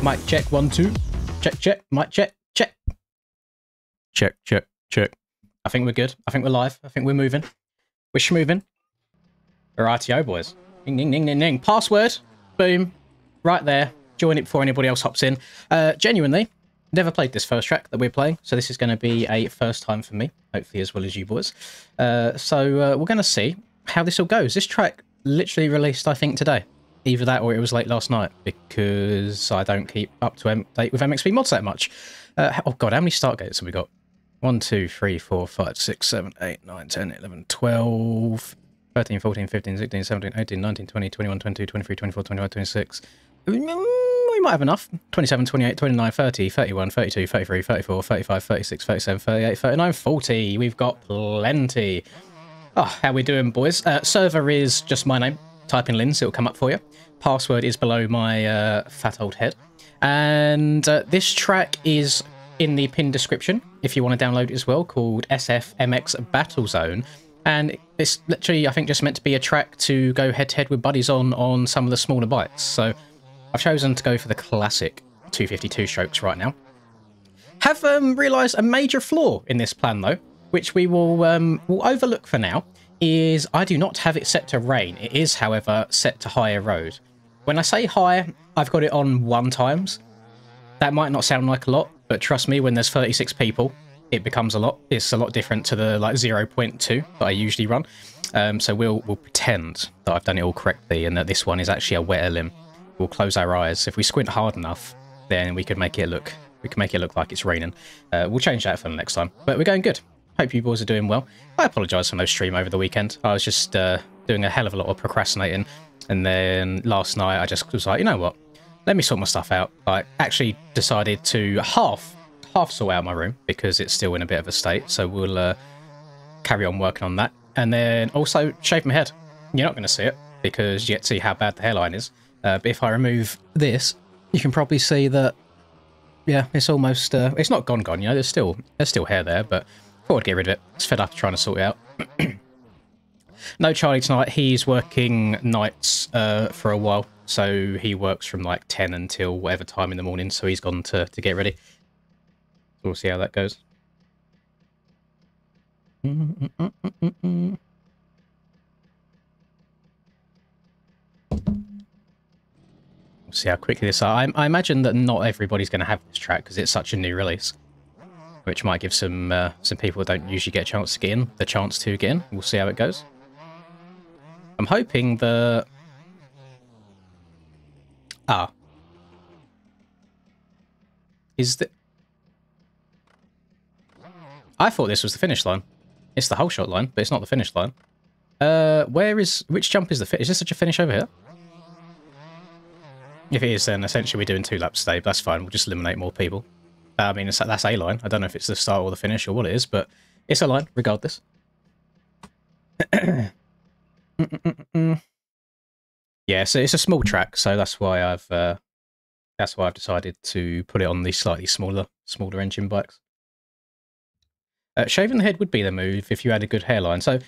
Mic check, 1, 2. Check, check, mic check, check. Check, check, check. I think we're good. I think we're live. I think we're moving. We're schmoving. We're RTO, boys. Ding, ding, ding, ding, ding. Password. Boom. Right there. Join it before anybody else hops in. Genuinely, never played this first track that we're playing, so this is going to be a first time for me, hopefully as well as you boys. So we're going to see how this all goes. This track literally released, I think, today. Either that or it was late last night, because I don't keep up to date with MXP mods that much. Oh god, how many start gates have we got? 1, 2, 3, 4, 5, 6, 7, 8, 9, 10, 11, 12, 13, 14, 15, 16, 17, 18, 19, 20, 21, 22, 23, 24, 25, 26. We might have enough. 27, 28, 29, 30, 31, 32, 33, 34, 35, 36, 37, 38, 39, 40. We've got plenty. Oh, how we doing, boys? Server is just my name. Type in ELIMS, it'll come up for you. Password is below my fat old head. And this track is in the pinned description, if you want to download it as well, called SFMX Battlezone. And it's literally, I think, just meant to be a track to go head-to-head with buddies on some of the smaller bikes. So I've chosen to go for the classic 252 strokes right now. Have realised a major flaw in this plan, though, which we will overlook for now, is I do not have it set to rain. It is, however, set to high erode. When I say high, I've got it on 1 times. That might not sound like a lot, but trust me, when there's 36 people, it becomes a lot. It's a lot different to the like 0.2 that I usually run. So we'll pretend that I've done it all correctly and that this one is actually a wet elim. We'll close our eyes. If we squint hard enough, then we could make it look like it's raining. We'll change that for the next time. But we're going good. Hope you boys are doing well. I apologise for no stream over the weekend. I was just doing a hell of a lot of procrastinating. And then last night I just was like, you know what? Let me sort my stuff out. I actually decided to half sort out my room because it's still in a bit of a state. So we'll carry on working on that. And then also shave my head. You're not going to see it because you get to see how bad the hairline is. But if I remove this, you can probably see that, yeah, it's almost, it's not gone, you know, there's still hair there, but I thought I'd get rid of it. It's fed up trying to sort it out. No Charlie tonight. He's working nights for a while. So he works from like 10 until whatever time in the morning. So he's gone to get ready. So we'll see how that goes. We'll see how quickly this... I imagine that not everybody's going to have this track because it's such a new release. Which might give some people that don't usually get a chance to get in the chance to get in. We'll see how it goes. I'm hoping that... Is the... I thought this was the finish line. It's the whole shot line, but it's not the finish line. Which jump is the finish? Is this such a finish over here? If it is, then essentially we're doing 2 laps today, but that's fine. We'll just eliminate more people. I mean, that's a line. I don't know if it's the start or the finish or what it is, but it's a line regardless. Yeah, so it's a small track, so that's why I've decided to put it on the slightly smaller engine bikes. Shaving the head would be the move if you had a good hairline. So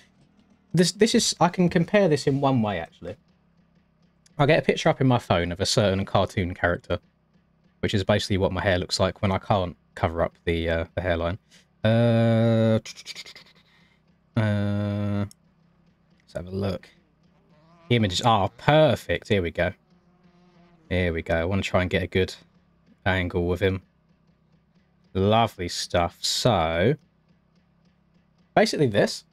this is, I can compare this in one way actually. I'll get a picture up in my phone of a certain cartoon character, which is basically what my hair looks like when I can't cover up the hairline. Let's have a look. Images. Perfect. Here we go. Here we go. I want to try and get a good angle with him. Lovely stuff. So, basically this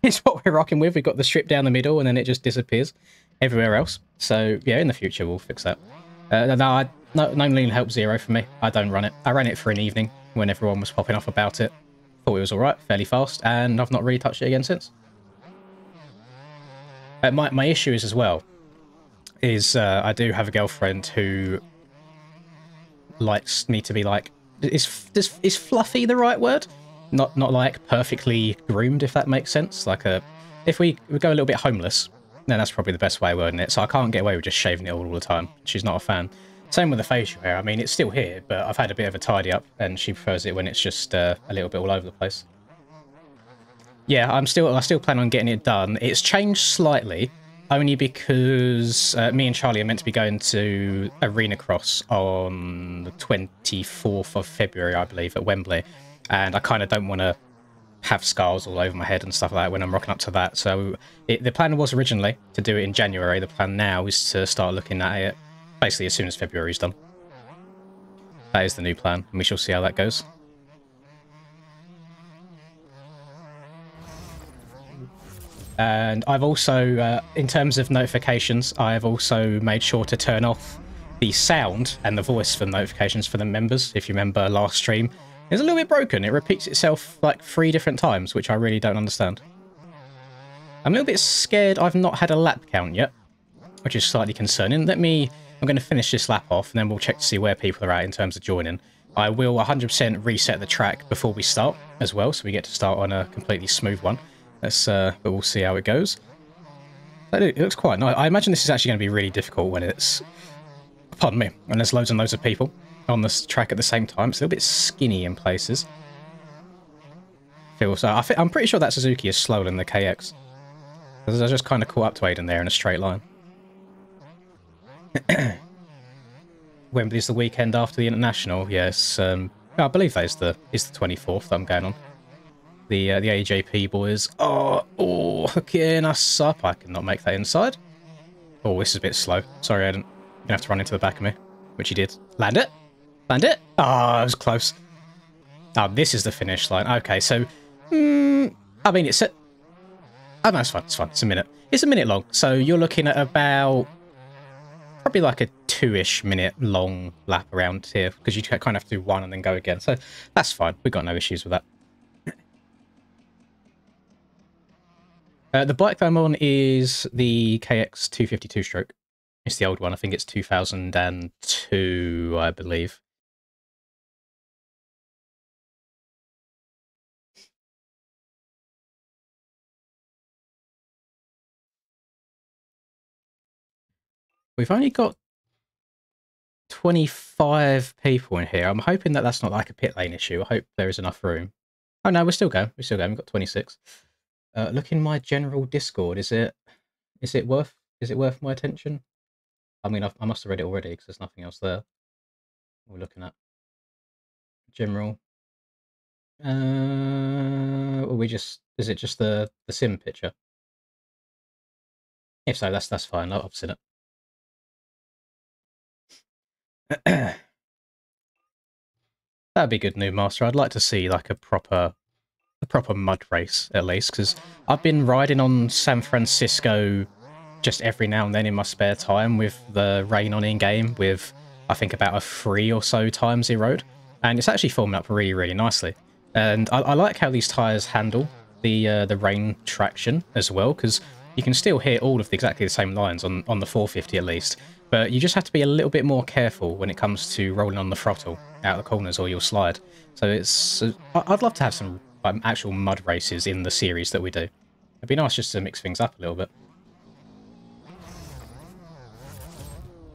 is what we're rocking with. We've got the strip down the middle and then it just disappears everywhere else. So, yeah, in the future we'll fix that. No lean help 0 for me. I don't run it. I ran it for an evening when everyone was popping off about it. Thought it was alright, fairly fast, and I've not really touched it again since. My issue is as well, is I do have a girlfriend who likes me to be like, is fluffy the right word? Not like perfectly groomed, if that makes sense. Like if we go a little bit homeless, then that's probably the best way of wording it. So I can't get away with just shaving it all the time. She's not a fan. Same with the facial hair. I mean, it's still here, but I've had a bit of a tidy up, and she prefers it when it's just a little bit all over the place. Yeah, I still plan on getting it done. It's changed slightly only because me and Charlie are meant to be going to Arena Cross on the 24th of February, I believe, at Wembley. And I kind of don't want to have scars all over my head and stuff like that when I'm rocking up to that. So the plan was originally to do it in January. The plan now is to start looking at it basically as soon as February's done. That is the new plan, and we shall see how that goes. And I've also, in terms of notifications, I have also made sure to turn off the sound and the voice for notifications for the members. If you remember last stream, it's a little bit broken. It repeats itself like 3 different times, which I really don't understand. I'm a little bit scared I've not had a lap count yet, which is slightly concerning. I'm going to finish this lap off, and then we'll check to see where people are at in terms of joining. I will 100% reset the track before we start as well, so we get to start on a completely smooth one. But we'll see how it goes. It looks quite nice. I imagine this is actually going to be really difficult when it's... Pardon me. When there's loads and loads of people on this track at the same time. It's a little bit skinny in places. I'm pretty sure that Suzuki is slower than the KX. I just kind of caught up to Aiden there in a straight line. Wembley's the weekend after the International. Yes, I believe that is the 24th that I'm going on. The AJP boys are hooking us up. I cannot make that inside. Oh, this is a bit slow. Sorry, Aiden. You're going to have to run into the back of me. Which he did. Land it. Land it. Oh, it was close. Oh, this is the finish line. Okay, so... I mean, it's... Oh, no, it's fine. It's fine. It's a minute. It's a minute long. So you're looking at about... Probably like a 2-ish minute long lap around here. Because you kind of have to do one and then go again. So that's fine. We've got no issues with that. The bike that I'm on is the KX 252 stroke. It's the old one. I think it's 2002, I believe. We've only got 25 people in here. I'm hoping that that's not like a pit lane issue. I hope there is enough room. Oh no, we're still going. We're still going. We've got 26. Look in my general Discord. Is it worth my attention? I mean, I must have read it already because there's nothing else there. We're looking at general. Or is it just the sim picture? If so, that's fine. I've seen it. That'd be good, new master. I'd like to see like a proper mud race at least, because I've been riding on San Francisco just every now and then in my spare time with the rain on in game with I think about a 3 or so times ERODE, and it's actually forming up really, really nicely. And I like how these tyres handle the rain traction as well, because you can still hit all of exactly the same lines on the 450 at least, but you just have to be a little bit more careful when it comes to rolling on the throttle out of the corners or you'll slide. So I'd love to have some actual mud races in the series that we do. It'd be nice just to mix things up a little bit.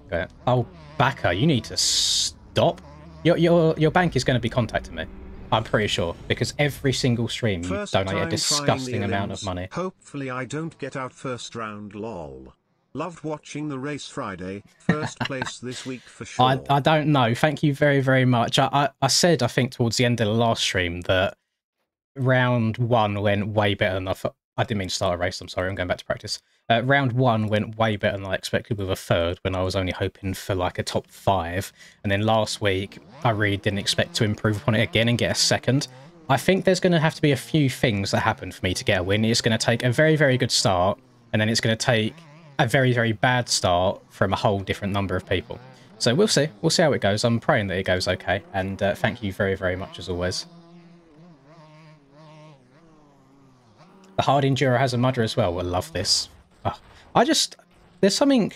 Okay. Oh, Backer, you need to stop. Your bank is going to be contacting me. I'm pretty sure, because every single stream you donate a disgusting amount of money. Hopefully I don't get out first round, lol. Loved watching the race Friday. First place this week for sure. I don't know. Thank you very, very much. I said, I think, towards the end of the last stream that round 1 went way better than I thought. I didn't mean to start a race. I'm sorry. I'm going back to practice. Round 1 went way better than I expected with a 3rd when I was only hoping for like a top 5. And then last week, I really didn't expect to improve upon it again and get a 2nd. I think there's going to have to be a few things that happen for me to get a win. It's going to take a very, very good start, and then it's going to take a very, very bad start from a whole different number of people. So we'll see. We'll see how it goes. I'm praying that it goes okay. And thank you very, very much as always. The hard enduro has a mudder as well. I love this. Oh, there's something...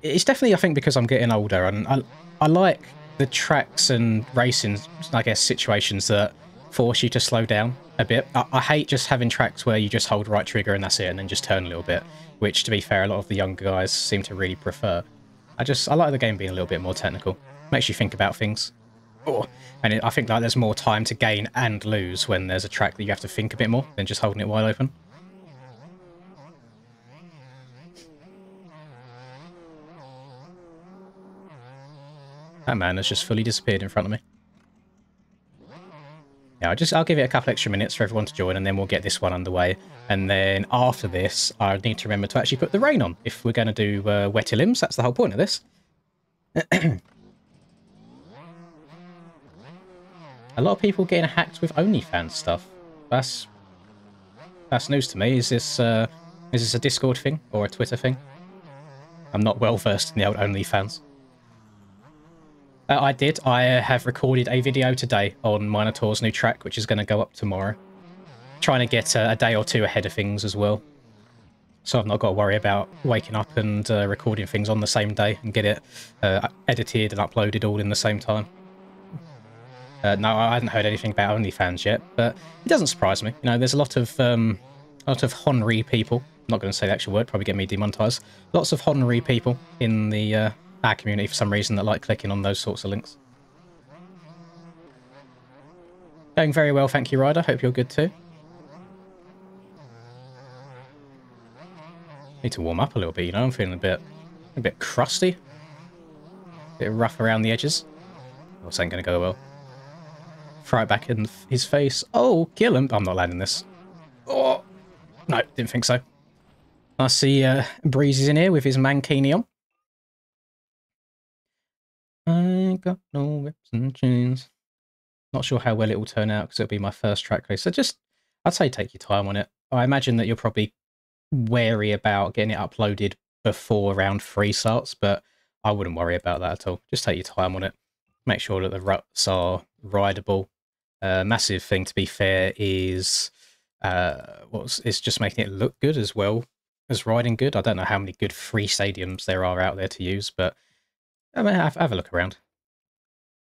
It's definitely, I think, because I'm getting older, and I like the tracks and racing, I guess, situations that force you to slow down a bit. I hate just having tracks where you just hold right trigger and that's it, and then just turn a little bit, which, to be fair, a lot of the younger guys seem to really prefer. I like the game being a little bit more technical. Makes you think about things. Oh, and I think like there's more time to gain and lose when there's a track that you have to think a bit more than just holding it wide open. That man has just fully disappeared in front of me. Yeah, I'll give it a couple extra minutes for everyone to join, and then we'll get this one underway. And then after this, I need to remember to actually put the rain on if we're going to do wet ELIMS. That's the whole point of this. A lot of people getting hacked with OnlyFans stuff. That's news to me. Is this a Discord thing or a Twitter thing? I'm not well versed in the old OnlyFans. I did. I have recorded a video today on Minotaur's new track, which is going to go up tomorrow. Trying to get a day or two ahead of things as well. So I've not got to worry about waking up and recording things on the same day and get it edited and uploaded all in the same time. No, I hadn't heard anything about OnlyFans yet, but it doesn't surprise me. You know, there's a lot of honorary people. I'm not going to say the actual word, probably get me demonetized. Lots of honorary people in the our community for some reason that like clicking on those sorts of links. Going very well, thank you, Ryder. Hope you're good too. Need to warm up a little bit, you know. I'm feeling a bit crusty, a bit rough around the edges. Oh, this ain't going to go well. Throw it back in his face. Oh, kill him. I'm not landing this. Oh, no, didn't think so. I see Breezy's in here with his mankini on. I got no whips and chains. Not sure how well it will turn out because it'll be my first track race. So just, I'd say take your time on it. I imagine that you're probably wary about getting it uploaded before round 3 starts, but I wouldn't worry about that at all. Just take your time on it. Make sure that the ruts are rideable. Massive thing, to be fair, is it's just making it look good as well as riding good. I don't know how many good free stadiums there are out there to use, but I mean, have a look around.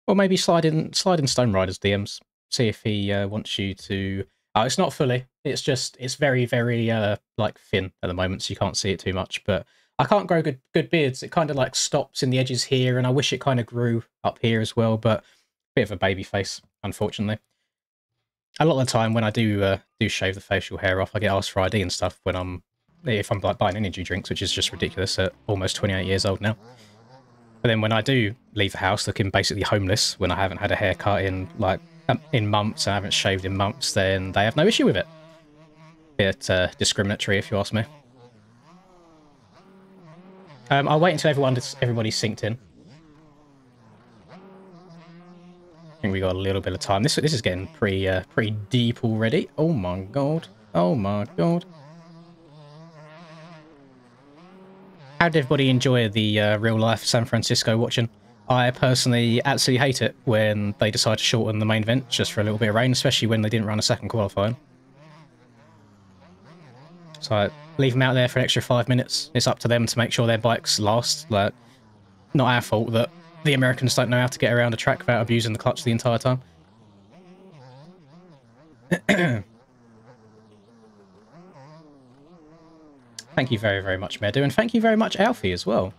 Or maybe slide in Stone Rider's DMs. See if he wants you to... Oh, it's not fully. It's very, very like thin at the moment, so you can't see it too much. But I can't grow good beards. It kind of like stops in the edges here, and I wish it kind of grew up here as well. But bit of a baby face, unfortunately. A lot of the time when I do shave the facial hair off, I get asked for ID and stuff when if I'm like buying energy drinks, which is just ridiculous at almost 28 years old now. But then when I do leave the house looking basically homeless, when I haven't had a haircut in like in months and I haven't shaved in months, then they have no issue with it. Bit discriminatory, if you ask me. I'll wait until everybody's synced in. I think we got a little bit of time. This is getting pretty deep already. Oh my god! Oh my god! How did everybody enjoy the real life San Francisco watching? I personally absolutely hate it when they decide to shorten the main event just for a little bit of rain, especially when they didn't run a second qualifying. So I leave them out there for an extra 5 minutes. It's up to them to make sure their bikes last. Like, not our fault that the Americans don't know how to get around a track without abusing the clutch the entire time. Thank you very, very much, Medu, and thank you very much, Alfie, as well.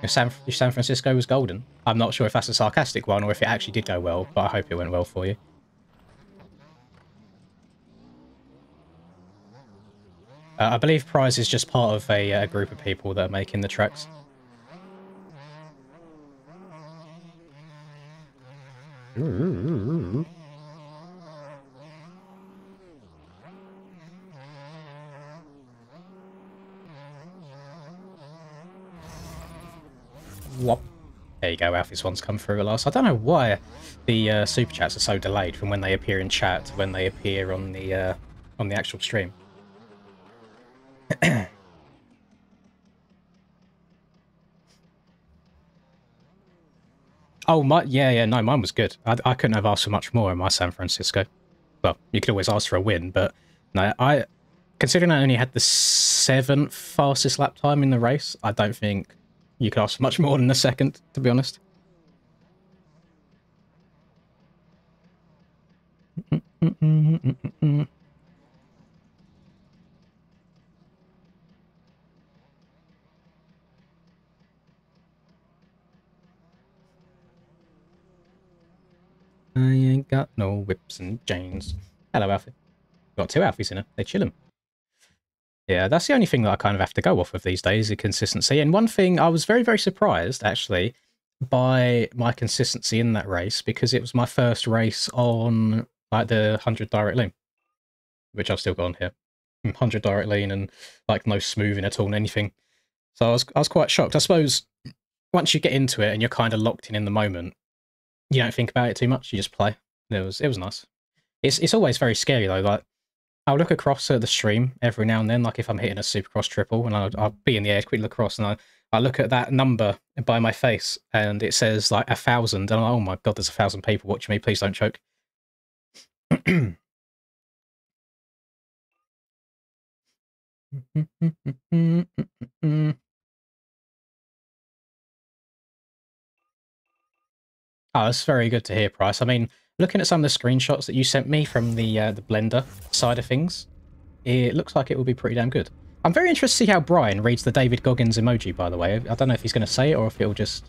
If San Francisco was golden. I'm not sure if that's a sarcastic one or if it actually did go well, but I hope it went well for you. I believe Prize is just part of a group of people that are making the tracks. Whop. There you go, Alfie's one's come through at last. I don't know why the super chats are so delayed from when they appear in chat to when they appear on the actual stream. Oh, no, mine was good. I couldn't have asked for much more in my San Francisco. Well, you could always ask for a win, but no, considering I only had the 7th fastest lap time in the race, I don't think you could ask for much more than a second, to be honest. I ain't got no whips and chains. Hello, Alfie. Got 2 Alfies in her. They're chilling. Yeah, that's the only thing that I kind of have to go off of these days, the consistency. And one thing, I was very, very surprised, actually, by my consistency in that race, because it was my first race on, like, the 100 direct lean, which I've still got on here. 100 direct lean and, like, no smoothing at all and anything. So I was quite shocked. I suppose once you get into it and you're kind of locked in the moment, you don't think about it too much, you just play. It was nice. It's always very scary, though, like, I'll look across at the stream every now and then, like if I'm hitting a Supercross triple, and I'll be in the air, quickly look across, and I look at that number by my face, and it says like 1,000, and I'm like, oh my god, there's 1,000 people watching me, please don't choke. Oh, it's very good to hear, Price. I mean, looking at some of the screenshots that you sent me from the Blender side of things, it looks like it will be pretty damn good. I'm very interested to see how Brian reads the David Goggins emoji, by the way. I don't know if he's going to say it or if it'll just...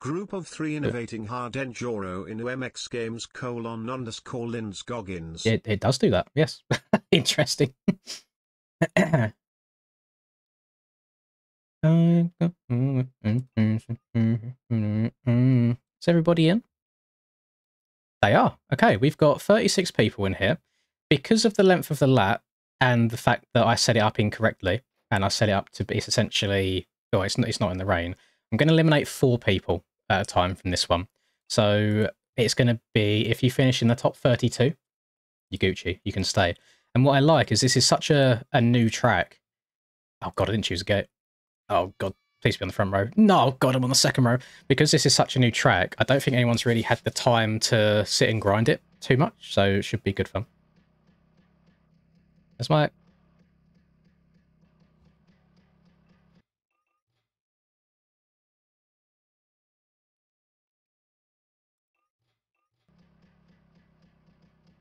Group of 3 innovating hard enduro in MX games _Lins Goggins. It does do that, yes. Interesting. Is everybody in? They are. Okay, we've got 36 people in here. Because of the length of the lap and the fact that I set it up incorrectly, and I set it up to be essentially... Oh, it's not in the rain. I'm going to eliminate 4 people at a time from this one. So it's going to be, if you finish in the top 32, you're Gucci, you can stay. And what I like is this is such a new track. Oh god, I didn't choose a gate. Oh god, please be on the front row. No, god, I'm on the second row. Because this is such a new track, I don't think anyone's really had the time to sit and grind it too much, so it should be good fun. That's my...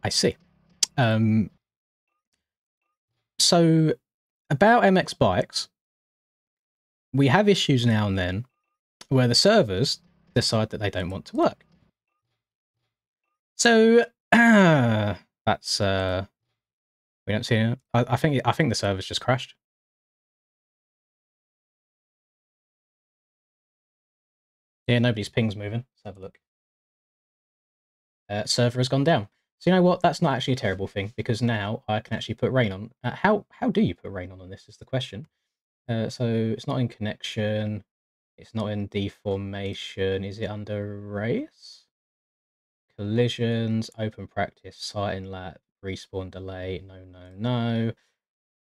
I see. So, about MX bikes, we have issues now and then where the servers decide that they don't want to work. So, that's... we don't see it. I think the server's just crashed. Yeah, nobody's ping's moving. Let's have a look. Server has gone down. So you know what? That's not actually a terrible thing, because now I can actually put rain on. How do you put rain on this is the question. So it's not in connection. It's not in deformation. Is it under race? Collisions, open practice, sighting lap, respawn delay. No.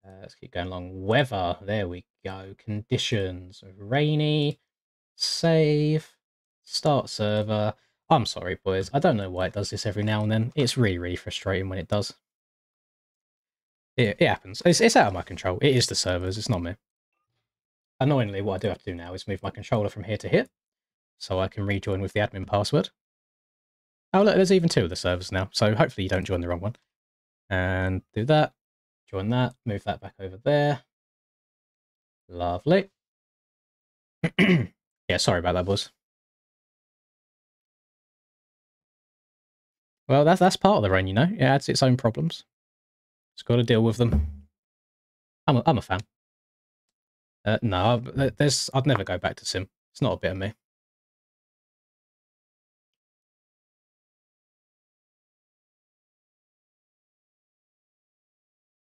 Let's keep going along. Weather. There we go. Conditions. Rainy. Save. Start server. I'm sorry, boys. I don't know why it does this every now and then. It's really, really frustrating when it does. It happens. It's out of my control. It is the servers. It's not me. Annoyingly, what I do have to do now is move my controller from here to here, so I can rejoin with the admin password. Oh, look, there's even 2 of the servers now, so hopefully you don't join the wrong one. And do that. Join that. Move that back over there. Lovely. Yeah, sorry about that, boys. Well, that's part of the rain, you know. It adds its own problems. It's got to deal with them. I'm a fan. No, I'd never go back to Sim. It's not a bit of me.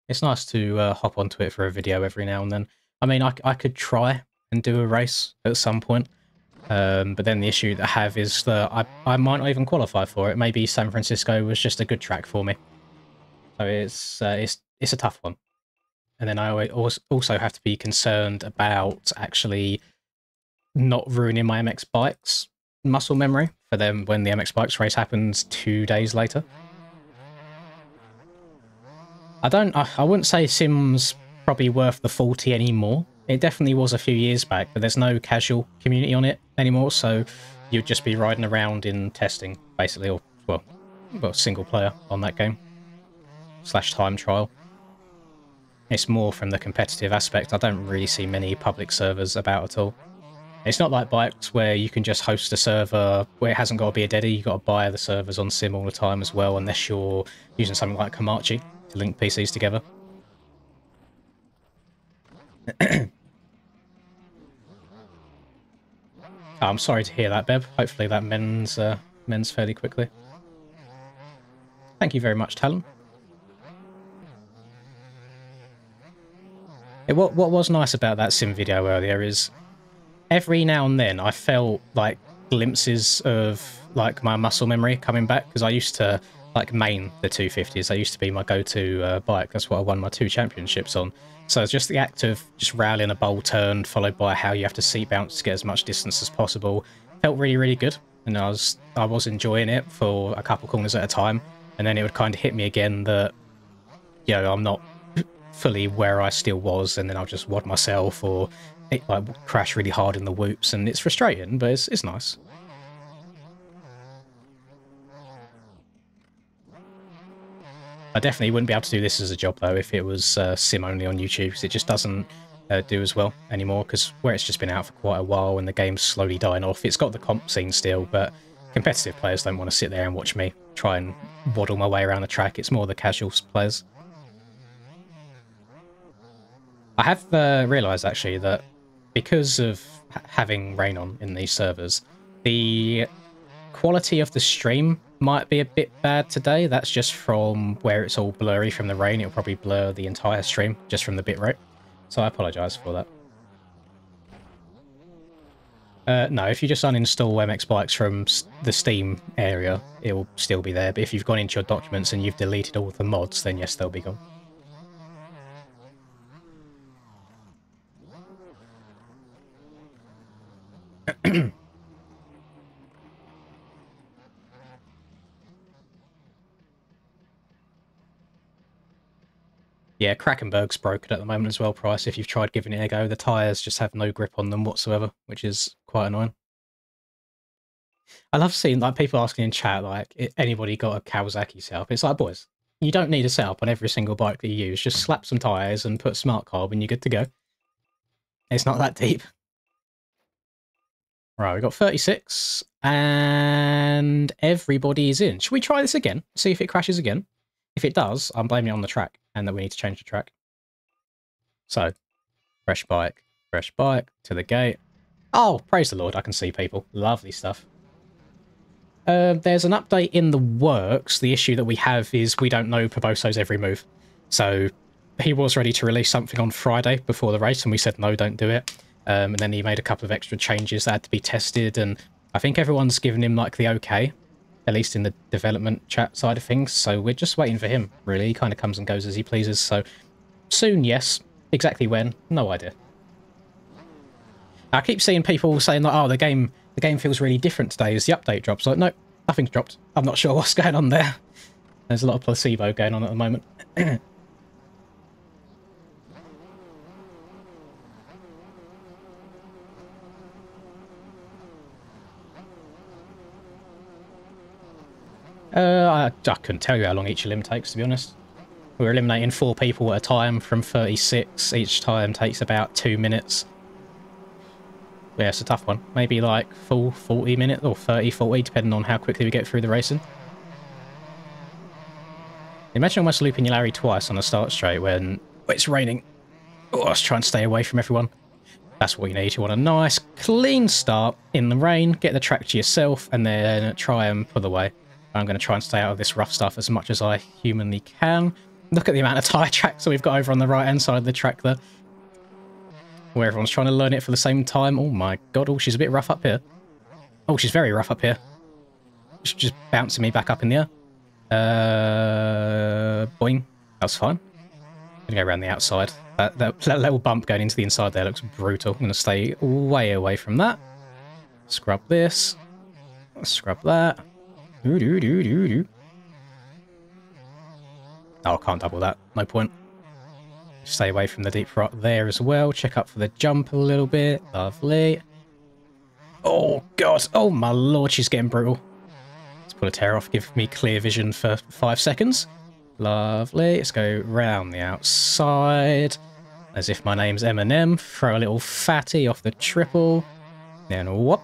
It's nice to hop onto it for a video every now and then. I mean, I could try and do a race at some point, but then the issue that I have is that I might not even qualify for it. Maybe San Francisco was just a good track for me, so it's a tough one. And then I also have to be concerned about actually not ruining my MX bikes muscle memory for them when the MX bikes race happens 2 days later. I wouldn't say Sim's probably worth the 40 anymore. It definitely was a few years back, but there's no casual community on it anymore, so you'd just be riding around in testing, basically, or, well, single player on that game. / time trial. It's more from the competitive aspect. I don't really see many public servers about at all. It's not like bikes where you can just host a server where it hasn't got to be a deadie. You've got to buy the servers on Sim all the time as well, unless you're using something like Komachi to link PCs together. Oh, I'm sorry to hear that, Beb. Hopefully that mends fairly quickly. Thank you very much, Talon. What was nice about that sim video earlier is every now and then I felt like glimpses of like my muscle memory coming back, because I used to like main the 250s. They used to be my go-to bike. That's what I won my 2 championships on. So it's just the act of just rallying a bowl turn followed by how you have to seat bounce to get as much distance as possible felt really, really good. And I was enjoying it for a couple corners at a time. And then it would kind of hit me again that, you know, I'm not fully where I still was, and then I'll just wad myself or like crash really hard in the whoops, and it's frustrating, but it's nice. I definitely wouldn't be able to do this as a job though if it was sim only on YouTube, because it just doesn't do as well anymore, because where it's just been out for quite a while and the game's slowly dying off. It's got the comp scene still, but competitive players don't want to sit there and watch me try and waddle my way around the track. It's more the casual players. I have realised actually that because of having rain on in these servers, the quality of the stream might be a bit bad today. That's just from where it's all blurry from the rain. It'll probably blur the entire stream just from the bitrate. So I apologise for that. No, if you just uninstall MX Bikes from the Steam area, it will still be there. But if you've gone into your documents and you've deleted all the mods, then yes, they'll be gone. Yeah, Krakenberg's broken at the moment as well, Price. If you've tried giving it a go, the tyres just have no grip on them whatsoever, which is quite annoying. I love seeing like people asking in chat, like, anybody got a Kawasaki setup? It's like, boys, you don't need a setup on every single bike that you use. Just slap some tyres and put smart carb and you're good to go. It's not that deep. Right, we've got 36, and everybody is in. Should we try this again? See if it crashes again? If it does, I'm blaming it on the track, and that we need to change the track. So, fresh bike to the gate. Oh, praise the Lord, I can see people. Lovely stuff. There's an update in the works. The issue that we have is we don't know Poboso's every move. So, he was ready to release something on Friday before the race, and we said, no, don't do it. And then he made a couple of extra changes that had to be tested, and I think everyone's given him like the okay, at least in the development chat side of things. So we're just waiting for him, really. He kind of comes and goes as he pleases. So soon, yes. Exactly when, no idea. I keep seeing people saying like, oh, the game feels really different today as the update drops. Like, no, nothing's dropped. I'm not sure what's going on there. There's a lot of placebo going on at the moment. I couldn't tell you how long each elim takes, to be honest. We're eliminating 4 people at a time from 36. Each time takes about 2 minutes. Yeah, it's a tough one. Maybe like full 40 minutes or 30, 40, depending on how quickly we get through the racing. Imagine almost looping your Larry twice on a start straight when it's raining. Oh, let's try and stay away from everyone. That's what you need. You want a nice, clean start in the rain, get the track to yourself, and then try and pull away. I'm going to try and stay out of this rough stuff as much as I humanly can. Look at the amount of tyre tracks that we've got over on the right-hand side of the track there, where everyone's trying to learn it for the same time. Oh my god, oh, she's a bit rough up here. Oh, she's very rough up here. She's just bouncing me back up in the air. Boing. That's fine. I'm going to go around the outside. That little bump going into the inside there looks brutal. I'm going to stay way away from that. Scrub this. Scrub that. Oh, I can't double that. No point. Stay away from the deep rock there as well. Check up for the jump a little bit. Lovely. Oh, God. Oh, my lord. She's getting brutal. Let's pull a tear off. Give me clear vision for 5 seconds. Lovely. Let's go round the outside. As if my name's Eminem. Throw a little fatty off the triple. Then whoop.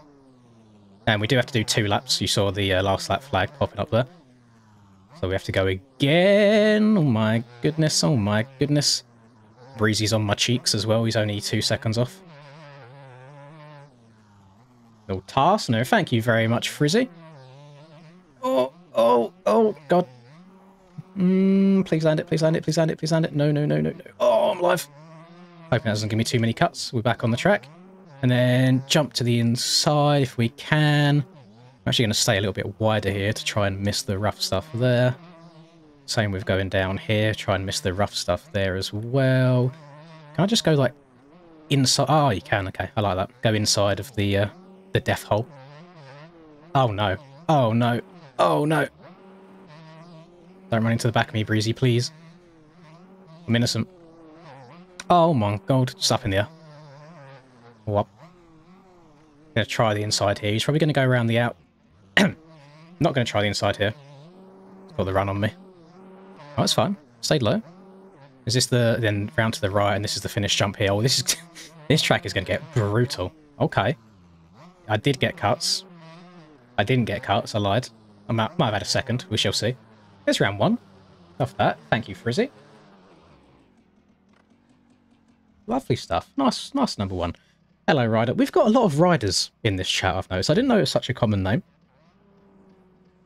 And we do have to do 2 laps. You saw the last lap flag popping up there. So we have to go again. Oh my goodness. Oh my goodness. Breezy's on my cheeks as well. He's only 2 seconds off. Little task. No, thank you very much, Frizzy. Oh, God. Please land it, please land it, please land it, please land it. No, no, no, no, no. Oh, I'm alive. Hoping that doesn't give me too many cuts. We're back on the track. And then jump to the inside if we can. I'm actually going to stay a little bit wider here to try and miss the rough stuff there. Same with going down here. Try and miss the rough stuff there as well. Can I just go like inside? Oh, you can. Okay, I like that. Go inside of the death hole. Oh no. Oh no. Oh no. Don't run into the back of me, Breezy, please. I'm innocent. Oh my god. Just up in the air. What? Gonna try the inside here. He's probably gonna go around the out. Not gonna try the inside here. He's got the run on me. Oh, that's fine. Stayed low. Is this the then round to the right, and this is the finish jump here? Oh, this is this track is gonna get brutal. Okay. I did get cuts. I didn't get cuts. I lied. I might have had a second. We shall see. There's round 1. Off that. Thank you, Frizzy. Lovely stuff. Nice number 1. Hello, Ryder. We've got a lot of riders in this chat, I've noticed. I didn't know it was such a common name.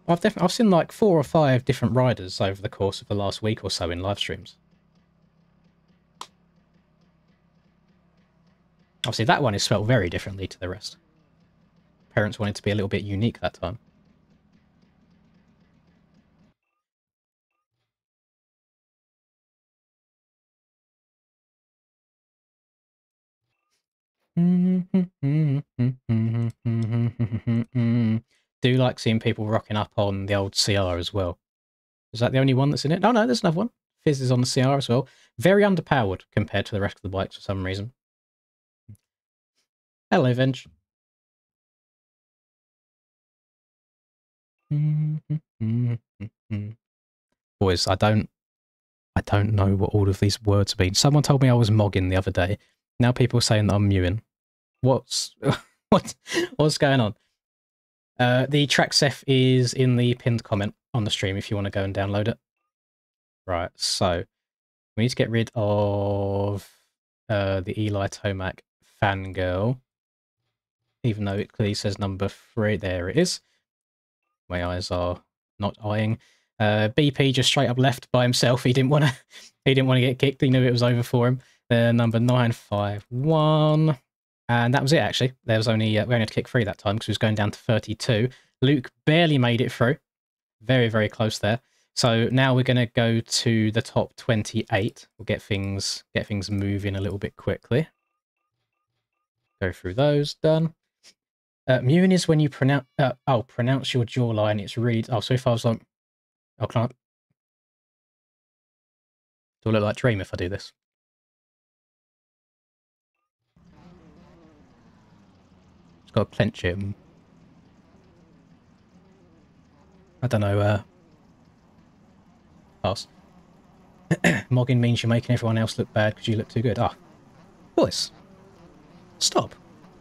I've seen like 4 or 5 different riders over the course of the last week or so in live streams. Obviously, that one is spelled very differently to the rest. Parents wanted to be a little bit unique that time. Do like seeing people rocking up on the old CR as well. Is that the only one that's in it? No, there's another one. Fizz is on the CR as well. Very underpowered compared to the rest of the bikes for some reason. Hello, Venge. Boys, I don't know what all of these words mean. Someone told me I was mogging the other day. Now people are saying that I'm mewing. What's going on? The track Seth is in the pinned comment on the stream if you want to go and download it. Right, so we need to get rid of the Eli Tomac fangirl. Even though it clearly says number 3. There it is. My eyes are not eyeing. BP just straight up left by himself. He didn't want to get kicked. He knew it was over for him. Number 951. And that was it, actually. There was only we only had to kick 3 that time because he was going down to 32. Luke barely made it through. Very, very close there. So now we're going to go to the top 28. We'll get things moving a little bit quickly. Go through those. Done. Mewing is when you pronounce your jawline. It's really so if I was like, do I look like Dream if I do this? It's got to clench it. I don't know. Pass. Mogging means you're making everyone else look bad because you look too good. Boys, stop,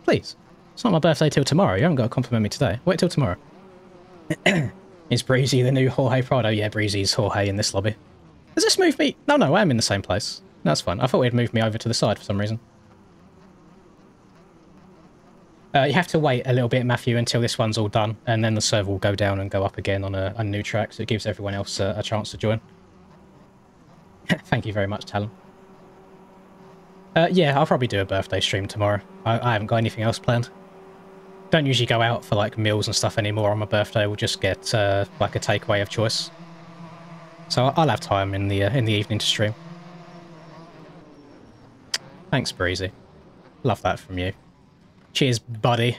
please. It's not my birthday till tomorrow. You haven't got to compliment me today. Wait till tomorrow. Is Breezy the new Jorge Prado? Yeah, Breezy's Jorge in this lobby. Does this move me? No, I am in the same place. That's fine. I thought it'd move me over to the side for some reason. You have to wait a little bit, Matthew, until this one's all done, and then the server will go down and go up again on a new track, so it gives everyone else a chance to join. Thank you very much, Talon. Yeah, I'll probably do a birthday stream tomorrow. I haven't got anything else planned. Don't usually go out for like meals and stuff anymore on my birthday. We'll just get like a takeaway of choice. So I'll have time in the evening to stream. Thanks, Breezy. Love that from you. Cheers, buddy.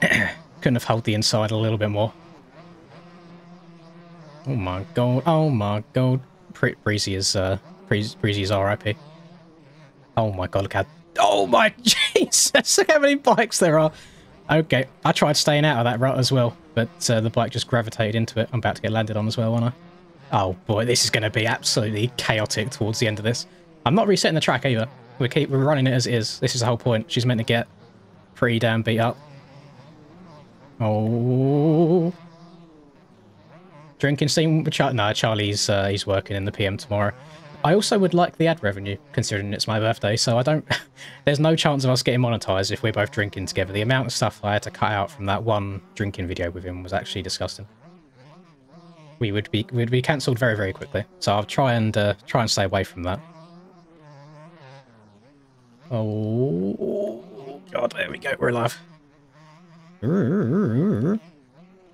Couldn't have held the inside a little bit more. Oh my god! Oh my god! Breezy is Breezy's RIP. Oh my god! Look how. Oh my Jesus! Look how many bikes there are. Okay, I tried staying out of that rut as well, but the bike just gravitated into it. I'm about to get landed on as well, aren't I? Oh boy, this is going to be absolutely chaotic towards the end of this. I'm not resetting the track either. We're running it as it is. This is the whole point. She's meant to get pretty damn beat up. Oh. Drinking scene with Charlie. No, Charlie's he's working in the PM tomorrow. I also would like the ad revenue, considering it's my birthday, so I don't... There's no chance of us getting monetized if we're both drinking together. The amount of stuff I had to cut out from that one drinking video with him was actually disgusting. We'd be cancelled very, very quickly. So I'll try and stay away from that. Oh, God, there we go. We're alive. Getting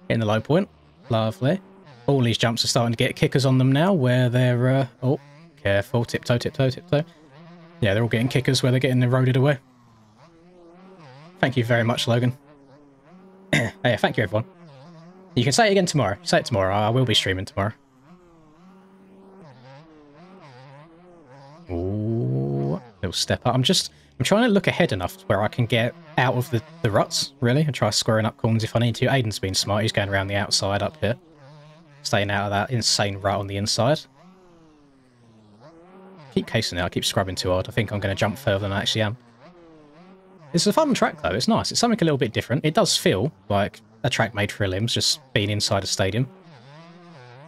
the low point. Lovely. All these jumps are starting to get kickers on them now, where they're... oh, careful. Tiptoe, tiptoe, tiptoe. Yeah, they're all getting kickers where they're getting eroded away. Thank you very much, Logan. Hey, thank you, everyone. You can say it again tomorrow. Say it tomorrow. I will be streaming tomorrow. Ooh, little step up. I'm trying to look ahead enough to where I can get out of the ruts, really, and try squaring up corners if I need to. Aiden's been smart. He's going around the outside up here. Staying out of that insane rut on the inside. Keep casing it. I keep scrubbing too hard. I think I'm going to jump further than I actually am. It's a fun track, though. It's nice. It's something a little bit different. It does feel like a track made for ELIMS, just being inside a stadium.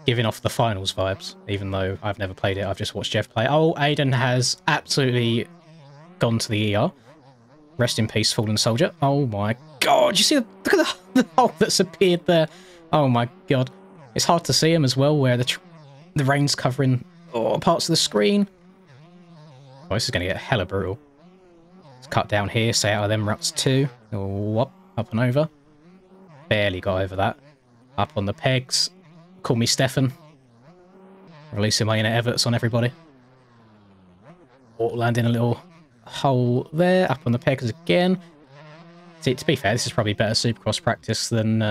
Giving off the finals vibes, even though I've never played it. I've just watched Jeff play. Oh, Aiden has absolutely gone to the ER. Rest in peace, fallen soldier. Oh my god, you see look at the hole that's appeared there. Oh my god. It's hard to see him as well, where the rain's covering parts of the screen. Oh, this is going to get hella brutal. Let's cut down here, stay out of them ruts too. Oh, up and over. Barely got over that. Up on the pegs. Call me Stefan. Releasing my inner Everts on everybody. Landing a little hole there. Up on the pegs again. See, to be fair, this is probably better Supercross practice than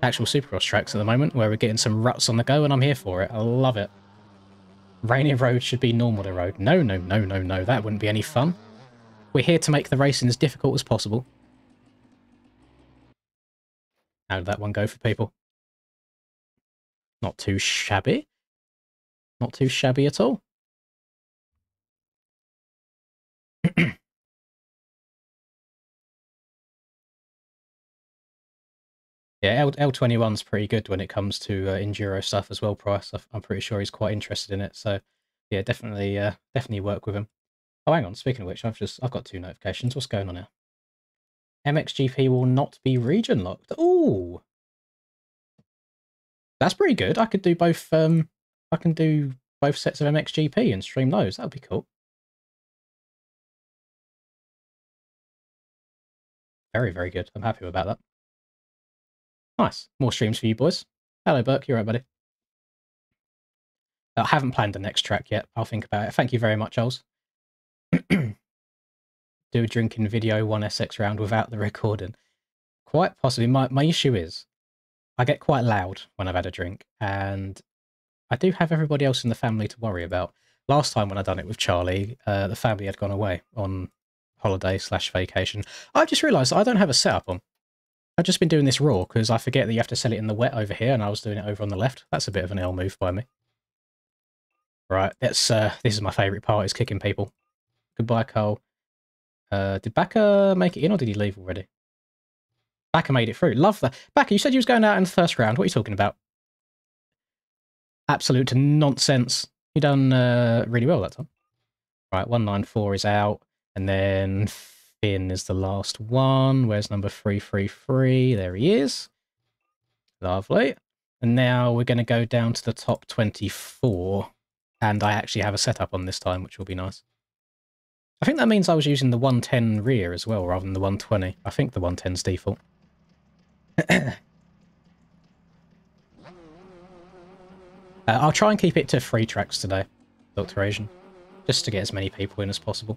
actual Supercross tracks at the moment, where we're getting some ruts on the go, and I'm here for it. I love it. Rainy road should be normal to road. No, no, no, no, no. That wouldn't be any fun. We're here to make the racing as difficult as possible. How did that one go for people? Not too shabby. Not too shabby at all. Yeah, L21's pretty good when it comes to enduro stuff as well, Price. I'm pretty sure he's quite interested in it. So, yeah, definitely work with him. Oh, hang on. Speaking of which, I've got 2 notifications. What's going on now? MXGP will not be region locked. Ooh, that's pretty good. I could do both. I can do both sets of MXGP and stream those. That would be cool. Very, very good. I'm happy about that. Nice. More streams for you boys. Hello, Burke. You're right, buddy. I haven't planned the next track yet. I'll think about it. Thank you very much, Ols. Do a drinking video 1SX round without the recording. Quite possibly. My issue is I get quite loud when I've had a drink, and I do have everybody else in the family to worry about. Last time when I done it with Charlie, the family had gone away on holiday/vacation. I've just realised I don't have a setup on. I've just been doing this raw because I forget that you have to sell it in the wet over here, and I was doing it over on the left. That's a bit of an L move by me. Right, this is my favourite part, is kicking people. Goodbye, Cole. Did Baka make it in, or did he leave already? Baka made it through. Love that. Baka, you said you was going out in the first round. What are you talking about? Absolute nonsense. You done really well that time. Right, 194 is out, and then Finn is the last one. Where's number 333? There he is. Lovely. And now we're going to go down to the top 24, and I actually have a setup on this time, which will be nice. I think that means I was using the 110 rear as well, rather than the 120. I think the 110's default. I'll try and keep it to 3 tracks today, Dr. Asian, just to get as many people in as possible.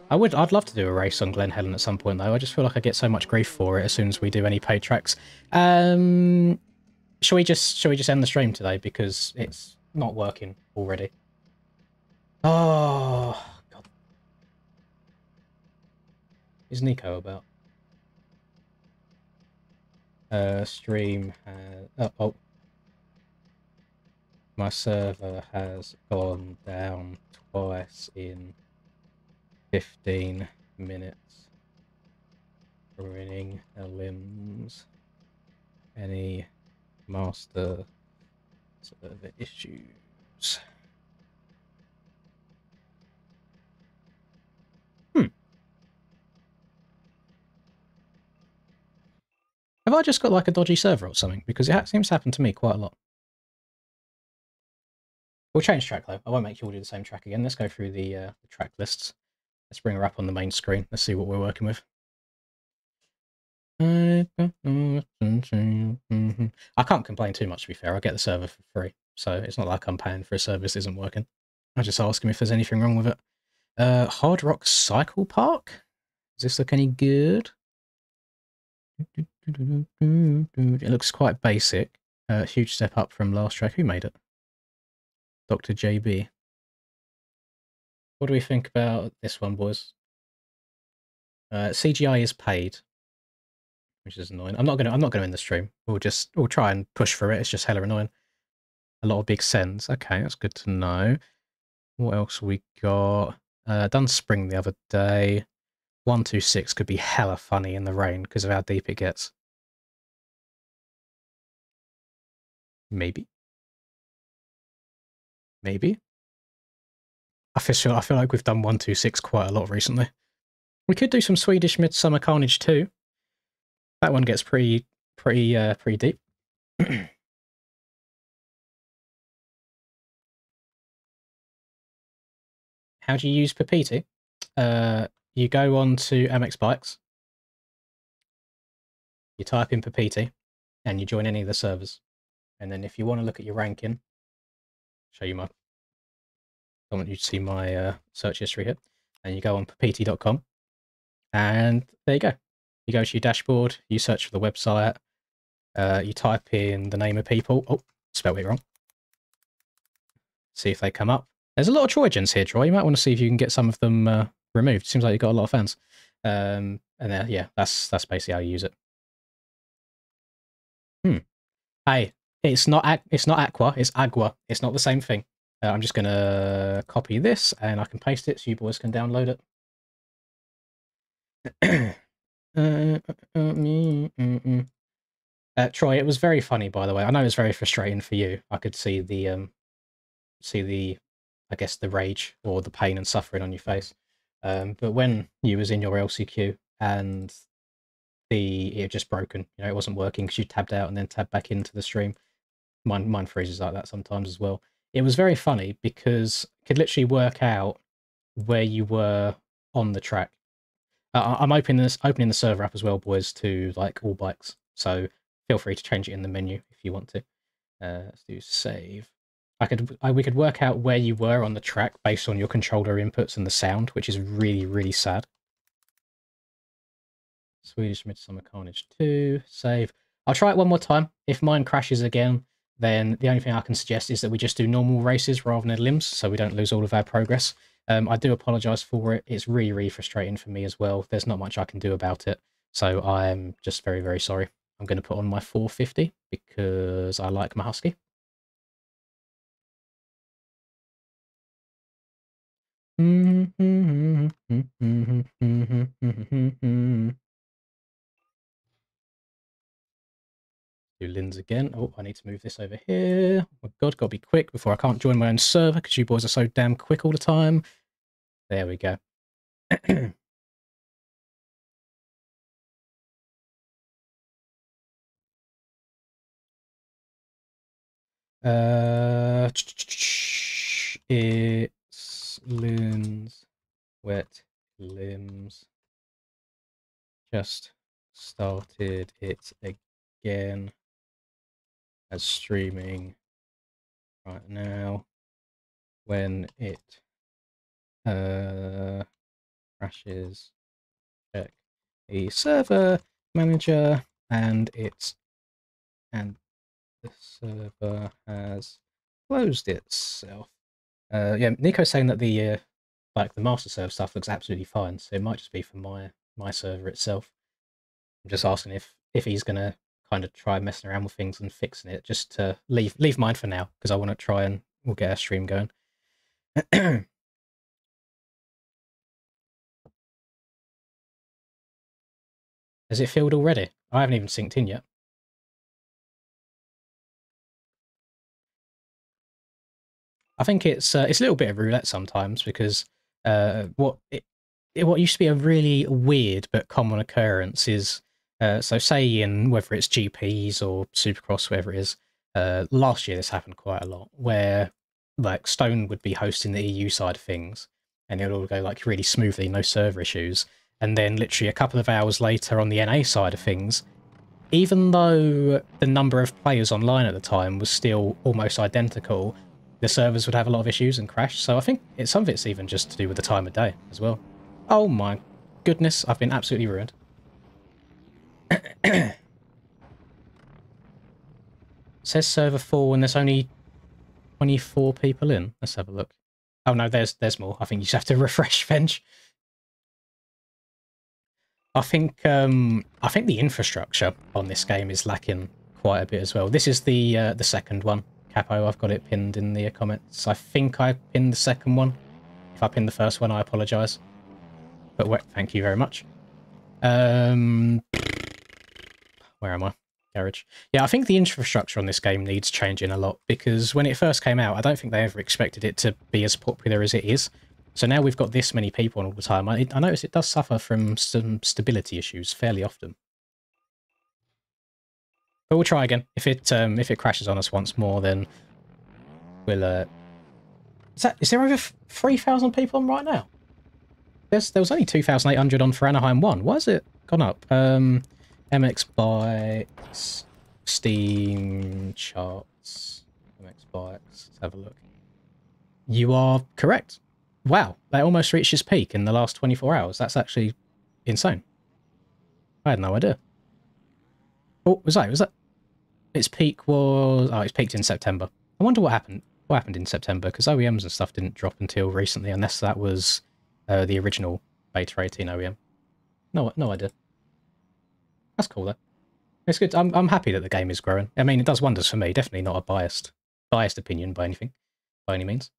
I'd love to do a race on Glen Helen at some point, though. I just feel like I get so much grief for it as soon as we do any paid tracks. Shall we just end the stream today, because it's not working already? Oh god, is Nico about? Stream has my server has gone down twice in 15 minutes. Ruining ELIMS. Any master server issues? Have I just got like a dodgy server or something? Because it seems to happen to me quite a lot. We'll change track though. I won't make you all do the same track again. Let's go through the track lists. Let's bring her up on the main screen. Let's see what we're working with. I can't complain too much, to be fair. I get the server for free, so it's not like I'm paying for a service that isn't working. I just ask him if there's anything wrong with it. Hard Rock Cycle Park? Does this look any good? It looks quite basic. Huge step up from last track. Who made it? Dr. JB. What do we think about this one, boys? CGI is paid, which is annoying. I'm not gonna end the stream. We'll try and push for it. It's just hella annoying. A lot of big sends. Okay, that's good to know. What else we got? Done spring the other day. 126 could be hella funny in the rain because of how deep it gets. Maybe. Maybe. I feel like we've done 126 quite a lot recently. We could do some Swedish Midsummer Carnage too. That one gets pretty deep. How do you use Papiti? You go on to Amex Bikes, you type in Papiti, and you join any of the servers. And then if you want to look at your ranking, show you my... I want you to see my search history here. And you go on papiti.com, and there you go. You go to your dashboard, you search for the website, you type in the name of people. Oh, spelled it wrong. See if they come up. There's a lot of Trojans here, Troy. You might want to see if you can get some of them removed. Seems like you've got a lot of fans. And yeah, that's basically how you use it. Hey, it's not Aqua, it's Agua. It's not the same thing. I'm just gonna copy this and I can paste it so you boys can download it. Troy, it was very funny, by the way. I know it's very frustrating for you. I could see the I guess the rage or the pain and suffering on your face. But when you was in your LCQ and it had just broken, you know, it wasn't working because you tabbed out and then tabbed back into the stream. Mine freezes like that sometimes as well. It was very funny because I could literally work out where you were on the track. I'm opening the server up as well, boys, to like all bikes. So feel free to change it in the menu if you want to. Let's do save. We could work out where you were on the track based on your controller inputs and the sound, which is really, really sad. Swedish Midsummer Carnage 2, save. I'll try it one more time. If mine crashes again, then the only thing I can suggest is that we just do normal races rather than ELIMS, so we don't lose all of our progress. I do apologise for it. It's really, really frustrating for me as well. There's not much I can do about it, so I'm just very, very sorry. I'm going to put on my 450 because I like my Husky. Do Lins again. Oh, I need to move this over here. Oh my god, gotta be quick before I can't join my own server because you boys are so damn quick all the time. There we go. It's Lins Wet Limbs. Just started it again as streaming right now. When it crashes, check the server manager and the server has closed itself. Yeah, Nico's saying that the like the master server stuff looks absolutely fine, so it might just be for my server itself. I'm just asking if he's gonna kind of try messing around with things and fixing it, just to leave mine for now because I want to try and we'll get our stream going. Has it filled already? I haven't even synced in yet. I think it's a little bit of roulette sometimes because what used to be a really weird but common occurrence is So say in whether it's GPs or Supercross, whatever it is, last year this happened quite a lot, where like Stone would be hosting the EU side of things, and it would all go like really smoothly, no server issues. And then literally a couple of hours later on the NA side of things, even though the number of players online at the time was still almost identical, the servers would have a lot of issues and crash. So I think some of it's even just to do with the time of day as well. Oh my goodness, I've been absolutely ruined. It says server 4 and there's only 24 people in. Let's have a look. Oh no, there's more. I think you just have to refresh, Venge. I think the infrastructure on this game is lacking quite a bit as well. This is the second one, Capo. I've got it pinned in the comments. I think I pinned the second one. If I pinned the first one, I apologise. But thank you very much. Where am I? Garage. Yeah, I think the infrastructure on this game needs changing a lot, because when it first came out, I don't think they ever expected it to be as popular as it is. So now we've got this many people all the time. I notice it does suffer from some stability issues fairly often. But we'll try again. If it crashes on us once more, then we'll is there over 3,000 people on right now? There was only 2,800 on for Anaheim 1. Why has it gone up? MX Bikes, Steam charts, MX Bikes. Let's have a look. You are correct. Wow, they almost reached its peak in the last 24 hours. That's actually insane. I had no idea. Oh, was that? Its peak was... Oh, it's peaked in September. I wonder what happened. What happened in September? Because OEMs and stuff didn't drop until recently, unless that was the original Beta 18 OEM. No idea. That's cool, though. It's good. I'm happy that the game is growing. I mean, it does wonders for me. Definitely not a biased opinion by any means.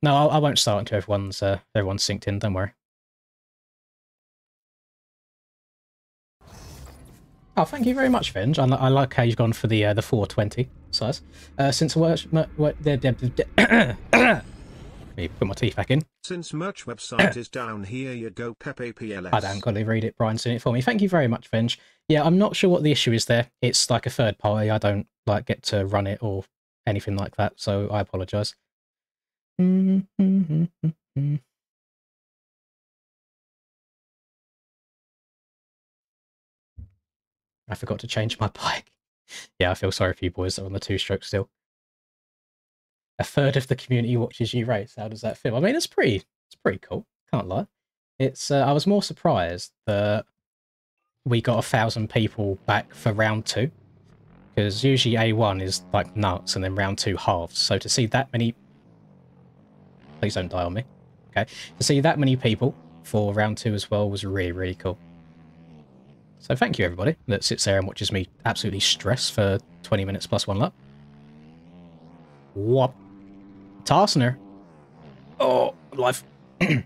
No, I won't start until everyone's synced in. Don't worry. Oh, thank you very much, Venge. I like how you've gone for the 420 size. Since let me put my teeth back in. Since merch website is down, here you go, Pepe PLS. I don't got to read it. Brian's doing it for me. Thank you very much, Venge. Yeah, I'm not sure what the issue is there. It's like a third party. I don't get to run it or anything like that, so I apologise. I forgot to change my bike. Yeah, I feel sorry for you boys that are on the two-stroke still. A third of the community watches you race. How does that feel? I mean, it's pretty cool. Can't lie. It's I was more surprised that we got 1,000 people back for round 2, because usually A1 is like nuts and then round 2 halves. So to see that many... Please don't die on me. Okay. To see that many people for round 2 as well was really, really cool. So thank you, everybody that sits there and watches me absolutely stress for 20 minutes plus 1 lap. Whoop. Tarsner. Oh, life. That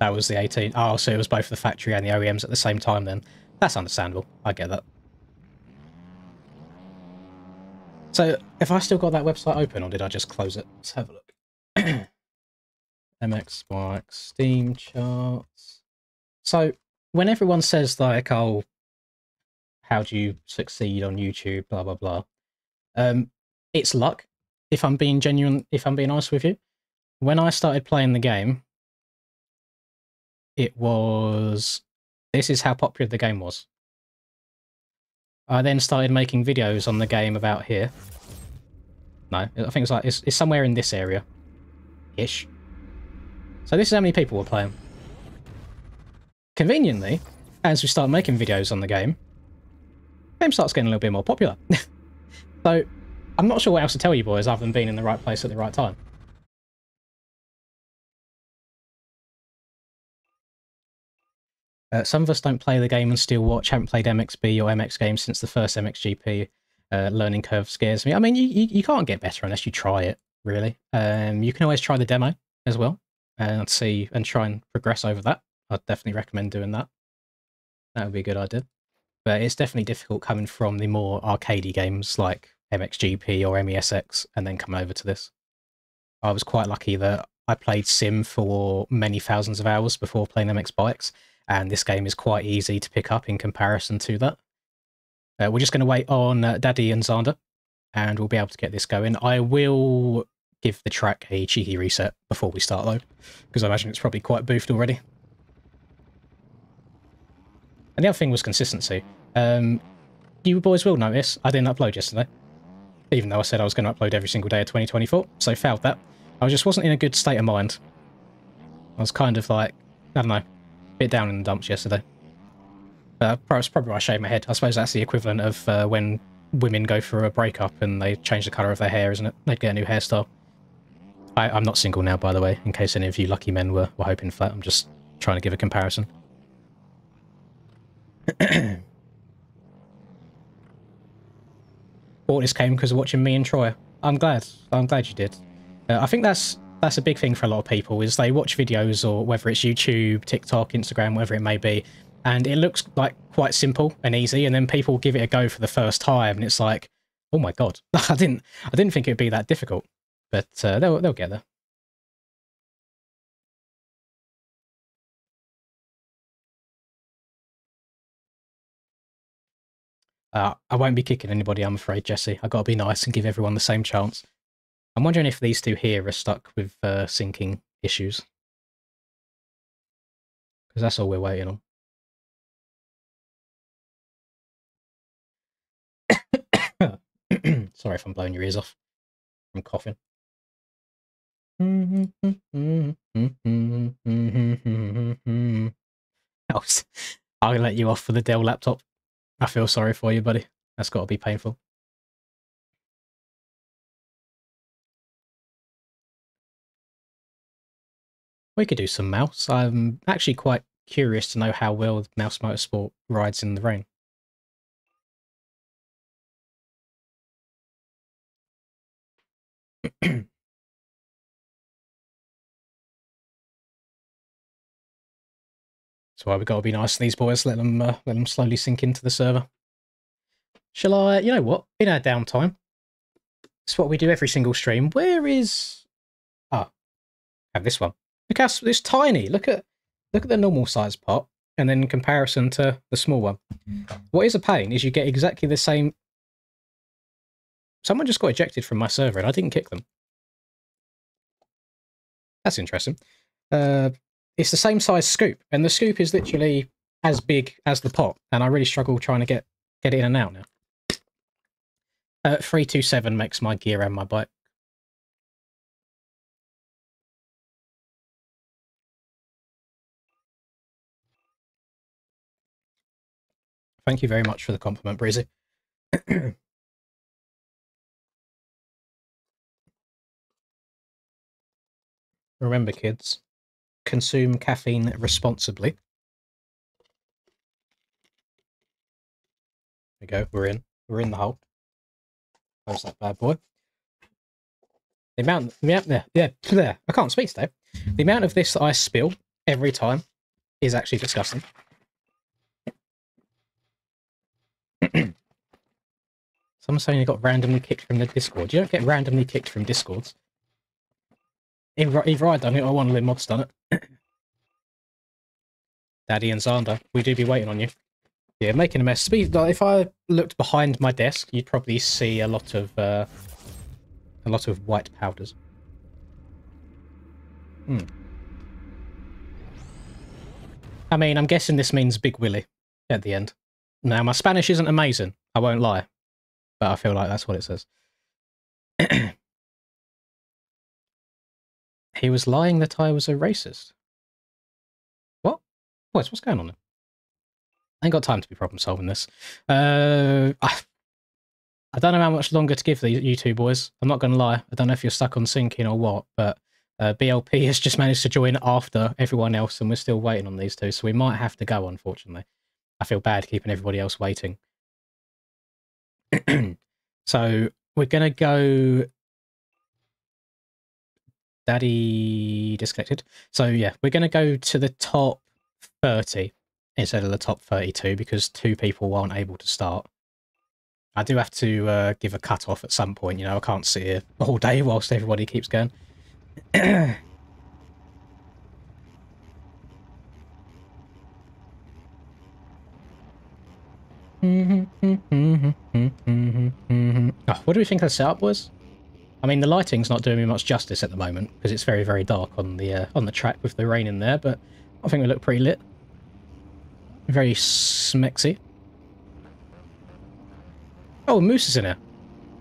was the 18. Oh, so it was both the factory and the OEMs at the same time then. That's understandable. I get that. So, if I still got that website open, or did I just close it? Let's have a look. MX Bikes, Steam charts. So, when everyone says like, oh, how do you succeed on YouTube, blah, blah, blah. It's luck, if I'm being genuine, if I'm being honest with you. When I started playing the game, it was... This is how popular the game was. I then started making videos on the game about here. No, I think it's like it's somewhere in this area, ish. So this is how many people were playing. Conveniently, as we start making videos on the game starts getting a little bit more popular. So I'm not sure what else to tell you boys other than being in the right place at the right time. Some of us don't play the game and still watch, haven't played MXB or MX games since the first MXGP. Learning curve scares me. I mean, you can't get better unless you try it, really. You can always try the demo as well and see and try and progress over that. I'd definitely recommend doing that. That would be a good idea. But it's definitely difficult coming from the more arcadey games like MXGP or MESX and then coming over to this. I was quite lucky that I played Sim for many thousands of hours before playing MX Bikes, and this game is quite easy to pick up in comparison to that. We're just going to wait on Daddy and Xander, and we'll be able to get this going. I will give the track a cheeky reset before we start, though, because I imagine it's probably quite boofed already. And the other thing was consistency. You boys will notice I didn't upload yesterday, even though I said I was going to upload every single day of 2024, so failed that. I just wasn't in a good state of mind. I was kind of like, I don't know, a bit down in the dumps yesterday. That's probably why I shaved my head. I suppose that's the equivalent of when women go through a breakup and they change the colour of their hair, isn't it? They'd get a new hairstyle. I'm not single now, by the way, in case any of you lucky men were hoping for that. I'm just trying to give a comparison. All this came because of watching me and Troy. I'm glad. I'm glad you did. I think that's a big thing for a lot of people, is they watch videos, or whether it's YouTube, TikTok, Instagram, whatever it may be, and it looks like quite simple and easy, and then people give it a go for the first time, and it's like, oh my god, I didn't think it'd be that difficult, but they'll get there. I won't be kicking anybody, I'm afraid, Jesse. I've got to be nice and give everyone the same chance. I'm wondering if these two here are stuck with syncing issues, because that's all we're waiting on. Sorry if I'm blowing your ears off. I'm coughing. I'll let you off for the Dell laptop. I feel sorry for you, buddy. That's got to be painful. We could do some mouse. I'm actually quite curious to know how well Mouse Motorsport rides in the rain. So we've got to be nice to these boys, let them slowly sink into the server. Shall I, you know what, in our downtime, it's what we do every single stream. Where is... Ah, have this one. Look how it's tiny. Look at the normal size pot, and then in comparison to the small one. What is a pain is you get exactly the same... Someone just got ejected from my server, and I didn't kick them. That's interesting. It's the same size scoop, and the scoop is literally as big as the pot, and I really struggle trying to get it in and out now. 327 makes my gear and my bike. Thank you very much for the compliment, Breezy. Remember, kids, consume caffeine responsibly. There we go, we're in the hole. Close that bad boy. The amount there, I can't speak today. The amount of this that I spill every time is actually disgusting. Someone's saying you got randomly kicked from the Discord. You don't get randomly kicked from Discords. Either I done it or one of the mods done it. Daddy and Xander, we do be waiting on you. Yeah, making a mess. If I looked behind my desk, you'd probably see a lot of white powders. I mean, I'm guessing this means Big Willie at the end. Now, my Spanish isn't amazing, I won't lie, but I feel like that's what it says. He was lying that I was a racist. What? What's going on there? I ain't got time to be problem solving this. I don't know how much longer to give you two boys. I'm not going to lie. I don't know if you're stuck on syncing or what, but BLP has just managed to join after everyone else, and we're still waiting on these two, so we might have to go, unfortunately. I feel bad keeping everybody else waiting. So we're going to go... Daddy disconnected. So yeah, we're going to go to the top 30 instead of the top 32 because two people aren't able to start. I do have to give a cut off at some point, you know, I can't sit here all day whilst everybody keeps going. Oh, what do we think of the setup was? I mean, the lighting's not doing me much justice at the moment because it's very, very dark on the track with the rain in there, but I think we look pretty lit. Very smexy. Oh, Moose is in here.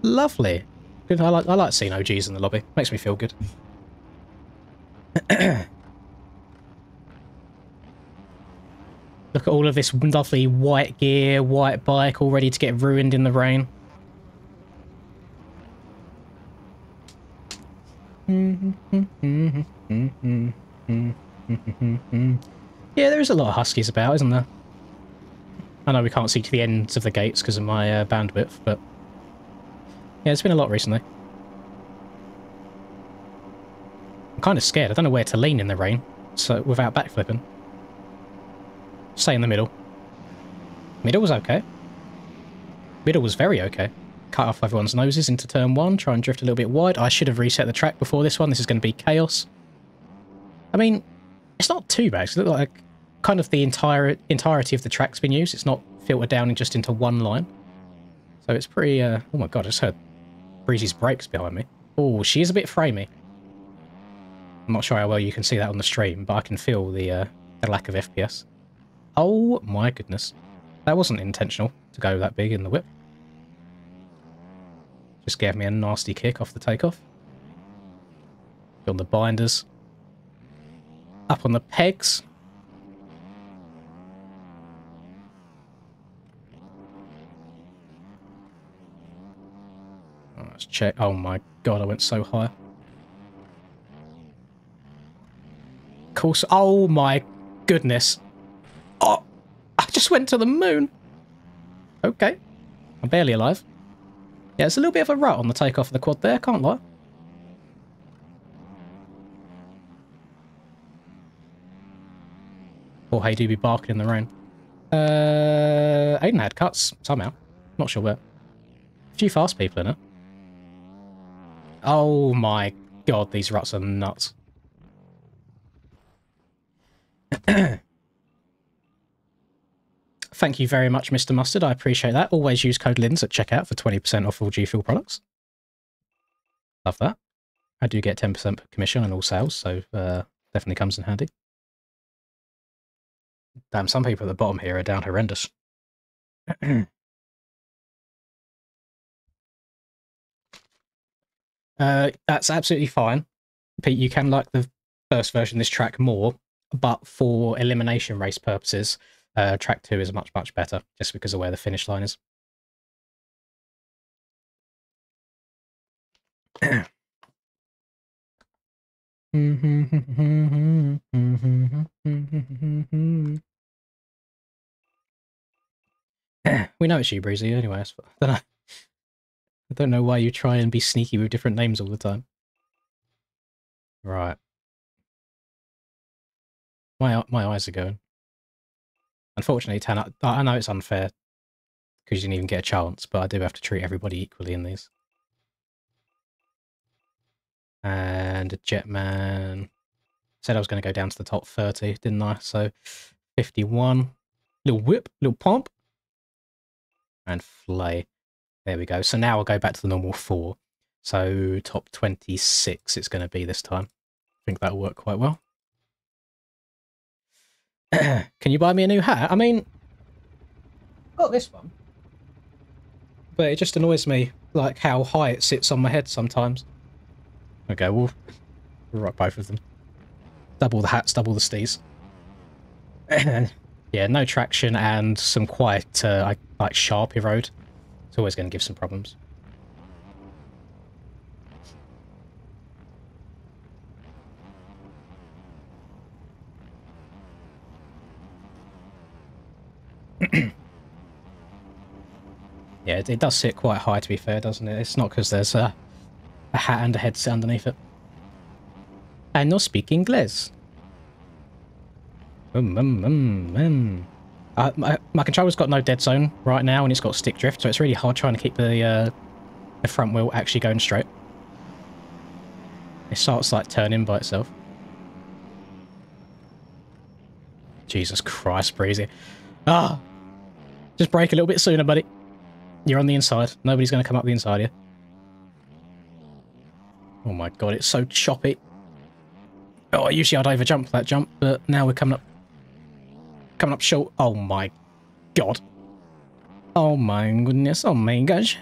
Lovely. Good. I like seeing OGs in the lobby. Makes me feel good. Look at all of this lovely white gear, white bike, all ready to get ruined in the rain. Yeah, there is a lot of huskies about, isn't there? I know we can't see to the ends of the gates because of my bandwidth, but yeah, there's been a lot recently. I'm kind of scared. I don't know where to lean in the rain, so without backflipping. Stay in the middle. Middle was okay. Middle was very okay. Cut off everyone's noses into turn 1, try and drift a little bit wide. I should have reset the track before this one. This is going to be chaos. I mean, it's not too bad. It's like kind of the entirety of the track's been used. It's not filtered down just into one line. So it's pretty... oh my god, I just heard Breezy's brakes behind me. Oh, she is a bit framey. I'm not sure how well you can see that on the stream, but I can feel the lack of FPS. Oh my goodness. That wasn't intentional to go that big in the whip. Just gave me a nasty kick off the takeoff. On the binders. Up on the pegs. Oh, let's check. Oh my god, I went so high. Course. Oh my goodness. Oh, I just went to the moon. Okay. I'm barely alive. Yeah, it's a little bit of a rut on the takeoff of the quad there, can't lie. Poor Hey do be barking in the rain. Aiden had cuts, somehow. Not sure where. A few fast people in it. Oh my god, these ruts are nuts. Thank you very much, Mr. Mustard. I appreciate that. Always use code LINS at checkout for 20% off all G Fuel products. Love that. I do get 10% commission on all sales, so definitely comes in handy. Damn, some people at the bottom here are down horrendous. That's absolutely fine. Pete, you can like the first version of this track more, but for elimination race purposes, track 2 is much, much better, just because of where the finish line is. We know it's you, Breezy, anyway. I don't know why you try and be sneaky with different names all the time. Right. My eyes are going. Unfortunately, Tan, I know it's unfair because you didn't even get a chance, but I do have to treat everybody equally in these. And a Jetman. Said I was going to go down to the top 30, didn't I? So 51. Little whip, little pump. And flay. There we go. So now I'll go back to the normal 4. So top 26 it's going to be this time. I think that'll work quite well. Can you buy me a new hat? I mean, I've got this one. But it just annoys me, like, how high it sits on my head sometimes. Okay, we'll rock both of them. Double the hats, double the stees. Yeah, no traction and some quite, like, sharp erode. It's always going to give some problems. Yeah, it does sit quite high, to be fair, doesn't it? It's not because there's a hat and a headset underneath it. I no speak English. My controller's got no dead zone right now, and it's got stick drift, so it's really hard trying to keep the front wheel actually going straight. It starts, like, turning by itself. Jesus Christ, Breezy. Ah! Just brake a little bit sooner, buddy. You're on the inside. Nobody's going to come up the inside here. Oh my god, it's so choppy. Oh, usually I'd overjump that jump, but now we're coming up short. Oh my god. Oh my goodness. Oh my gosh.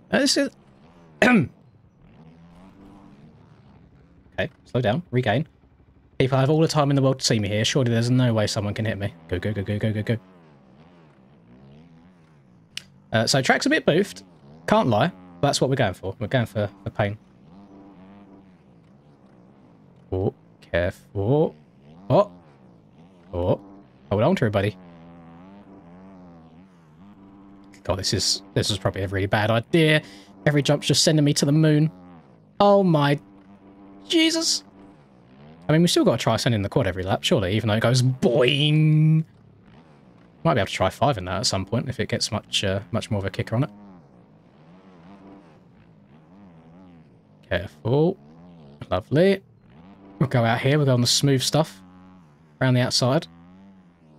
This is... Okay, slow down. Regain. People have all the time in the world to see me here. Surely there's no way someone can hit me. Go, go, go, go, go, go, go. So track's a bit boofed. Can't lie. That's what we're going for. We're going for pain. Oh, careful. Oh. Oh. Hold on to her, buddy. God, this is probably a really bad idea. Every jump's just sending me to the moon. Oh my Jesus. I mean, we still got to try sending the quad every lap, surely, even though it goes boing. Might be able to try 5 in that at some point if it gets much more of a kicker on it. Careful. Lovely. We'll go out here. We'll go on the smooth stuff. Around the outside.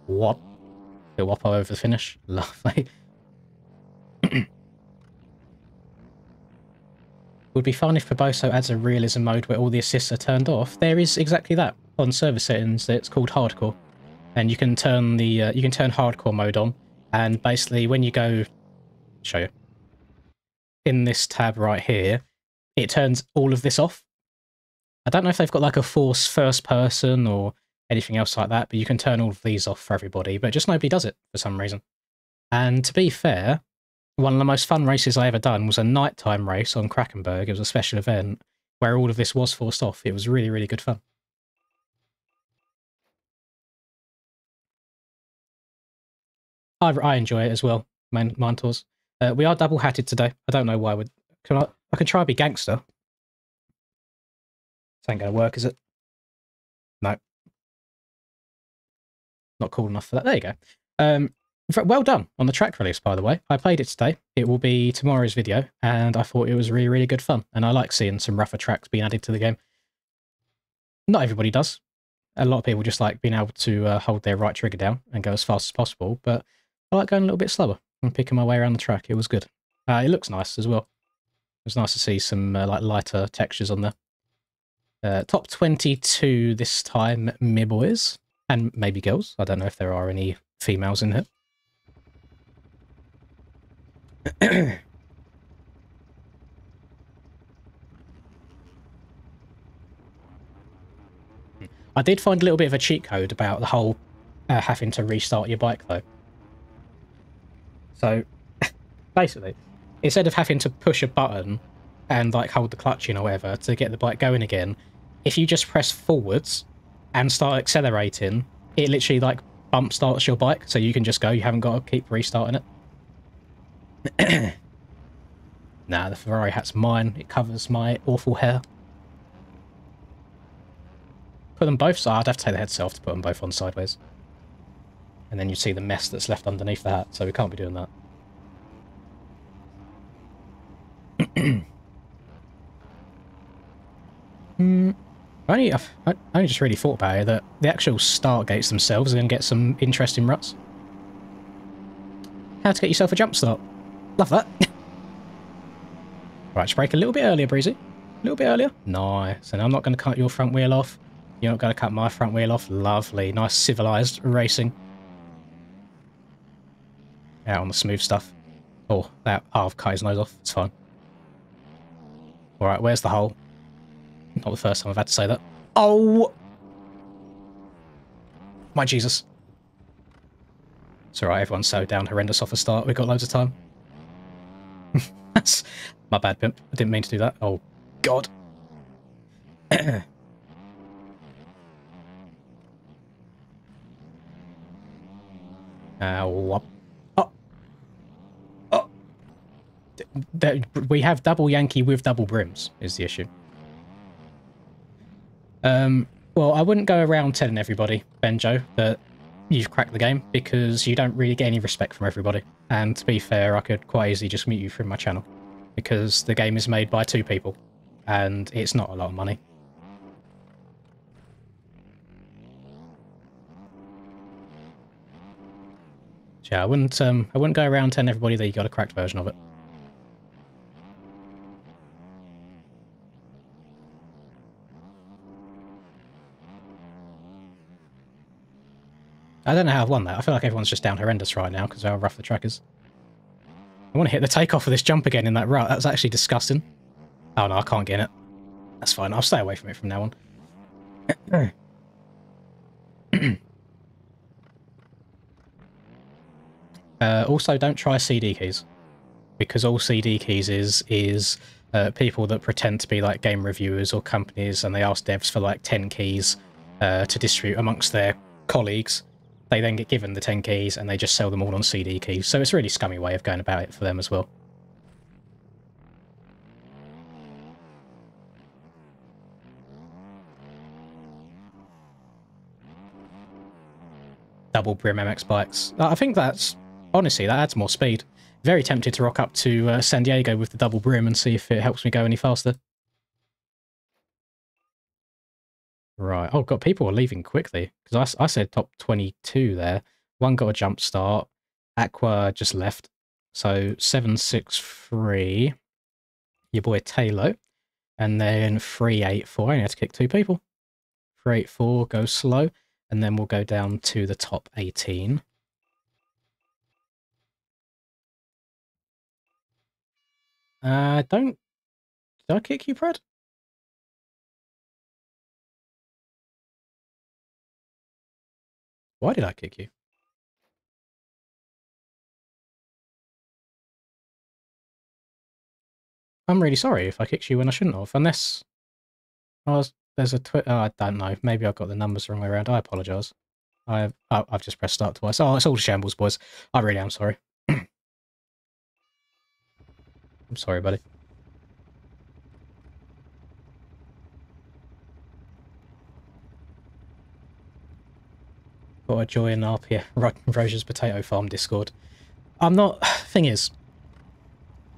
Whop. Bit whoppo over the finish. Lovely. Would be fun if Barboso adds a realism mode where all the assists are turned off. There is exactly that. On server settings, it's called hardcore. And you can turn the you can turn hardcore mode on, and basically when you go show you in this tab right here, it turns all of this off. I don't know if they've got like a force first person or anything else like that, but you can turn all of these off for everybody, but just nobody does it for some reason. And to be fair, one of the most fun races I ever done was a nighttime race on Krakenberg. It was a special event where all of this was forced off. It was really, really good fun. I enjoy it as well, Mentors. We are double-hatted today. I don't know why we're... I can try and be gangster. This ain't going to work, is it? No. Not cool enough for that. There you go. Well done on the track release, by the way. I played it today. It will be tomorrow's video, and I thought it was really, really good fun. And I like seeing some rougher tracks being added to the game. Not everybody does. A lot of people just like being able to hold their right trigger down and go as fast as possible, but I like going a little bit slower and picking my way around the track. It was good. It looks nice as well. It was nice to see some like lighter textures on there. Top 22 this time, me boys. And maybe girls. I don't know if there are any females in here. I did find a little bit of a cheat code about the whole having to restart your bike, though. So, basically, instead of having to push a button and like hold the clutch in or whatever to get the bike going again, if you just press forwards and start accelerating, it literally like bump starts your bike, so you can just go. You haven't got to keep restarting it. Nah, the Ferrari hat's mine. It covers my awful hair. Put them both, so I'd have to take the heads off to put them both on sideways. And then you see the mess that's left underneath the hat, so we can't be doing that. I only just really thought about it, that the actual start gates themselves are going to get some interesting ruts. How to get yourself a jump start. Love that. Right, just brake a little bit earlier, Breezy. A little bit earlier. Nice. And I'm not going to cut your front wheel off. You're not going to cut my front wheel off. Lovely. Nice civilized racing. Out on the smooth stuff. Oh, that I've cut his nose off. It's fine. Alright, where's the hole? Not the first time I've had to say that. Oh! My Jesus. It's alright, everyone's so down horrendous off the start. We've got loads of time. That's my bad, pimp. I didn't mean to do that. Oh, God. Oh. Oh. We have double Yankee with double brims, is the issue. Well, I wouldn't go around telling everybody, Benjo, that you've cracked the game, because you don't really get any respect from everybody. And to be fair, I could quite easily just mute you from my channel, because the game is made by 2 people, and it's not a lot of money. Yeah, I wouldn't go around telling everybody that you got a cracked version of it. I don't know how I've won that. I feel like everyone's just down horrendous right now because of how rough the track is. I want to hit the takeoff of this jump again in that rut. That's actually disgusting. Oh no, I can't get it. That's fine. I'll stay away from it from now on. Also, don't try CD keys, because all CD keys is people that pretend to be like game reviewers or companies, and they ask devs for like 10 keys to distribute amongst their colleagues. They then get given the 10 keys and they just sell them all on CD keys. So it's a really scummy way of going about it for them as well. Double brim MX bikes. I think that's, honestly, that adds more speed. Very tempted to rock up to San Diego with the double brim and see if it helps me go any faster. Right. Oh, God, people are leaving quickly. Because I said top 22 there. One got a jump start. Aqua just left. So 763. Your boy Taylor. And then 384. I only had to kick 2 people. 384 goes slow. And then we'll go down to the top 18. Did I kick you, Brad? Why did I kick you? I'm really sorry if I kicked you when I shouldn't have, unless there's a I don't know. Maybe I've got the numbers the wrong way around. I apologise. I've just pressed start twice. Oh, it's all shambles, boys. I really am sorry. I'm sorry, buddy. Got to join RPA Rosia's Potato Farm Discord. I'm not. Thing is,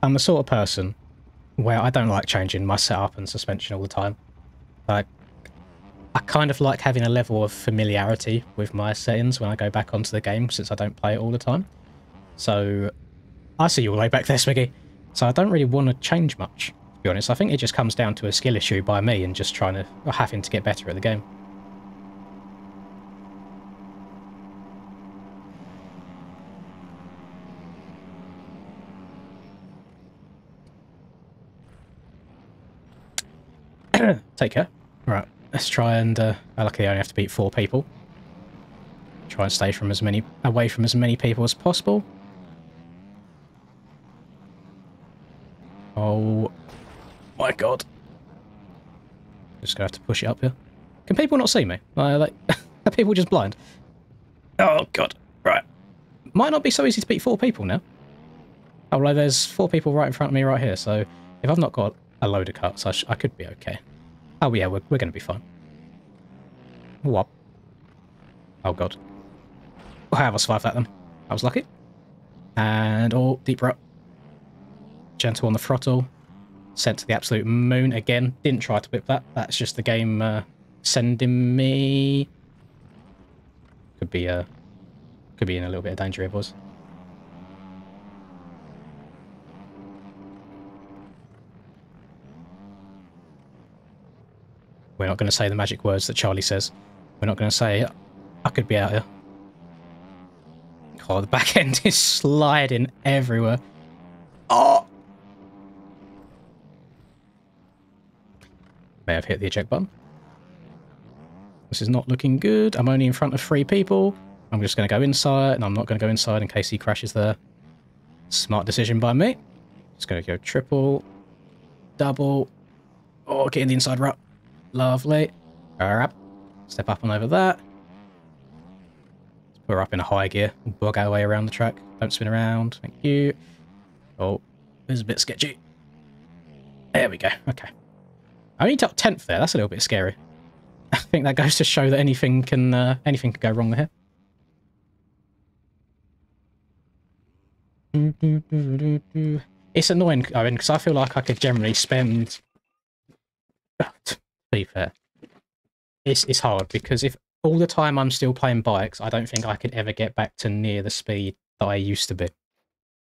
I'm the sort of person where I don't like changing my setup and suspension all the time. Like, I kind of like having a level of familiarity with my settings when I go back onto the game, since I don't play it all the time. So, I see you all the way back there, Swiggy. So I don't really want to change much, to be honest. I think it just comes down to a skill issue by me and just having to get better at the game. Take care. Right, let's try and, luckily I only have to beat 4 people. Try and stay away from as many people as possible. Oh my God. Just gonna have to push it up here. Can people not see me? Like, are people just blind? Oh God, right. Might not be so easy to beat 4 people now. Oh, well, there's 4 people right in front of me right here, so if I've not got a load of cuts, I could be okay. Oh yeah, we're going to be fine. What? Oh God. How have I survived that then? I was lucky. And, oh, deep rut. Gentle on the throttle. Sent to the absolute moon again. Didn't try to whip that. That's just the game sending me. Could be in a little bit of danger here, boys. We're not going to say the magic words that Charlie says. We're not going to say, I could be out here. Oh, the back end is sliding everywhere. Oh! May have hit the eject button. This is not looking good. I'm only in front of 3 people. I'm just going to go inside, and I'm not going to go inside in case he crashes there. Smart decision by me. Just going to go triple, double. Oh, get in the inside rut. Lovely. Alright. Step up and over that. Let's put her up in a high gear. We'll bug our way around the track. Don't spin around. Thank you. Oh, this is a bit sketchy. There we go. Okay. I only took 10th there. That's a little bit scary. I think that goes to show that anything can go wrong here. It's annoying, Owen, because I feel like I could generally spend... To be fair, it's hard, because if all the time I'm still playing bikes, I don't think I could ever get back to near the speed that I used to be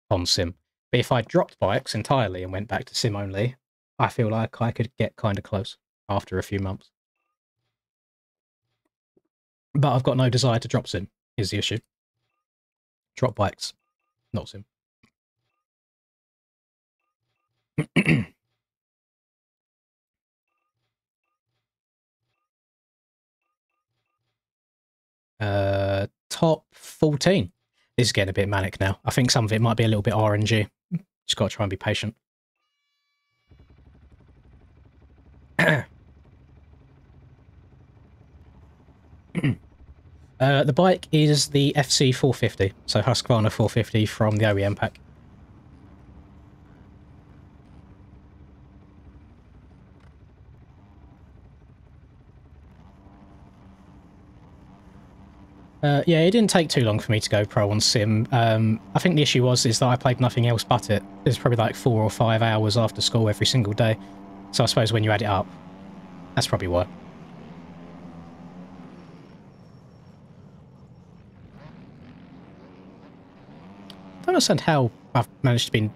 on sim. But if I dropped bikes entirely and went back to sim only, I feel like I could get kind of close after a few months. But I've got no desire to drop sim, is the issue. Drop bikes, not sim. Top 14. This is getting a bit manic now. I think some of it might be a little bit RNG. Just got to try and be patient. The bike is the FC 450, so Husqvarna 450 from the OEM pack. Yeah, it didn't take too long for me to go pro on sim. I think the issue is that I played nothing else but it. It was probably like 4 or 5 hours after school every single day. So I suppose when you add it up, that's probably why. I don't understand how I've managed to be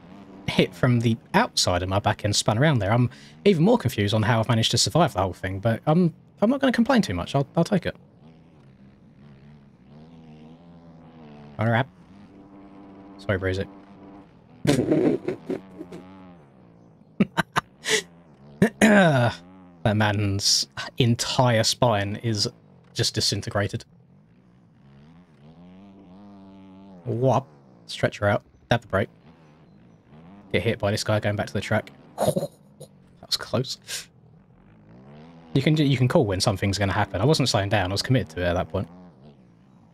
hit from the outside of my back end, spun around there. I'm even more confused on how I've managed to survive the whole thing, but I'm not going to complain too much. I'll take it. Alright. Sorry, Bruiser. That man's entire spine is just disintegrated. Whop. Stretch her out. Tap the brake. Get hit by this guy going back to the track. That was close. You can call when something's going to happen. I wasn't slowing down. I was committed to it at that point.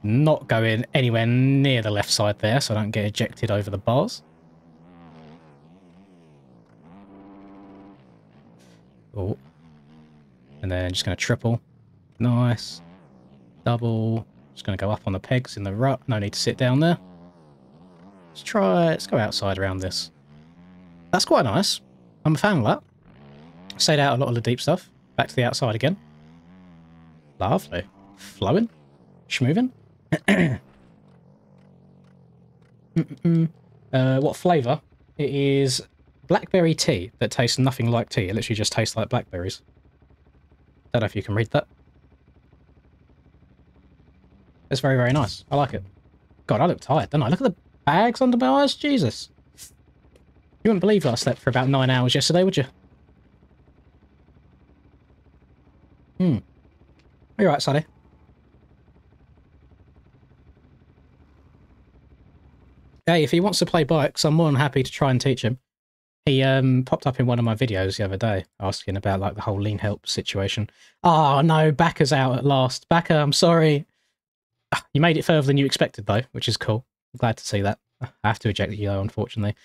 Not going anywhere near the left side there, so I don't get ejected over the bars. Oh. And then just going to triple. Nice. Double. Just going to go up on the pegs in the rut. No need to sit down there. Let's go outside around this. That's quite nice. I'm a fan of that. Stayed out a lot of the deep stuff. Back to the outside again. Lovely. Flowing. Schmoving. What flavour? It is blackberry tea that tastes nothing like tea. It literally just tastes like blackberries. Don't know if you can read that. It's very, very nice. I like it. God, I look tired, don't I? Look at the bags under my eyes. Jesus. You wouldn't believe that I slept for about 9 hours yesterday, would you? Are you right, Sonny? Hey, if he wants to play bikes, I'm more than happy to try and teach him. He popped up in one of my videos the other day, asking about like the whole lean help situation. Oh no, Backer's out at last. Backer, I'm sorry. You made it further than you expected though, which is cool. I'm glad to see that. I have to eject you though, unfortunately.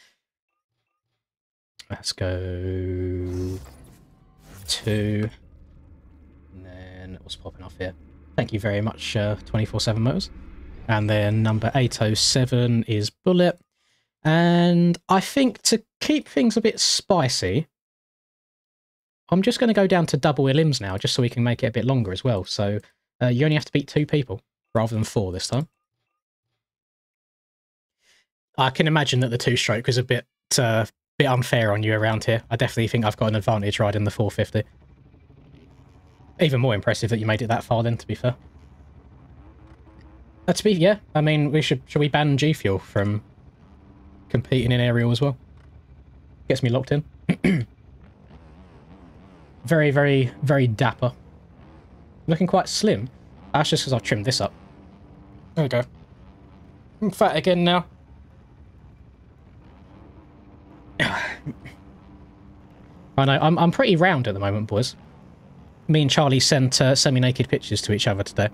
Let's go 2. And then what's popping off here? Thank you very much, 24/7 Motors. And then number 807 is Bullet. And I think to keep things a bit spicy, I'm just going to go down to double ELIMS now, just so we can make it a bit longer as well. So you only have to beat 2 people, rather than 4 this time. I can imagine that the 2-stroke is a bit unfair on you around here. I definitely think I've got an advantage riding the 450. Even more impressive that you made it that far then, to be fair. Yeah, I mean, should we ban G Fuel from competing in aerial as well? Gets me locked in. Very, very, very dapper. Looking quite slim. That's just because I've trimmed this up. There we go. I'm fat again now. I know, I'm pretty round at the moment, boys. Me and Charlie sent semi-naked pictures to each other today,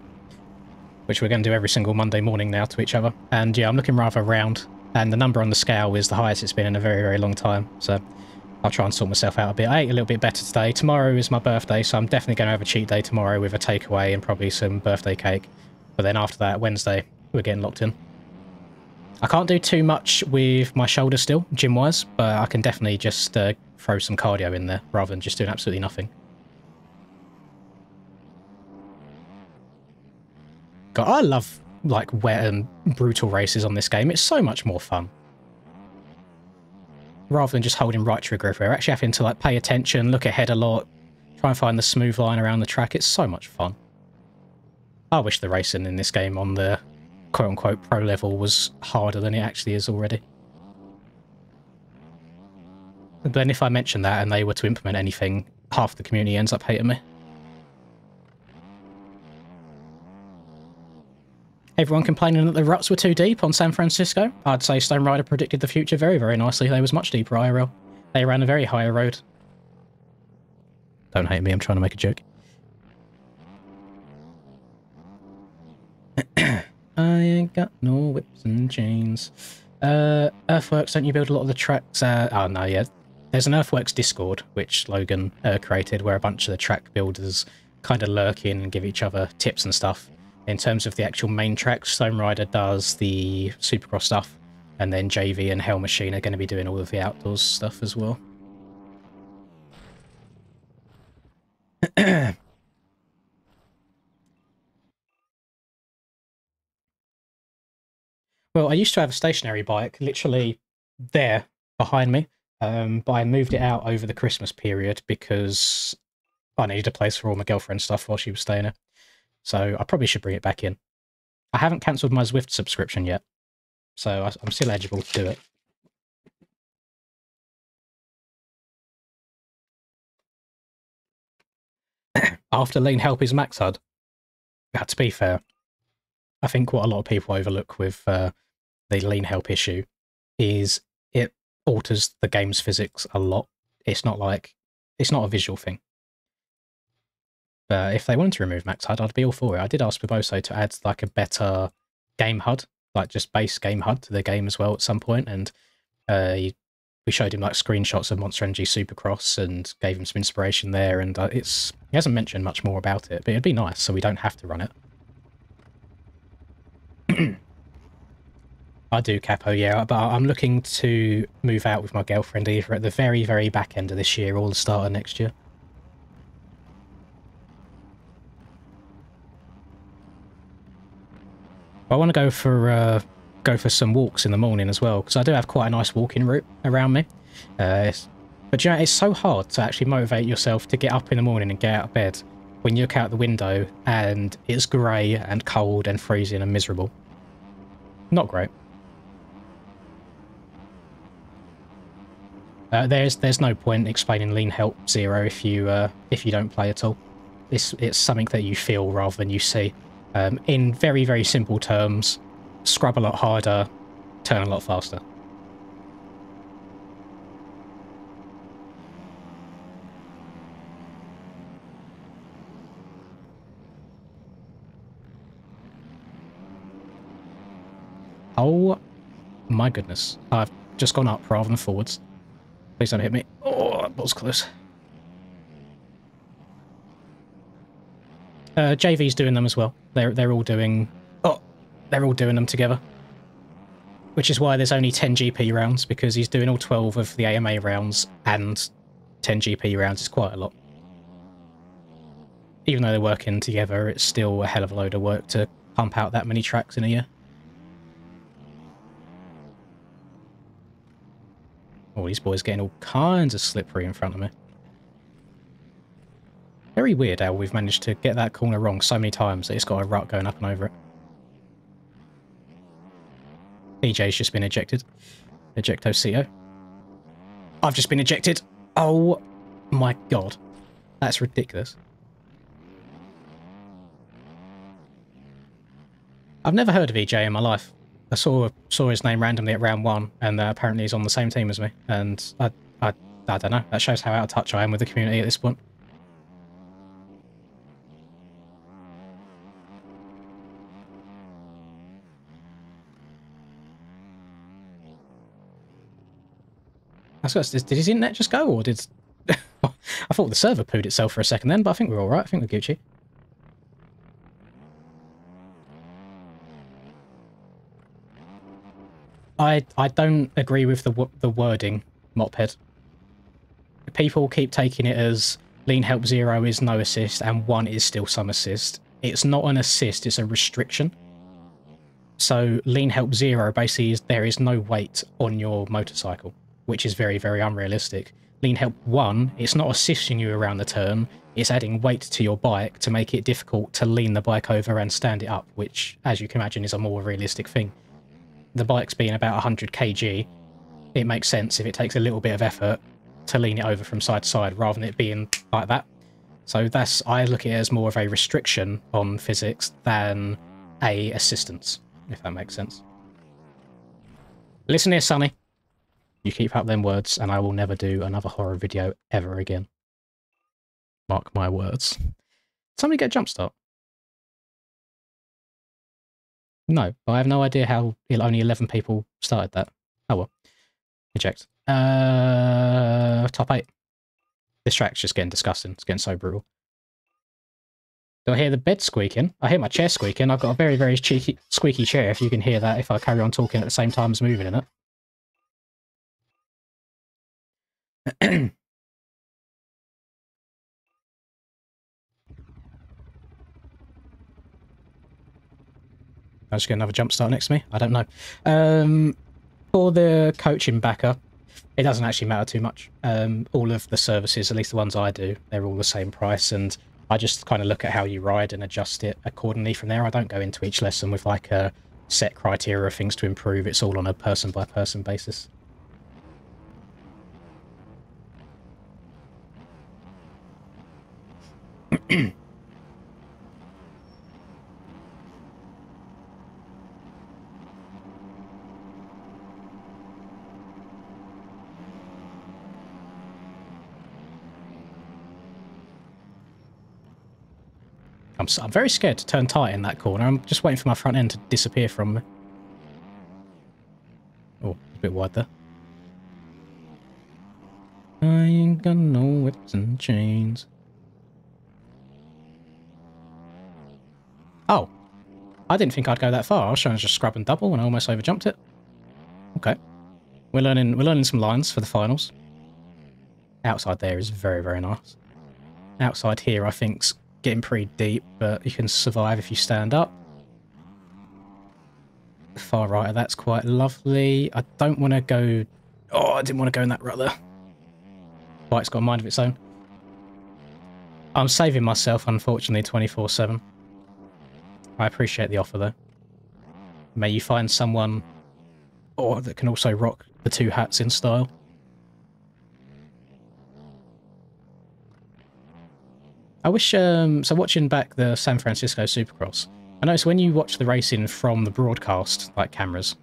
which we're going to do every single Monday morning now to each other. And yeah, I'm looking rather round, and the number on the scale is the highest it's been in a very, very long time. So I'll try and sort myself out a bit. I ate a little bit better today. Tomorrow is my birthday, so I'm definitely going to have a cheat day tomorrow with a takeaway and probably some birthday cake. But then after that, Wednesday, we're getting locked in. I can't do too much with my shoulder still, gym-wise, but I can definitely just throw some cardio in there rather than just doing absolutely nothing. God, I love like wet and brutal races on this game. It's so much more fun. Rather than just holding right trigger everywhere, actually having to like pay attention, look ahead a lot, try and find the smooth line around the track. It's so much fun. I wish the racing in this game on the quote-unquote pro level was harder than it actually is already. But then if I mention that and they were to implement anything, half the community ends up hating me. Everyone complaining that the ruts were too deep on San Francisco? I'd say Stone Rider predicted the future very, very nicely. They was much deeper IRL. They ran a very higher road. Don't hate me, I'm trying to make a joke. I ain't got no whips and chains. Earthworks, don't you build a lot of the tracks? Oh no, yeah. There's an Earthworks Discord, which Logan created, where a bunch of the track builders kind of lurk in and give each other tips and stuff. In terms of the actual main tracks, Stone Rider does the Supercross stuff, and then JV and Hell Machine are going to be doing all of the outdoors stuff as well. Well, I used to have a stationary bike, literally there behind me, but I moved it out over the Christmas period because I needed a place for all my girlfriend's stuff while she was staying there. So I probably should bring it back in. I haven't cancelled my Zwift subscription yet, so I'm still eligible to do it. After Lean Help is max HUD, to be fair, I think what a lot of people overlook with the Lean Help issue is it alters the game's physics a lot. It's not a visual thing. But if they wanted to remove max HUD, I'd be all for it. I did ask Boboso to add like a better game HUD, like just base game HUD to the game as well at some point, and we showed him like screenshots of Monster Energy Supercross and gave him some inspiration there, and he hasn't mentioned much more about it, but it'd be nice so we don't have to run it. I do, Capo, yeah, but I'm looking to move out with my girlfriend either at the very, very back end of this year or the start of next year. I want to go for some walks in the morning as well, because I do have quite a nice walking route around me. But you know, it's so hard to actually motivate yourself to get up in the morning and get out of bed when you look out the window and it's grey and cold and freezing and miserable. Not great. There's no point explaining Lean Help Zero if you don't play at all. It's something that you feel rather than you see. In very, very simple terms, scrub a lot harder, turn a lot faster. Oh my goodness. I've just gone up rather than forwards. Please don't hit me. Oh, that was close. JV's doing them as well. They're all doing them together. Which is why there's only 10 GP rounds, because he's doing all 12 of the AMA rounds and 10 GP rounds is quite a lot. Even though they're working together, it's still a hell of a load of work to pump out that many tracks in a year. Oh, these boys getting all kinds of slippery in front of me. Very weird how we've managed to get that corner wrong so many times that it's got a rut going up and over it. PJ's just been ejected. Ejecto CO. I've just been ejected. Oh my god. That's ridiculous. I've never heard of EJ in my life. I saw his name randomly at round 1, and apparently he's on the same team as me. And I don't know. That shows how out of touch I am with the community at this point. Did his internet just go, or did... I thought the server pooed itself for a second then, but I think we're alright. I think we're Gucci. I don't agree with the wording, Mophead. People keep taking it as Lean Help 0 is no assist and 1 is still some assist. It's not an assist, it's a restriction. So lean help 0 basically is there is no weight on your motorcycle, which is very, very unrealistic. Lean help 1, it's not assisting you around the turn, it's adding weight to your bike to make it difficult to lean the bike over and stand it up, which, as you can imagine, is a more realistic thing. The bike's being about 100 kg, it makes sense if it takes a little bit of effort to lean it over from side to side rather than it being like that. So that's, I look at it as more of a restriction on physics than a assistance, if that makes sense. Listen here, Sonny. You keep up them words and I will never do another horror video ever again. Mark my words. Did somebody get a jump start? No, I have no idea how only 11 people started that. Oh well. Eject. Top 8. This track's just getting disgusting. It's getting so brutal. Do I hear the bed squeaking? I hear my chair squeaking. I've got a very, very cheeky, squeaky chair, if you can hear that, if I carry on talking at the same time as moving in it. I'll just get another jump start next to me. I don't know. For the coaching backer, it doesn't actually matter too much. All of the services, at least the ones I do, they're all the same price, and I just kind of look at how you ride and adjust it accordingly from there. I don't go into each lesson with like a set criteria of things to improve. It's all on a person-by-person basis. I'm very scared to turn tight in that corner. I'm just waiting for my front end to disappear from me. Oh, a bit wide there. I ain't got no whips and chains. Oh, I didn't think I'd go that far. I was trying to just scrub and double and I almost overjumped it. Okay, we're learning some lines for the finals. Outside there is very, very nice. Outside here, I think's getting pretty deep, but you can survive if you stand up. The far right of that's quite lovely. I don't want to go... Oh, I didn't want to go in that rut there. Bike's got a mind of its own. I'm saving myself, unfortunately, 24/7. I appreciate the offer, though. May you find someone that can also rock the two hats in style. I wish, so watching back the San Francisco Supercross, I noticed when you watch the racing from the broadcast, like cameras,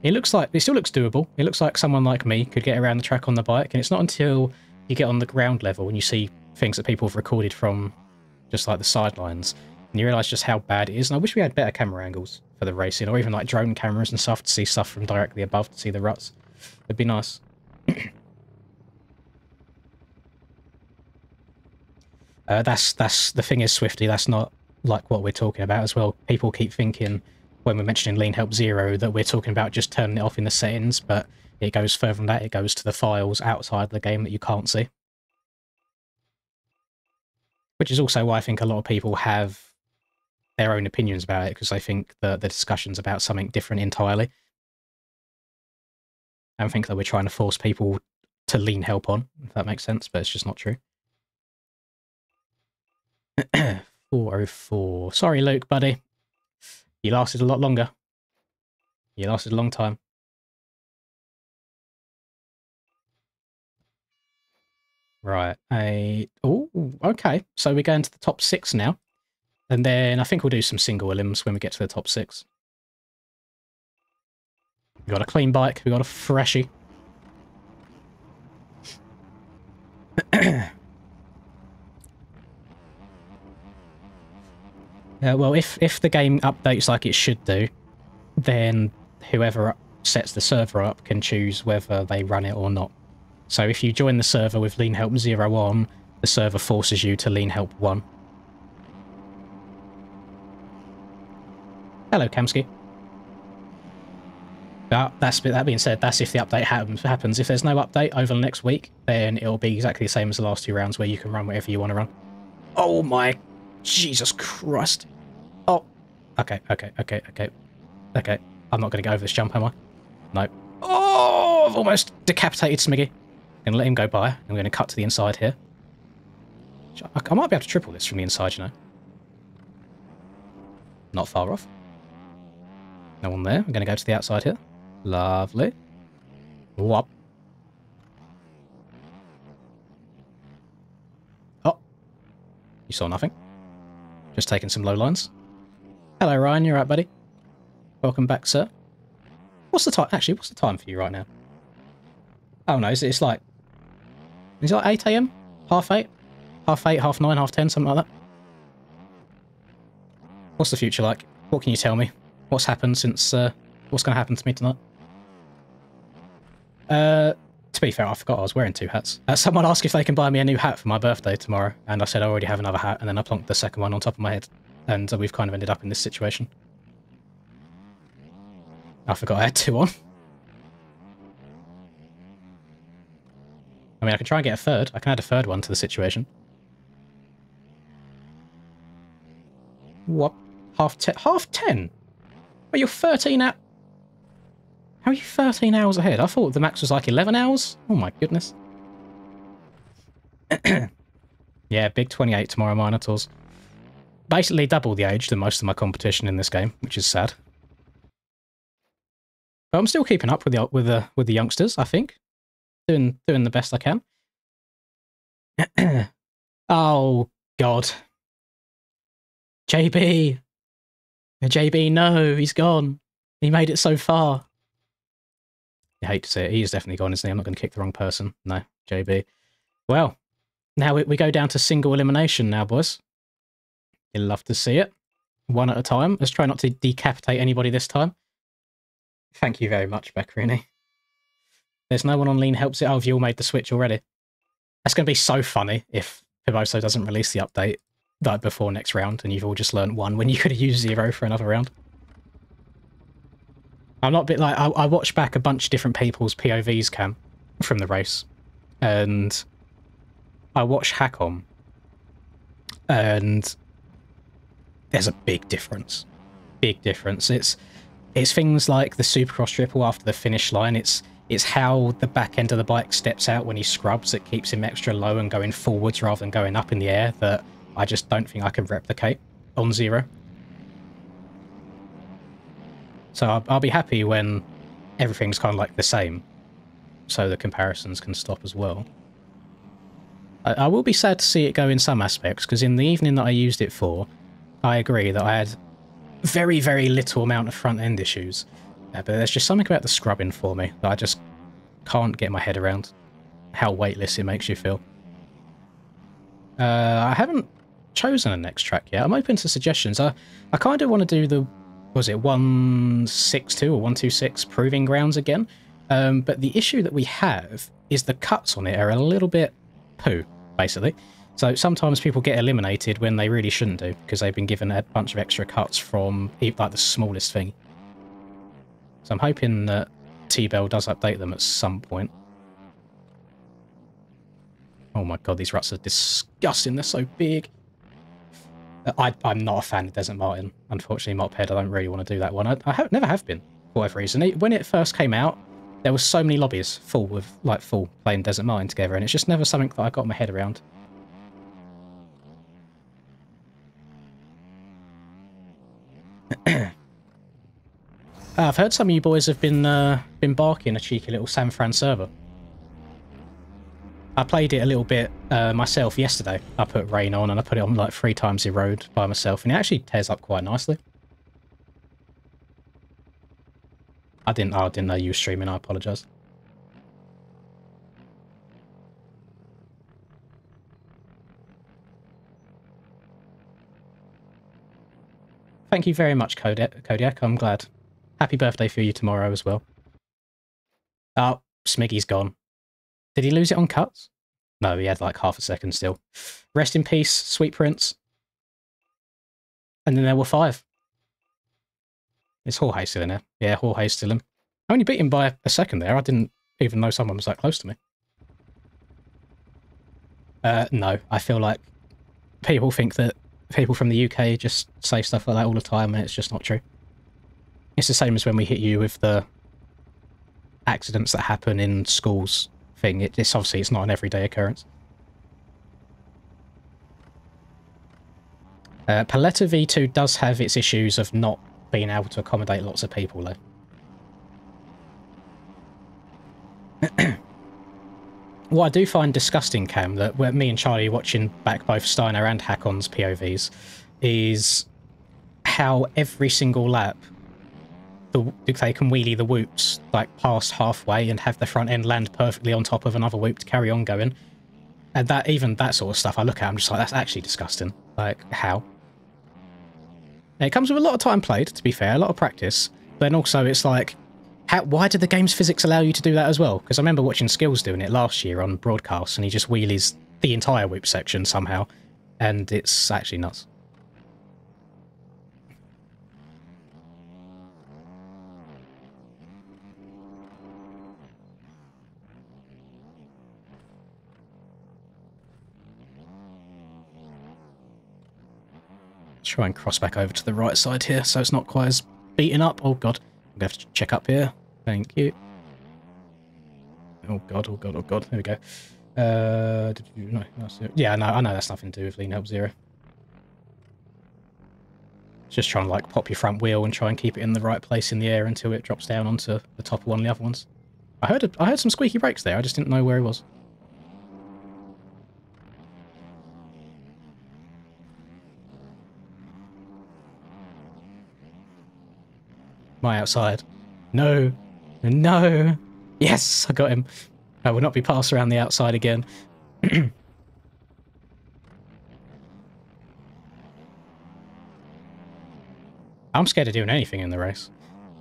it still looks doable. It looks like someone like me could get around the track on the bike, and it's not until you get on the ground level and you see things that people have recorded from just like the sidelines, and you realise just how bad it is. And I wish we had better camera angles for the racing, or even like drone cameras and stuff to see stuff from directly above to see the ruts. It'd be nice. That's the thing is, Swifty, that's not like what we're talking about as well. People keep thinking when we're mentioning Lean Help 0 that we're talking about just turning it off in the settings, but it goes further than that. It goes to the files outside the game that you can't see. Which is also why I think a lot of people have their own opinions about it, because they think that the discussion's about something different entirely. I don't think that we're trying to force people to lean help on, if that makes sense, but it's just not true. 404. Sorry, Luke, buddy. You lasted a lot longer. You lasted a long time. Right. Oh, okay. So we're going to the top 6 now. And then I think we'll do some single ELIMS when we get to the top 6. We got a clean bike. We got a freshie. Well, if the game updates like it should do, then whoever sets the server up can choose whether they run it or not. So if you join the server with Lean Help 0 on, the server forces you to Lean Help 1. Hello, Kamsky. That being said, that's if the update happens. If there's no update over the next week, then it'll be exactly the same as the last 2 rounds where you can run whatever you want to run. Oh my... Jesus Christ. Oh. Okay. Okay, I'm not going to go over this jump, am I? No. Oh, I've almost decapitated Smiggy. I'm going to let him go by. I'm going to cut to the inside here. I might be able to triple this from the inside, you know. Not far off. No one there. I'm going to go to the outside here. Lovely. Whoop. Oh. You saw nothing. Just taking some low lines. Hello, Ryan. You alright, buddy? Welcome back, sir. What's the time? Actually, what's the time for you right now? Oh, no. It's like... Is it like 8 AM? Half 8? Half 8, half 9, half 10, something like that? What's the future like? What can you tell me? What's happened since... what's going to happen to me tonight? To be fair, I forgot I was wearing 2 hats. Someone asked if they can buy me a new hat for my birthday tomorrow, and I said I already have another hat, and then I plonked the second one on top of my head. And we've kind of ended up in this situation. I forgot I had 2 on. I mean, I can try and get a third. I can add a third one to the situation. What? Half 10? Half 10? Well, you're 13 out... How are you 13 hours ahead? I thought the max was like 11 hours. Oh my goodness. Yeah, big 28 tomorrow, Minotaurs. Basically double the age than most of my competition in this game, which is sad. But I'm still keeping up with the youngsters, I think. Doing the best I can. Oh God. JB. JB, no, he's gone. He made it so far. I hate to say it. He is definitely gone, isn't he? I'm not going to kick the wrong person. No, JB. Well, now we go down to single elimination now, boys. You'll love to see it. One at a time. Let's try not to decapitate anybody this time. Thank you very much, Beccarini. There's no one on lean helps it. Oh, have you all made the switch already? That's going to be so funny if Pivoso doesn't release the update like before next round and you've all just learned 1 when you could have used 0 for another round. I'm not a bit like... I watched back a bunch of different people's POVs, Cam, from the race. And I watched Hackon. And there's a big difference. Big difference. It's things like the Supercross triple after the finish line. It's how the back end of the bike steps out when he scrubs that keeps him extra low and going forwards rather than going up in the air that I just don't think I can replicate on 0. So I'll be happy when everything's kind of like the same, so the comparisons can stop as well. I will be sad to see it go in some aspects, because in the evening that I used it for, I agree that I had very, very little amount of front-end issues. But there's just something about the scrubbing for me that I just can't get my head around how weightless it makes you feel. I haven't chosen a next track yet. I'm open to suggestions. I kind of want to do the... Was it 162 or 126 proving grounds again? But the issue that we have is the cuts on it are a little bit poo, basically. So sometimes people get eliminated when they really shouldn't do, because they've been given a bunch of extra cuts from like the smallest thing. So I'm hoping that T-Bell does update them at some point. Oh my god, these ruts are disgusting. They're so big. I'm not a fan of Desert Martin, unfortunately. Moped, I don't really want to do that one. I never have been, for whatever reason. When it first came out, there were so many lobbies full with, like, full playing Desert Martin together, and it's just never something that I got my head around. I've heard some of you boys have been barking a cheeky little San Fran server. I played it a little bit myself yesterday. I put rain on and I put it on like 3 times ERODE by myself, and it actually tears up quite nicely. I didn't know you were streaming. I apologise. Thank you very much, Kodiak. I'm glad. Happy birthday for you tomorrow as well. Oh, Smiggy's gone. Did he lose it on cuts? No, he had like half a second still. Rest in peace, Sweet Prince. And then there were 5. Is Jorge still in there? Yeah, Jorge's still in. I only beat him by a second there. I didn't even know someone was that close to me. No, I feel like people think that people from the UK just say stuff like that all the time, and it's just not true. It's the same as when we hit you with the accidents that happen in schools thing. It's obviously it's not an everyday occurrence. Paletta V2 does have its issues of not being able to accommodate lots of people, though. What I do find disgusting, Cam, that me and Charlie watching back both Steiner and Hakon's POVs, is how every single lap they can wheelie the whoops like past halfway and have the front end land perfectly on top of another whoop to carry on going. And that even that sort of stuff I look at, I'm just like, that's actually disgusting. Like, how? And it comes with a lot of time played, to be fair, a lot of practice. But then also it's like, why did the game's physics allow you to do that as well? Because I remember watching Skills doing it last year on broadcast, and he just wheelies the entire whoop section somehow, and it's actually nuts. Try and cross back over to the right side here so it's not quite as beaten up. Oh god, I'm gonna have to check up here. Thank you. Oh god, oh god, oh god. There we go. No, yeah, no, I know that's nothing to do with lean help 0. Just trying to like pop your front wheel and try and keep it in the right place in the air until it drops down onto the top of one of the other ones. I heard some squeaky brakes there. I just didn't know where he was. My outside. No. No. Yes, I got him. I will not be passed around the outside again. I'm scared of doing anything in the race.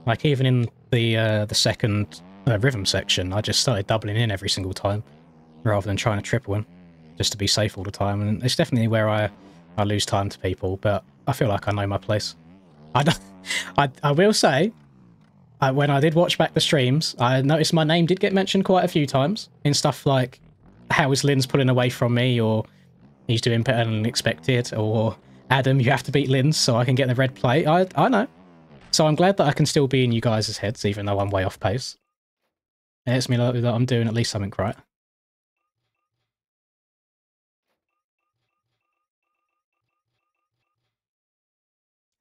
Like, even in the second rhythm section, I just started doubling in every single time, rather than trying to triple in, just to be safe all the time. And it's definitely where I lose time to people, but I feel like I know my place. I will say, when I did watch back the streams, I noticed my name did get mentioned quite a few times in stuff like, how is Linz pulling away from me, or he's doing better than expected, or Adam, you have to beat Linz so I can get the red plate. I know. So I'm glad that I can still be in you guys' heads, even though I'm way off pace. It lets me know that I'm doing at least something right.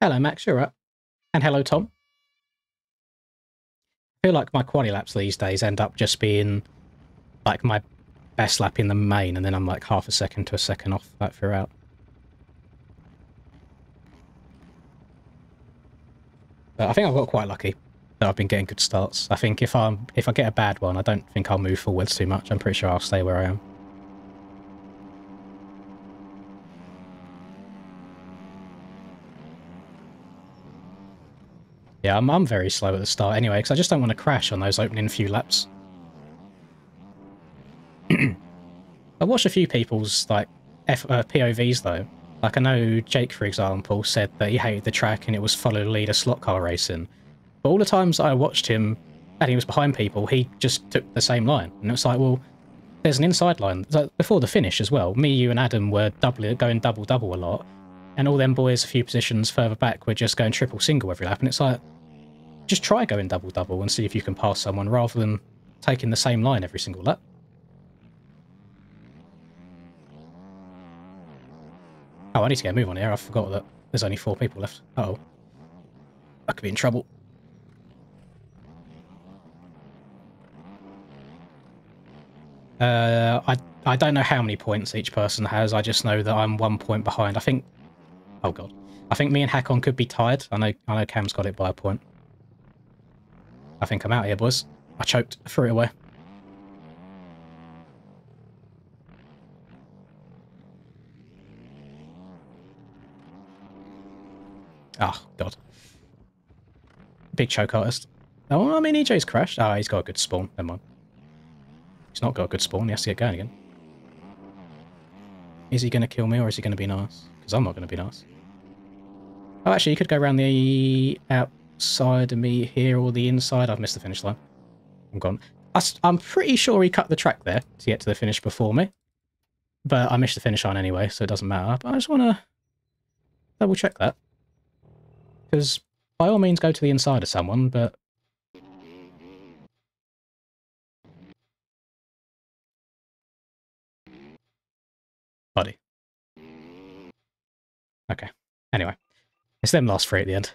Hello, Max, you're right. And hello, Tom. I feel like my quali laps these days end up just being like my best lap in the main, and then I'm like half a second to a second off that throughout. But I think I've got quite lucky that I've been getting good starts. I think if I get a bad one, I don't think I'll move forwards too much. I'm pretty sure I'll stay where I am. Yeah, I'm very slow at the start anyway, because I just don't want to crash on those opening few laps. I watched a few people's like POVs though. Like, I know Jake, for example, said that he hated the track and it was follow the leader slot car racing. But all the times I watched him and he was behind people, he just took the same line. And it's like, well, there's an inside line. Like, before the finish as well, me, you and Adam were going double-double a lot. And all them boys a few positions further back were just going triple-single every lap. And it's like, just try going double-double and see if you can pass someone rather than taking the same line every single lap. Oh, I need to get a move on here. I forgot that there's only 4 people left. Uh-oh. I could be in trouble. I don't know how many points each person has. I just know that I'm 1 point behind. I think... Oh, God. I think me and Hakon could be tied. I know Cam's got it by a point. I think I'm out here, boys. I choked. I threw it away. Oh, God. Big choke artist. Oh, I mean, EJ's crashed. Oh, he's got a good spawn. Never mind. He's not got a good spawn. He has to get going again. Is he going to kill me or is he going to be nice? Because I'm not going to be nice. Oh, actually, you could go around the outside of me here or the inside. I've missed the finish line. I'm gone. I'm pretty sure he cut the track there to get to the finish before me. But I missed the finish line anyway, so it doesn't matter. But I just want to double check that. Because by all means go to the inside of someone, but... Buddy. Okay. Anyway. It's them last three at the end.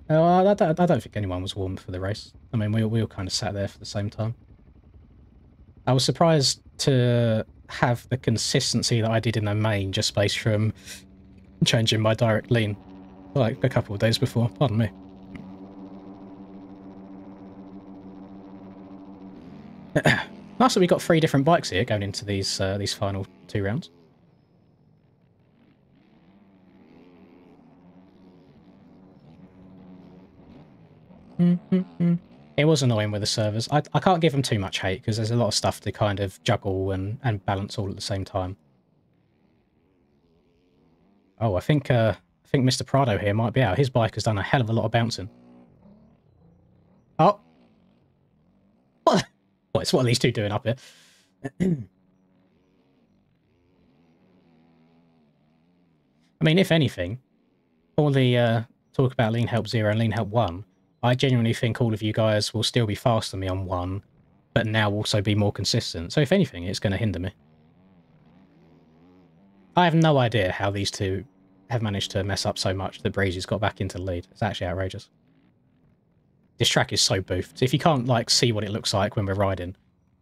Oh, I don't think anyone was warm for the race. I mean, we all kind of sat there for the same time. I was surprised to have the consistency that I did in the main just based from changing my direct lean like a couple of days before. Pardon me. Nice that we got 3 different bikes here going into these final 2 rounds. It was annoying with the servers. I can't give them too much hate because there's a lot of stuff to kind of juggle and balance all at the same time. Oh, I think Mr. Prado here might be out. His bike has done a hell of a lot of bouncing. Oh. What are these two doing up here? I mean, if anything, all the talk about Lean Help 0 and Lean Help 1, I genuinely think all of you guys will still be faster than me on 1, but now also be more consistent. So if anything, it's going to hinder me. I have no idea how these two have managed to mess up so much that Breezy's got back into the lead. It's actually outrageous. This track is so boofed. If you can't like see what it looks like when we're riding,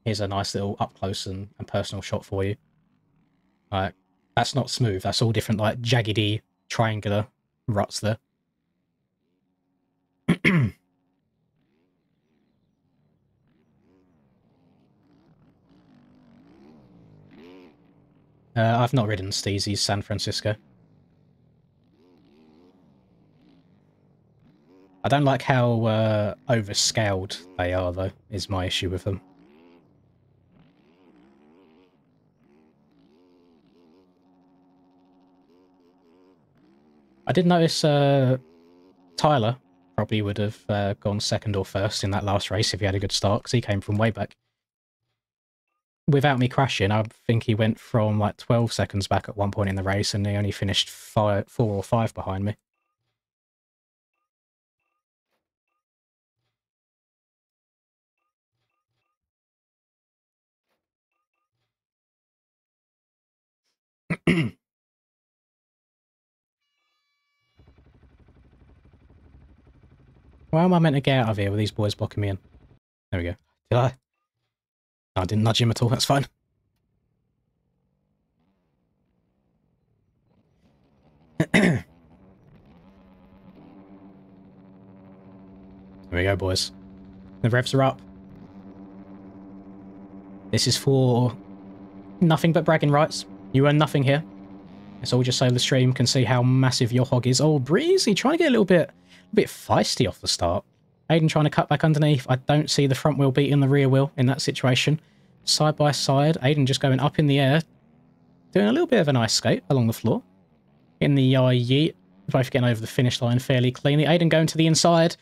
here's a nice little up close and personal shot for you. Like, that's not smooth. That's all different like jaggedy, triangular ruts there. I've not ridden Steezy's San Francisco. I don't like how overscaled they are, though, is my issue with them. I did notice Tyler probably would have gone second or first in that last race if he had a good start, because he came from way back. Without me crashing, I think he went from like 12 seconds back at one point in the race, and he only finished 4 or 5 behind me. Why am I meant to get out of here with these boys blocking me in? There we go. Did I? No, I didn't nudge him at all, that's fine. Here we go, boys. The revs are up. This is for nothing but bragging rights. You earn nothing here. It's all just so the stream can see how massive your hog is. Oh, Breezy, trying to get a little bit feisty off the start. Aiden trying to cut back underneath. I don't see the front wheel beating the rear wheel in that situation. Side by side, Aiden just going up in the air. Doing a little bit of an ice skate along the floor. In the yeet. Both getting over the finish line fairly cleanly. Aiden going to the inside.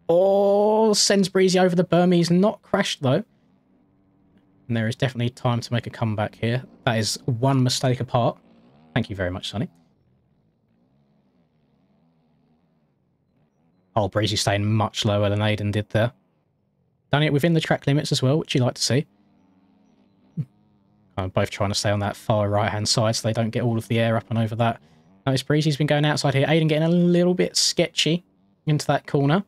Oh, sends Breezy over the berm. He's not crashed, though. And there is definitely time to make a comeback here. That is one mistake apart. Thank you very much, Sonny. Oh, Breezy staying much lower than Aiden did there. Done it within the track limits as well, which you like to see. Both trying to stay on that far right-hand side so they don't get all of the air up and over that. Notice Breezy's been going outside here. Aiden getting a little bit sketchy into that corner.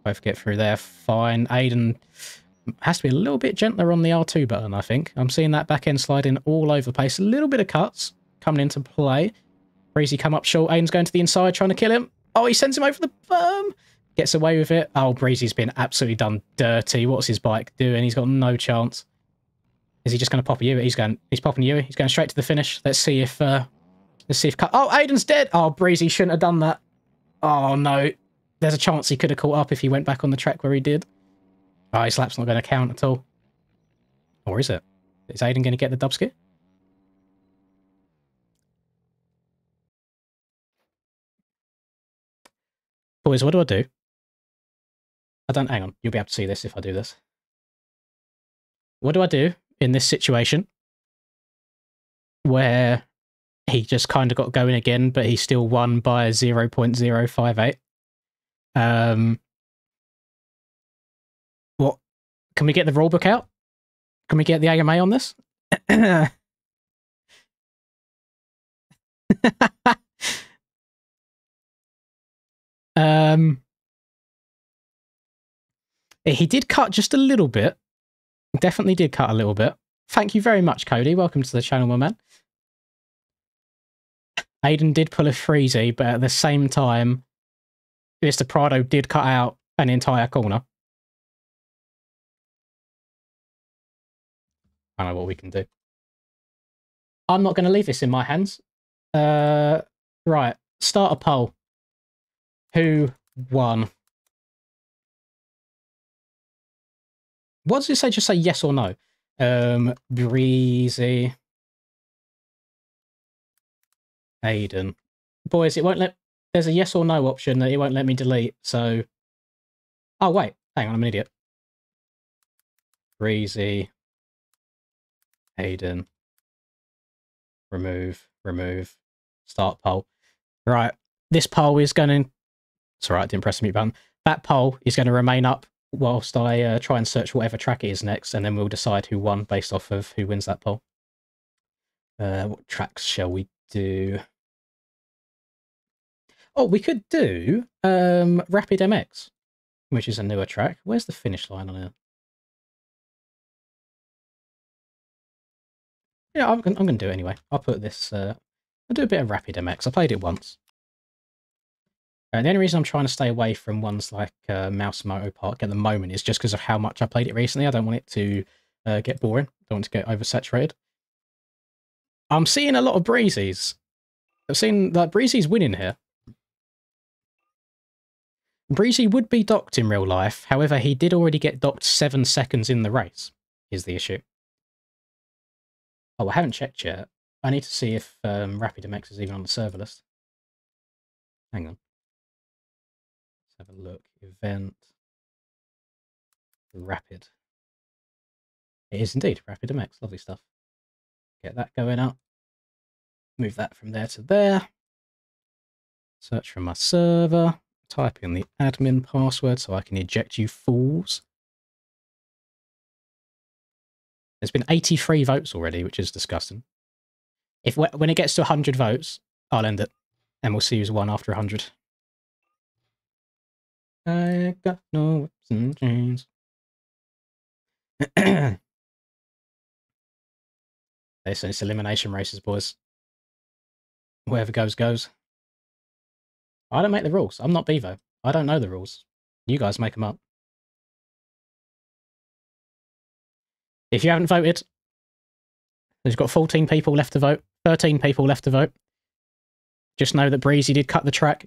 Both get through there fine. Aiden has to be a little bit gentler on the R2 button, I think. I'm seeing that back end sliding all over the place. A little bit of cuts coming into play. Breezy come up short. Aiden's going to the inside, trying to kill him. Oh, he sends him over the berm. Gets away with it. Oh, Breezy's been absolutely done dirty. What's his bike doing? He's got no chance. Is he just going to pop a Yui? He's popping a Yui. He's going straight to the finish. Let's see if oh, Aiden's dead. Oh, Breezy shouldn't have done that. Oh, no. There's a chance he could have caught up if he went back on the track where he did. Oh, his lap's not going to count at all. Or is it? Is Aiden going to get the dub skip? Boys, what do I do? I don't... Hang on. You'll be able to see this if I do this. What do I do in this situation where he just kind of got going again, but he still won by 0.058? What? Can we get the rulebook out? Can we get the AMA on this? He did cut just a little bit. Definitely did cut a little bit. Thank you very much, Cody. Welcome to the channel, my man. Aiden did pull a freezy, but at the same time, Mr. Prado did cut out an entire corner. I don't know what we can do. I'm not going to leave this in my hands. Right. Start a poll. Who won? What does it say? Just say yes or no. Breezy. Aiden. Boys, it won't let... There's a yes or no option that it won't let me delete, so... Oh, wait. Hang on, I'm an idiot. Breezy. Aiden. Remove. Start poll. Right. This poll is going to... It's alright, I didn't press the mute button. That poll is going to remain up whilst I try and search whatever track it is next, and then we'll decide who won based off of who wins that poll. What tracks shall we do? Oh, we could do Rapid MX, which is a newer track. Where's the finish line on it? Yeah, I'm going to do it anyway. I'll put this... I'll do a bit of Rapid MX. I played it once. The only reason I'm trying to stay away from ones like Mouse Moto Park at the moment is just because of how much I played it recently. I don't want it to get boring. Don't want to get oversaturated. I'm seeing a lot of breezies. I've seen that Breezy's winning here. Breezy would be docked in real life. However, he did already get docked 7 seconds in the race, is the issue. Oh, I haven't checked yet. I need to see if Rapid MX is even on the server list. Hang on. Have a look. Event. Rapid. It is indeed Rapid MX. Lovely stuff. Get that going up. Move that from there to there. Search for my server. Type in the admin password so I can eject you fools. There's been 83 votes already, which is disgusting. When it gets to 100 votes, I'll end it. And we'll see who's won after 100. I got no whips and chains. It's elimination races, boys. Whoever goes, goes. I don't make the rules. I'm not Bevo. I don't know the rules. You guys make them up. If you haven't voted, there's got 14 people left to vote. 13 people left to vote. Just know that Breezy did cut the track.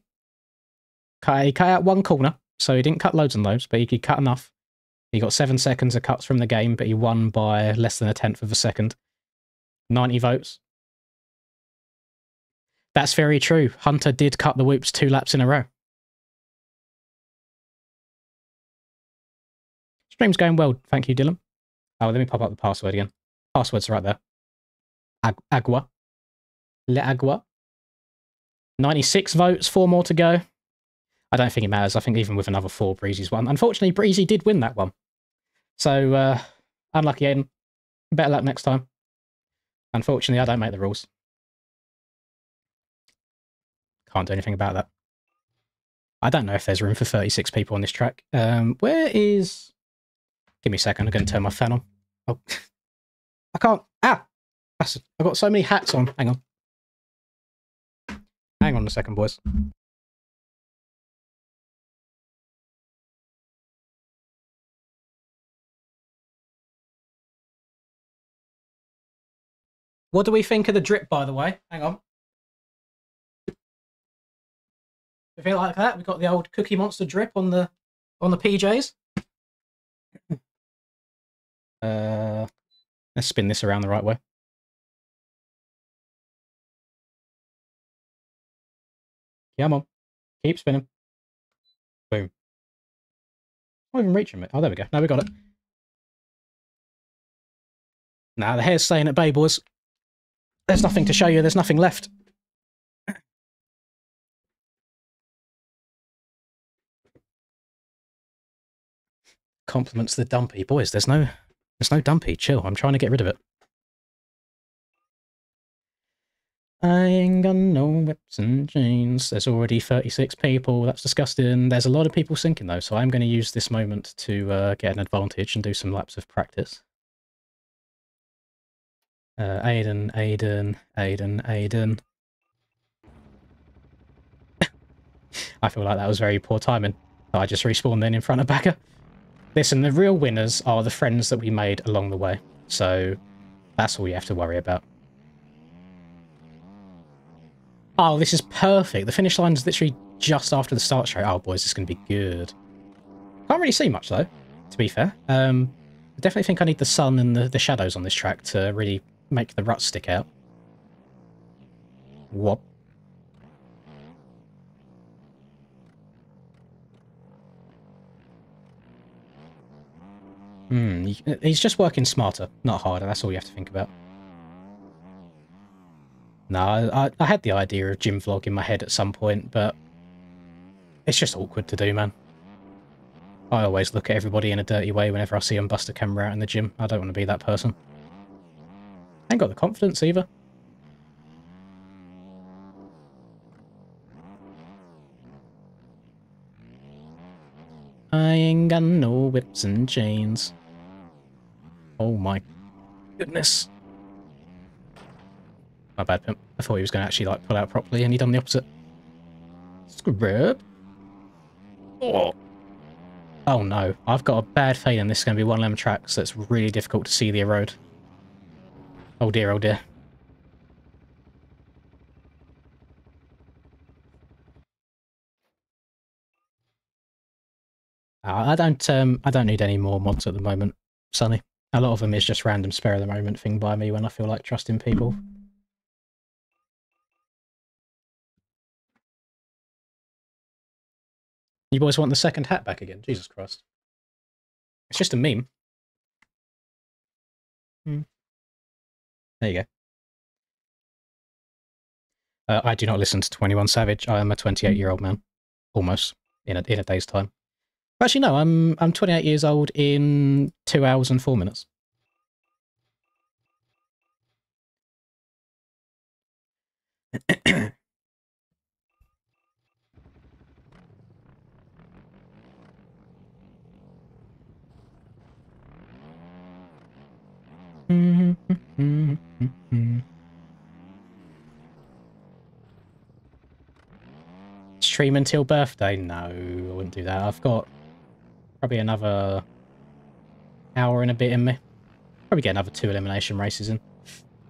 He cut out one corner, so he didn't cut loads and loads, but he cut enough. He got 7 seconds of cuts from the game, but he won by less than 1/10 of a second. 90 votes. That's very true. Hunter did cut the whoops 2 laps in a row. Stream's going well. Thank you, Dylan. Oh, let me pop up the password again. Password's right there. Agua. Le Agua. 96 votes, 4 more to go. I don't think it matters. I think even with another 4, Breezy's won. Unfortunately, Breezy did win that one. So, unlucky, Aiden. Better luck next time. Unfortunately, I don't make the rules. Can't do anything about that. I don't know if there's room for 36 people on this track. Where is... Give me a second. I'm going to turn my fan on. Oh. I can't... Ah! I've got so many hats on. Hang on. Hang on a second, boys. What do we think of the drip, by the way? Hang on. I feel like that. We've got the old Cookie Monster drip on the PJs. Let's spin this around the right way. Come on. Keep spinning. Boom. Not even reaching it. Oh, there we go. Now we got it. Now the hair's staying at bay, boys. There's nothing to show you. There's nothing left. Compliments the dumpy. Boys, there's no dumpy. Chill. I'm trying to get rid of it. I ain't got no whips and chains. There's already 36 people. That's disgusting. There's a lot of people sinking, though, so I'm going to use this moment to get an advantage and do some laps of practice. Aiden. I feel like that was very poor timing. I just respawned then in front of Backer. Listen, the real winners are the friends that we made along the way. So that's all you have to worry about. Oh, this is perfect. The finish line's literally just after the start straight. Oh, boys, this is going to be good. Can't really see much, though, to be fair. I definitely think I need the sun and the shadows on this track to really make the ruts stick out. Whoop. He's just working smarter, not harder. That's all you have to think about. No, I had the idea of gym vlog in my head at some point, but it's just awkward to do, man. I always look at everybody in a dirty way whenever I see them bust a camera out in the gym. I don't want to be that person. I ain't got the confidence either. I ain't got no whips and chains. Oh my goodness. My bad, Pimp. I thought he was going to actually like pull out properly, and he done the opposite. Scrub. Oh. Oh no. I've got a bad feeling this is going to be one of them tracks that's really difficult to see the erode. Oh dear, oh dear. I don't need any more mods at the moment, Sonny. A lot of them is just random spare of the moment thing by me when I feel like trusting people. You boys want the second hat back again? Jesus Christ. It's just a meme. There you go. I do not listen to 21 Savage. I am a 28-year-old man. Almost. In a day's time. Actually, no, I'm 28 years old in 2 hours and 4 minutes. Stream until birthday? No, I wouldn't do that. I've got probably another hour and a bit in me. Probably get another 2 elimination races in.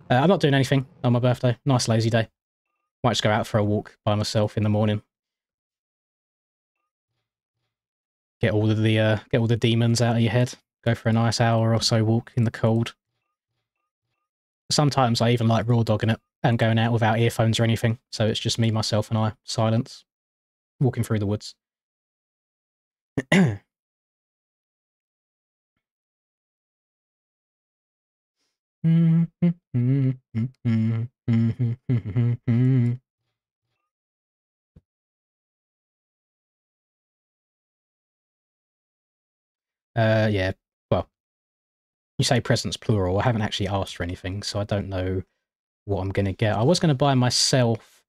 I'm not doing anything on my birthday. Nice lazy day. Might just go out for a walk by myself in the morning. Get all the demons out of your head. Go for a nice hour or so walk in the cold. Sometimes I even like raw dogging it and going out without earphones or anything. So it's just me, myself, and I. Silence. Walking through the woods. Yeah, well, you say presents plural. I haven't actually asked for anything, so I don't know what I'm going to get. I was going to buy myself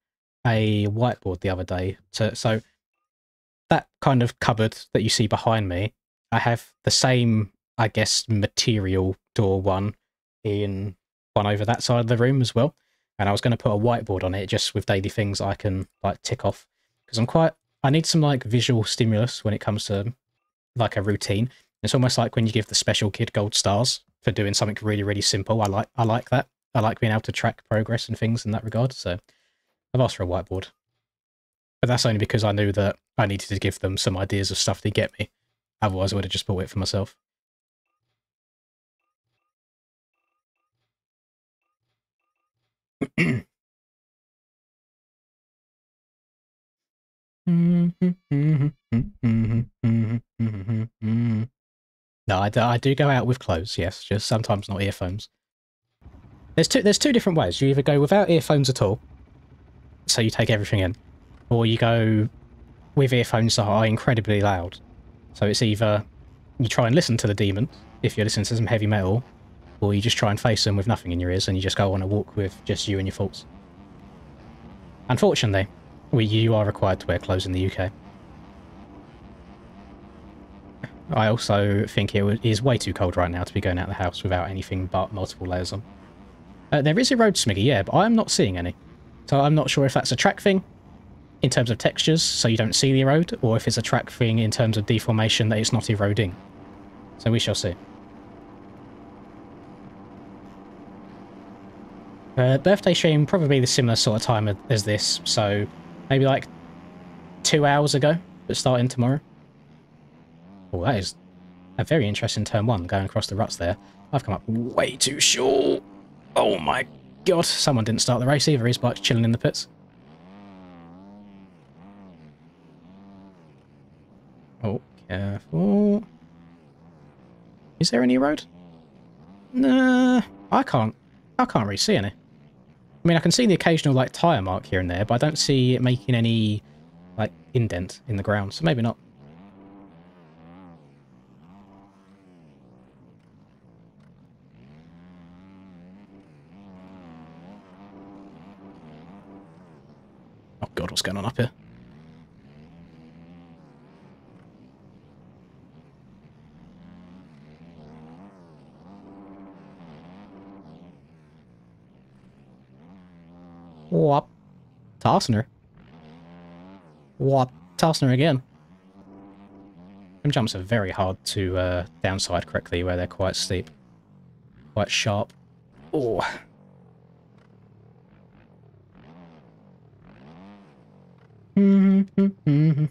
a whiteboard the other day. So that kind of cupboard that you see behind me, I have the same, I guess, material door one in one over that side of the room as well. And I was going to put a whiteboard on it just with daily things I can like tick off. Because I need some like visual stimulus when it comes to like a routine. It's almost like when you give the special kid gold stars for doing something really, really simple. I like that. I like being able to track progress and things in that regard. So I've asked for a whiteboard. But that's only because I knew that I needed to give them some ideas of stuff to get me. Otherwise I would have just bought it for myself. No, I do go out with clothes, yes, just sometimes not earphones. There's two different ways. You either go without earphones at all, so you take everything in, or you go with earphones that are incredibly loud. So it's either you try and listen to the demons, if you're listening to some heavy metal, or you just try and face them with nothing in your ears and you just go on a walk with just you and your thoughts. Unfortunately, you are required to wear clothes in the UK. I also think it is way too cold right now to be going out of the house without anything but multiple layers on. There is ERODE smiggy, yeah, but I'm not seeing any. So I'm not sure if that's a track thing in terms of textures, so you don't see the erode, or if it's a track thing in terms of deformation that it's not eroding. So we shall see. Birthday stream, probably the similar sort of time as this, so maybe like 2 hours ago, but starting tomorrow. Oh, that is a very interesting turn one, going across the ruts there. I've come up way too short. Oh my god, someone didn't start the race either, his bike's chilling in the pits. Oh, careful. Is there any road? Nah, I can't really see any. I mean, I can see the occasional, like, tyre mark here and there, but I don't see it making any, like, indent in the ground, so maybe not. Oh god, what's going on up here? Whop. Tossing her. Whop. Tossing her again. Them jumps are very hard to downside correctly where they're quite steep. Quite sharp. Oh.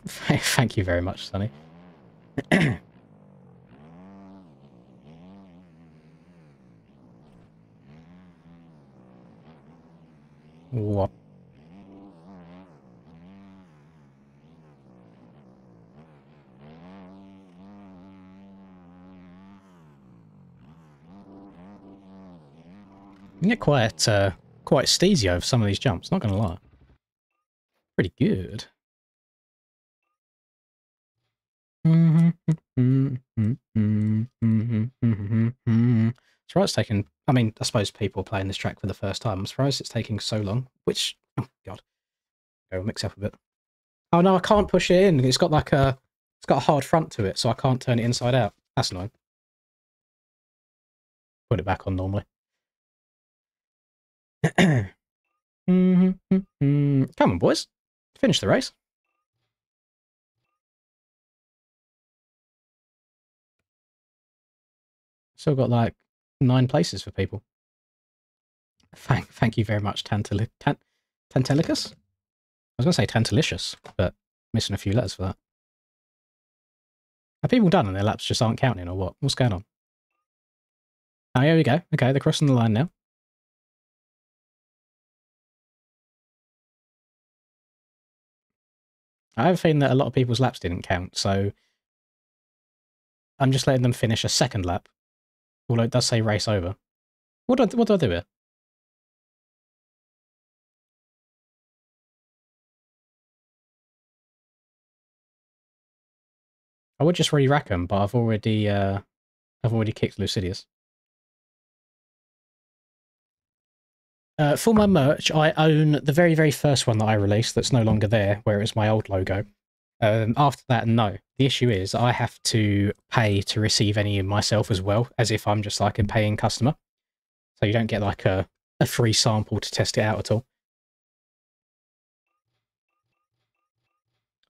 Thank you very much, Sonny. Whop. You get quite steezy over some of these jumps, not gonna lie. Pretty good. Surprised it's taken... I mean, I suppose people are playing this track for the first time. I'm surprised it's taking so long, which... Oh, God. Go mix up a bit. Oh, no, I can't push it in. It's got like a... It's got a hard front to it, so I can't turn it inside out. That's annoying. Put it back on normally. Come on, boys. Finish the race. Still got like 9 places for people. Thank you very much, Tantalicus? I was going to say Tantalicious, but missing a few letters for that. Are people done and their laps just aren't counting or what? What's going on? Oh, here we go. Okay, they're crossing the line now. I have a feeling that a lot of people's laps didn't count, so I'm just letting them finish a second lap. Although it does say race over. What do I do here? I would just re-rack them, but I've already kicked Lucidius. For my merch, I own the very, very first one that I released that's no longer there, where it was my old logo. After that, no. The issue is I have to pay to receive any myself as well, as if I'm just like a paying customer. So you don't get like a free sample to test it out at all.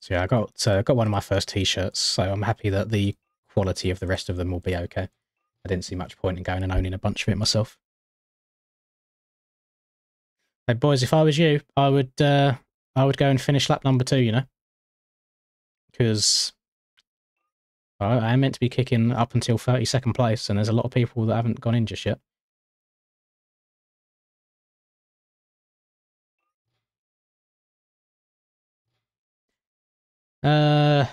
So yeah, I got one of my first t-shirts, so I'm happy that the quality of the rest of them will be okay. I didn't see much point in going and owning a bunch of it myself. Hey boys, if I was you, I would go and finish lap number 2, you know? Because I am meant to be kicking up until 32nd place, and there's a lot of people that haven't gone in just yet. Oh,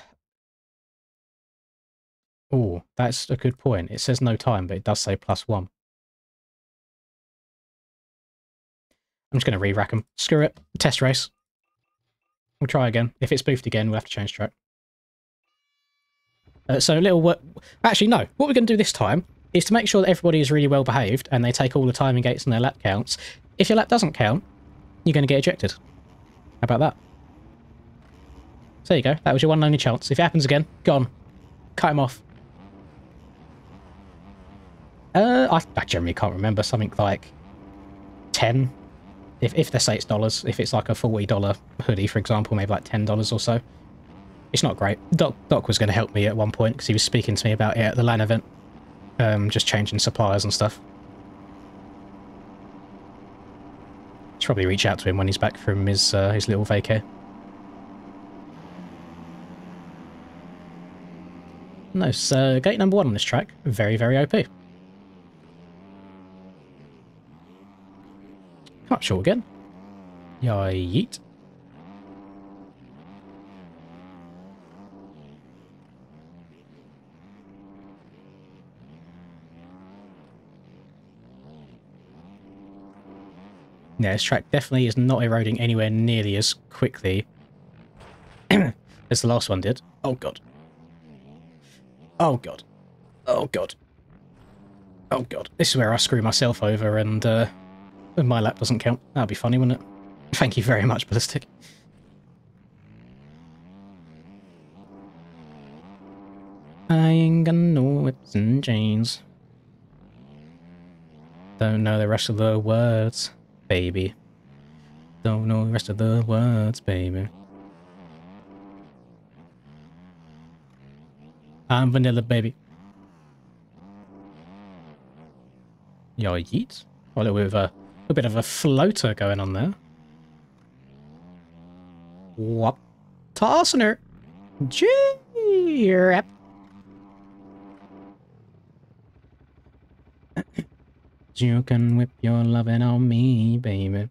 that's a good point. It says no time, but it does say +1. I'm just going to re-rack them. Screw it. Test race. We'll try again. If it's spoofed again, we'll have to change track. So a little work... Actually, no. What we're going to do this time is to make sure that everybody is really well behaved and they take all the timing gates and their lap counts. If your lap doesn't count, you're going to get ejected. How about that? So there you go. That was your one and only chance. If it happens again, gone. Cut him off. I generally can't remember. Something like 10. If they say it's dollars. If it's like a $40 hoodie, for example, maybe like $10 or so. It's not great. Doc was going to help me at one point because he was speaking to me about it at the LAN event. Just changing suppliers and stuff. Should probably reach out to him when he's back from his little vacay. No, so gate number 1 on this track. Very, very OP. Come up short again. Yeet. Yeah, this track definitely is not eroding anywhere nearly as quickly as the last one did. Oh god. Oh god. Oh god. Oh god. This is where I screw myself over and my lap doesn't count. That'd be funny, wouldn't it? Thank you very much, Ballistic. I ain't got no whips and chains. Don't know the rest of the words. Baby. Don't know the rest of the words, baby. I'm vanilla, baby. Yo, yeet. Oh, a bit of a floater going on there. Whoop. Tossing her. G-rap. You can whip your lovin' on me, baby.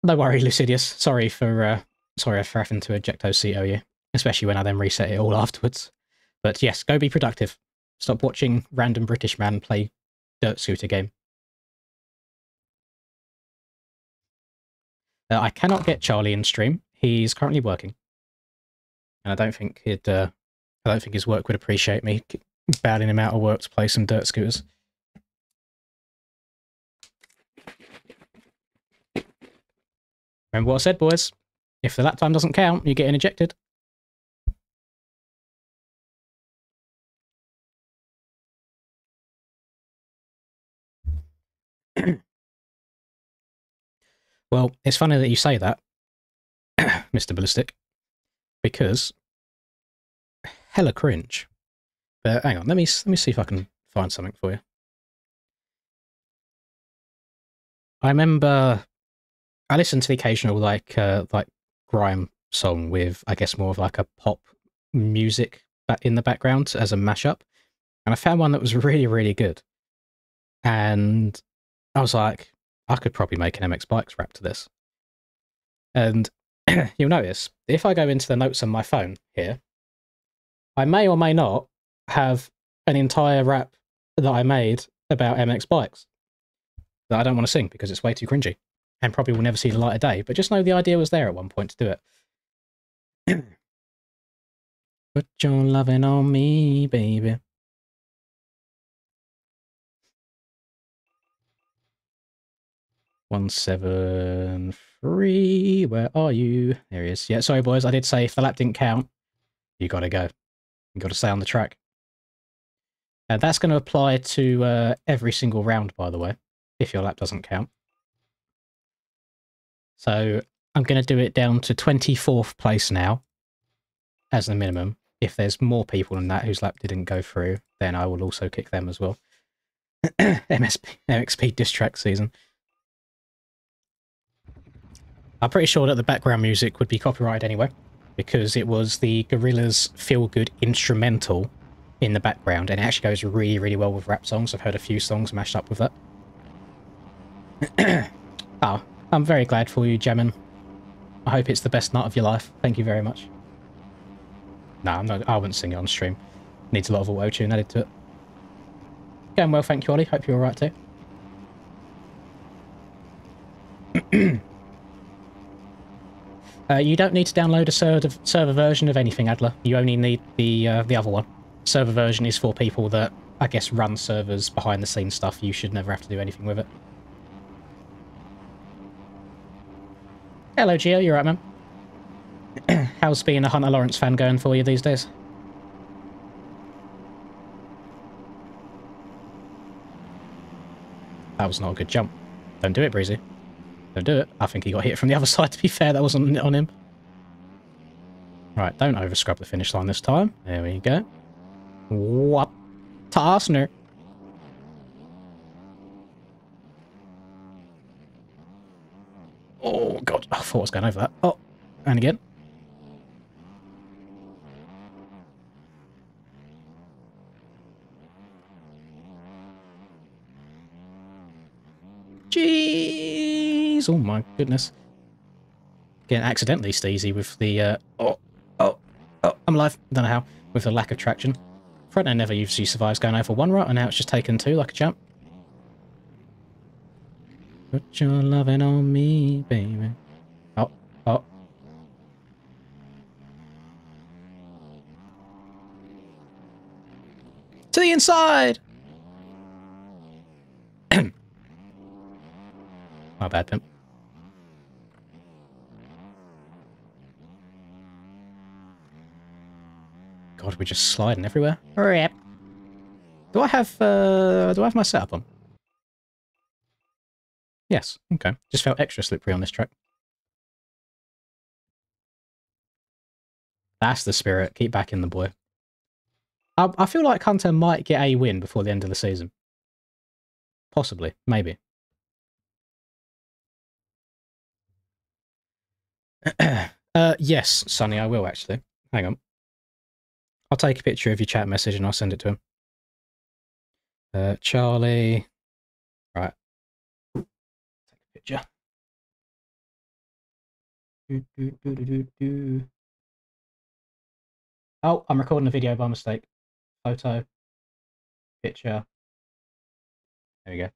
No worry, Lucidius. Sorry for having to ejecto CO you, especially when I then reset it all afterwards. But yes, go be productive. Stop watching random British man play dirt scooter game. I cannot get Charlie in stream. He's currently working, and I don't think his work would appreciate me bailing him out of work to play some dirt scooters. Remember what I said, boys? If the lap time doesn't count, you're getting ejected. Well, it's funny that you say that, Mr. Ballistic, because hella cringe. But hang on, let me see if I can find something for you. I remember I listened to the occasional like grime song with, I guess, more of like a pop music in the background as a mashup, and I found one that was really, really good. And I was like, I could probably make an MX Bikes rap to this. And you'll notice, if I go into the notes on my phone here, I may or may not have an entire rap that I made about MX Bikes that I don't want to sing because it's way too cringy and probably will never see the light of day, but just know the idea was there at one point to do it. Put your loving on me, baby. "173, where are you?" There he is. Yeah, sorry boys, I did say if the lap didn't count, you gotta go. You gotta stay on the track. And that's going to apply to every single round, by the way, if your lap doesn't count. So I'm going to do it down to 24th place now as the minimum. If there's more people than that whose lap didn't go through, then I will also kick them as well. MXP diss track season. I'm pretty sure that the background music would be copyrighted anyway, because it was the Gorillaz Feel Good instrumental in the background, and it actually goes really, really well with rap songs. I've heard a few songs mashed up with that. Oh, I'm very glad for you, Jamin. I hope it's the best night of your life. Thank you very much. No, I'm not. I wouldn't sing it on stream. Needs a lot of auto-tune added to it. Going well, thank you, Ollie. Hope you're alright too. You don't need to download a server version of anything, Adler. You only need the other one. Server version is for people that, I guess, run servers behind the scenes stuff. You should never have to do anything with it. Hello, Gio. You're right, man. How's being a Hunter Lawrence fan going for you these days? That was not a good jump. Don't do it, Breezy. Don't do it. I think he got hit from the other side, to be fair. That wasn't on him. Right, don't over-scrub the finish line this time. There we go. What? Tarsner. Oh, God. I thought I was going over that. Oh, and again. Jeez! Oh my goodness. Getting accidentally steezy with the, oh, I'm alive. Don't know how. With the lack of traction. Front end never usually survives going over one right, and now it's just taken two like a champ. Put your loving on me, baby. Oh. To the inside! My bad, pimp. God, we're just sliding everywhere. Rip. Do I have my setup on? Yes. Okay. Just felt extra slippery on this track. That's the spirit. Keep backing the boy. I feel like Hunter might get a win before the end of the season. Possibly. Maybe. Yes, Sonny, I will actually. Hang on. I'll take a picture of your chat message and I'll send it to him. Charlie. Right. Take a picture. Oh, I'm recording a video by mistake. Photo. Picture. There we go. Is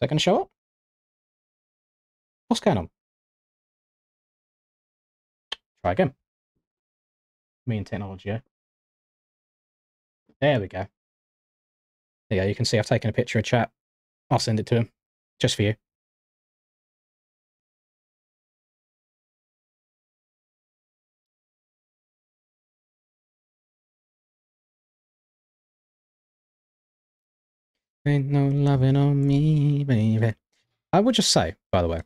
that going to show up? What's going on? Try again. Me and technology, yeah? There we go. There you go. You can see I've taken a picture of chat. I'll send it to him. Just for you. Ain't no loving on me, baby. I would just say, by the way,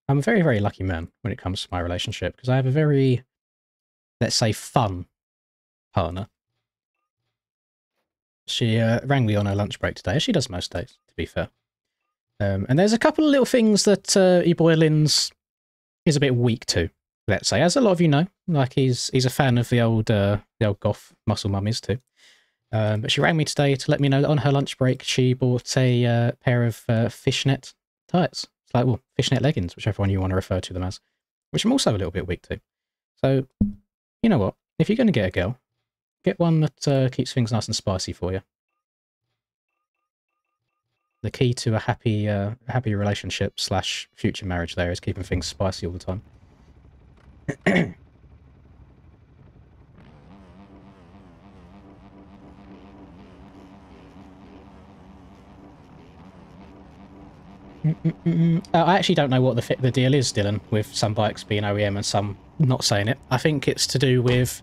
I'm a very, very lucky man when it comes to my relationship, because I have a very, let's say, fun partner. She rang me on her lunch break today, as she does most days, to be fair. And there's a couple of little things that your boy Linz is a bit weak to, let's say, as a lot of you know. Like he's a fan of the old goth muscle mummies too. But she rang me today to let me know that on her lunch break she bought a pair of fishnet tights. It's like, well, fishnet leggings, whichever one you want to refer to them as, which I'm also a little bit weak to. So, you know what? If you're going to get a girl, get one that keeps things nice and spicy for you. The key to a happy relationship / future marriage there is keeping things spicy all the time. I actually don't know what the deal is, Dylan, with some bikes being OEM and some not saying it. I think it's to do with,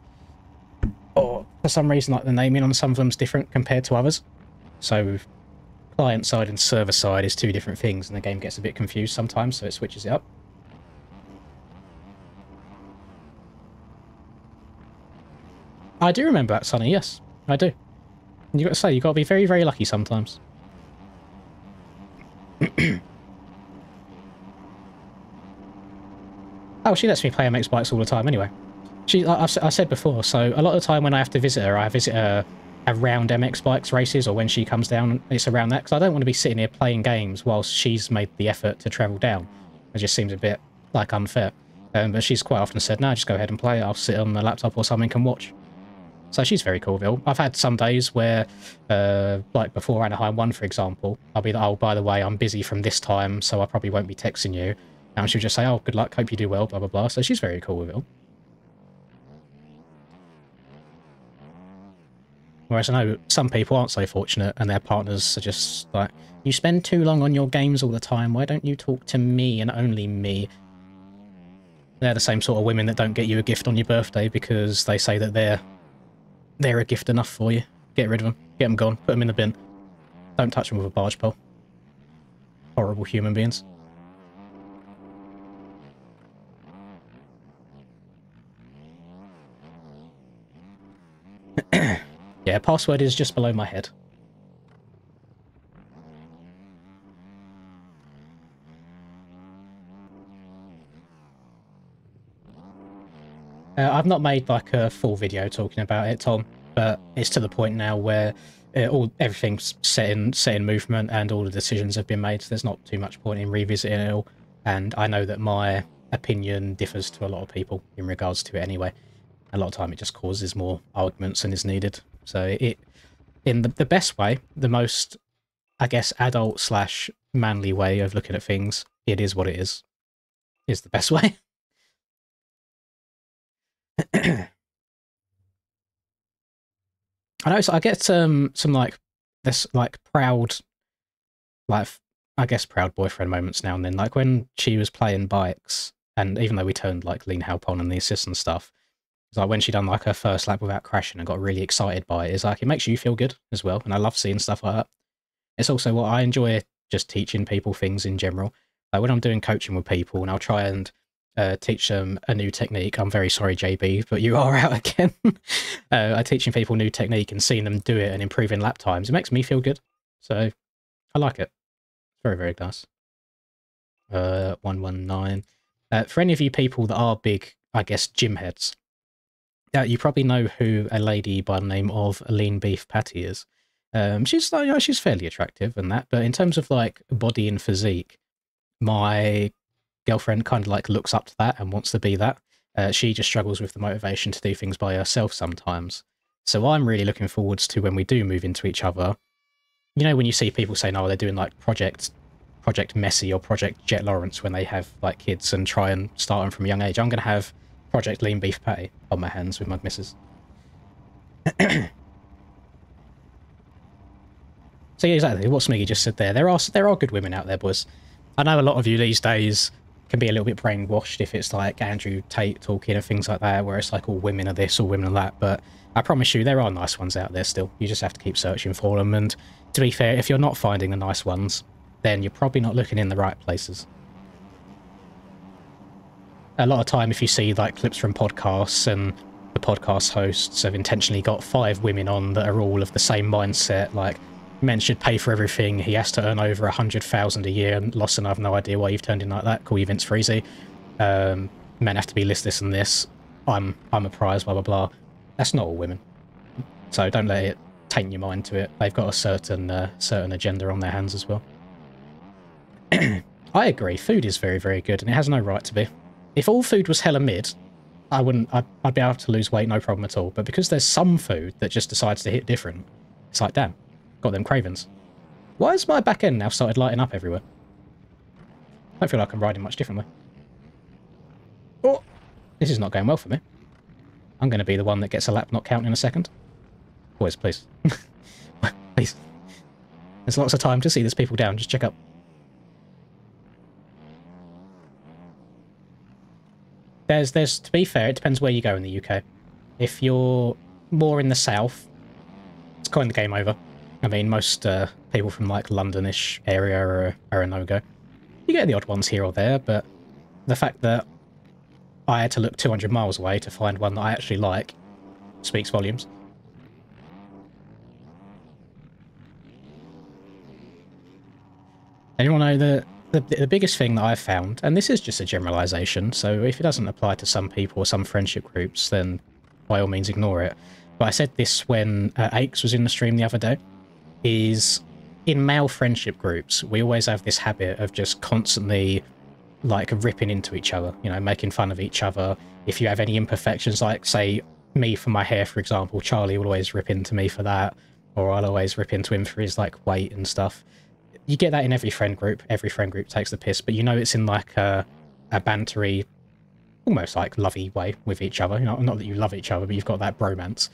or for some reason, like the naming on some of them's different compared to others. So client side and server side is two different things, and the game gets a bit confused sometimes, so it switches it up. I do remember that, Sonny. Yes, I do. And you got to say, you got to be very, very lucky sometimes. Oh, she lets me play MX bikes all the time anyway. I've said before, so a lot of the time when I have to visit her, I visit her around MX bikes races, or when she comes down, it's around that, because I don't want to be sitting here playing games whilst she's made the effort to travel down. It just seems a bit like unfair. But she's quite often said, no, just go ahead and play. I'll sit on the laptop or something and watch. So she's very cool, Vil. I've had some days where, like before Anaheim 1, for example, I'll be like, oh, by the way, I'm busy from this time, so I probably won't be texting you. And she'll just say, oh, good luck, hope you do well, blah, blah, blah. So she's very cool with Vil. Whereas I know some people aren't so fortunate and their partners are just like, you spend too long on your games all the time, why don't you talk to me and only me? They're the same sort of women that don't get you a gift on your birthday because they say that they're a gift enough for you. Get rid of them. Get them gone. Put them in the bin. Don't touch them with a barge pole. Horrible human beings. Yeah, password is just below my head. I've not made like a full video talking about it, Tom, but it's to the point now where everything's set in movement and all the decisions have been made. So there's not too much point in revisiting it all. And I know that my opinion differs to a lot of people in regards to it anyway. A lot of time it just causes more arguments than is needed. So in the best way, the most, I guess, adult / manly way of looking at things, it is what it is the best way. I know, so I get some like this like proud, like I guess proud boyfriend moments now and then. Like when she was playing bikes, and even though we turned like lean help on and the assist and stuff, it's like when she done like her first lap without crashing and got really excited by it. It's like it makes you feel good as well, and I love seeing stuff like that. It's also what I enjoy just teaching people things in general. Like when I'm doing coaching with people, and I'll try and teach them a new technique. I'm very sorry, JB, but you are out again. I'm teaching people new technique and seeing them do it and improving lap times. It makes me feel good. So I like it. It's very, very nice. 119. For any of you people that are big, I guess, gym heads, you probably know who a lady by the name of Lean Beef Patty is. She's like, you know, she's fairly attractive and that, but in terms of like body and physique, my girlfriend kind of like looks up to that and wants to be that. She just struggles with the motivation to do things by herself sometimes. So I'm really looking forwards to when we do move into each other. You know, when you see people saying, oh, they're doing like Project Messi or Project Jet Lawrence when they have like kids and try and start them from a young age. I'm going to have Project Lean Beef Patty on my hands with my missus. So yeah, exactly what Smiggy just said there. There are good women out there, boys. I know a lot of you these days can be a little bit brainwashed if it's like Andrew Tate talking and things like that, where it's like all women are this, all women are that, but I promise you there are nice ones out there still. You just have to keep searching for them, and to be fair, if you're not finding the nice ones, then you're probably not looking in the right places. A lot of time if you see like clips from podcasts and the podcast hosts have intentionally got 5 women on that are all of the same mindset, like men should pay for everything, he has to earn over 100,000 a year, and Lawson, I have no idea why you've turned in like that, call you Vince Freezy. Men have to be this and this, I'm a prize, blah blah blah. That's not all women, so don't let it taint your mind to it. They've got a certain agenda on their hands as well. I agree, food is very, very good, and it has no right to be. If all food was hella mid, I'd be able to lose weight, no problem at all. But because there's some food that just decides to hit different, it's like, damn, got them cravings. Why has my back end now started lighting up everywhere? I don't feel like I'm riding much differently. Oh, this is not going well for me. I'm going to be the one that gets a lap not counting in a second. Boys, please. Please. There's lots of time to see these people down. Just check up. There's, to be fair, it depends where you go in the UK. If you're more in the south, it's kind of game over. I mean, most people from like Londonish area are a no-go. You get the odd ones here or there, but the fact that I had to look 200 miles away to find one that I actually like speaks volumes. And you want to know the biggest thing that I've found, and this is just a generalization, so if it doesn't apply to some people or some friendship groups, then by all means ignore it. But I said this when Aches was in the stream the other day, is in male friendship groups, we always have this habit of just constantly like ripping into each other, you know, making fun of each other. If you have any imperfections, like say me for my hair, for example, Charlie will always rip into me for that, or I'll always rip into him for his like weight and stuff. You get that in every friend group. Every friend group takes the piss, but you know it's in like a bantery, almost like lovey way with each other. You know, not that you love each other, but you've got that bromance.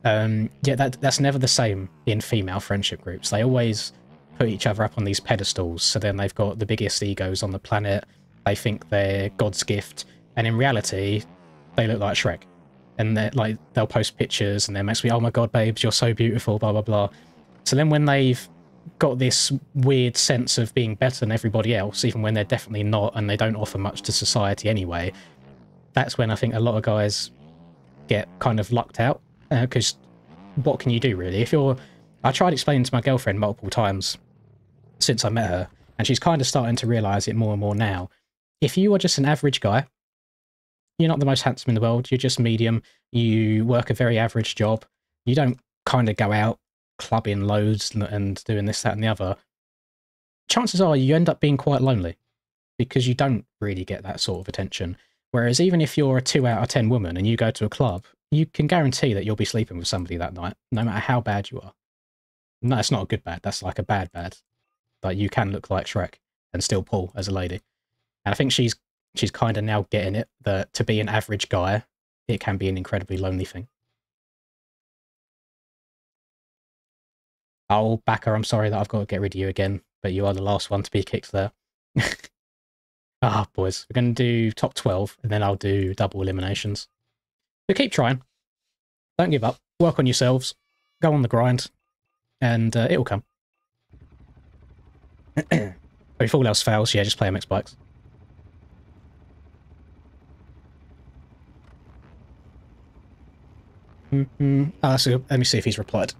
Yeah, that's never the same in female friendship groups. They always put each other up on these pedestals, so then they've got the biggest egos on the planet. They think they're God's gift, and in reality, they look like Shrek. And they're like, they'll post pictures, and they're meant to be, oh my god, babes, you're so beautiful, blah blah blah. So then when they've got this weird sense of being better than everybody else, even when they're definitely not, and they don't offer much to society anyway, that's when I think a lot of guys get kind of lucked out. Because what can you do, really? If you're... I tried explaining to my girlfriend multiple times since I met her, and she's kind of starting to realise it more and more now. If you are just an average guy, you're not the most handsome in the world, you're just medium, you work a very average job, you don't kind of go out clubbing loads and doing this, that, and the other, chances are you end up being quite lonely because you don't really get that sort of attention. Whereas even if you're a 2 out of 10 woman and you go to a club, you can guarantee that you'll be sleeping with somebody that night, no matter how bad you are. No, that's not a good bad, that's like a bad bad. Like, you can look like Shrek and still pull as a lady. And I think she's kind of now getting it, that to be an average guy, it can be an incredibly lonely thing. Oh, Backer, I'm sorry that I've got to get rid of you again, but you are the last one to be kicked there. Ah, boys, we're going to do top 12, and then I'll do double eliminations. So keep trying. Don't give up. Work on yourselves. Go on the grind. And it'll come. If all else fails, yeah, just play MX Bikes. So let me see if he's replied.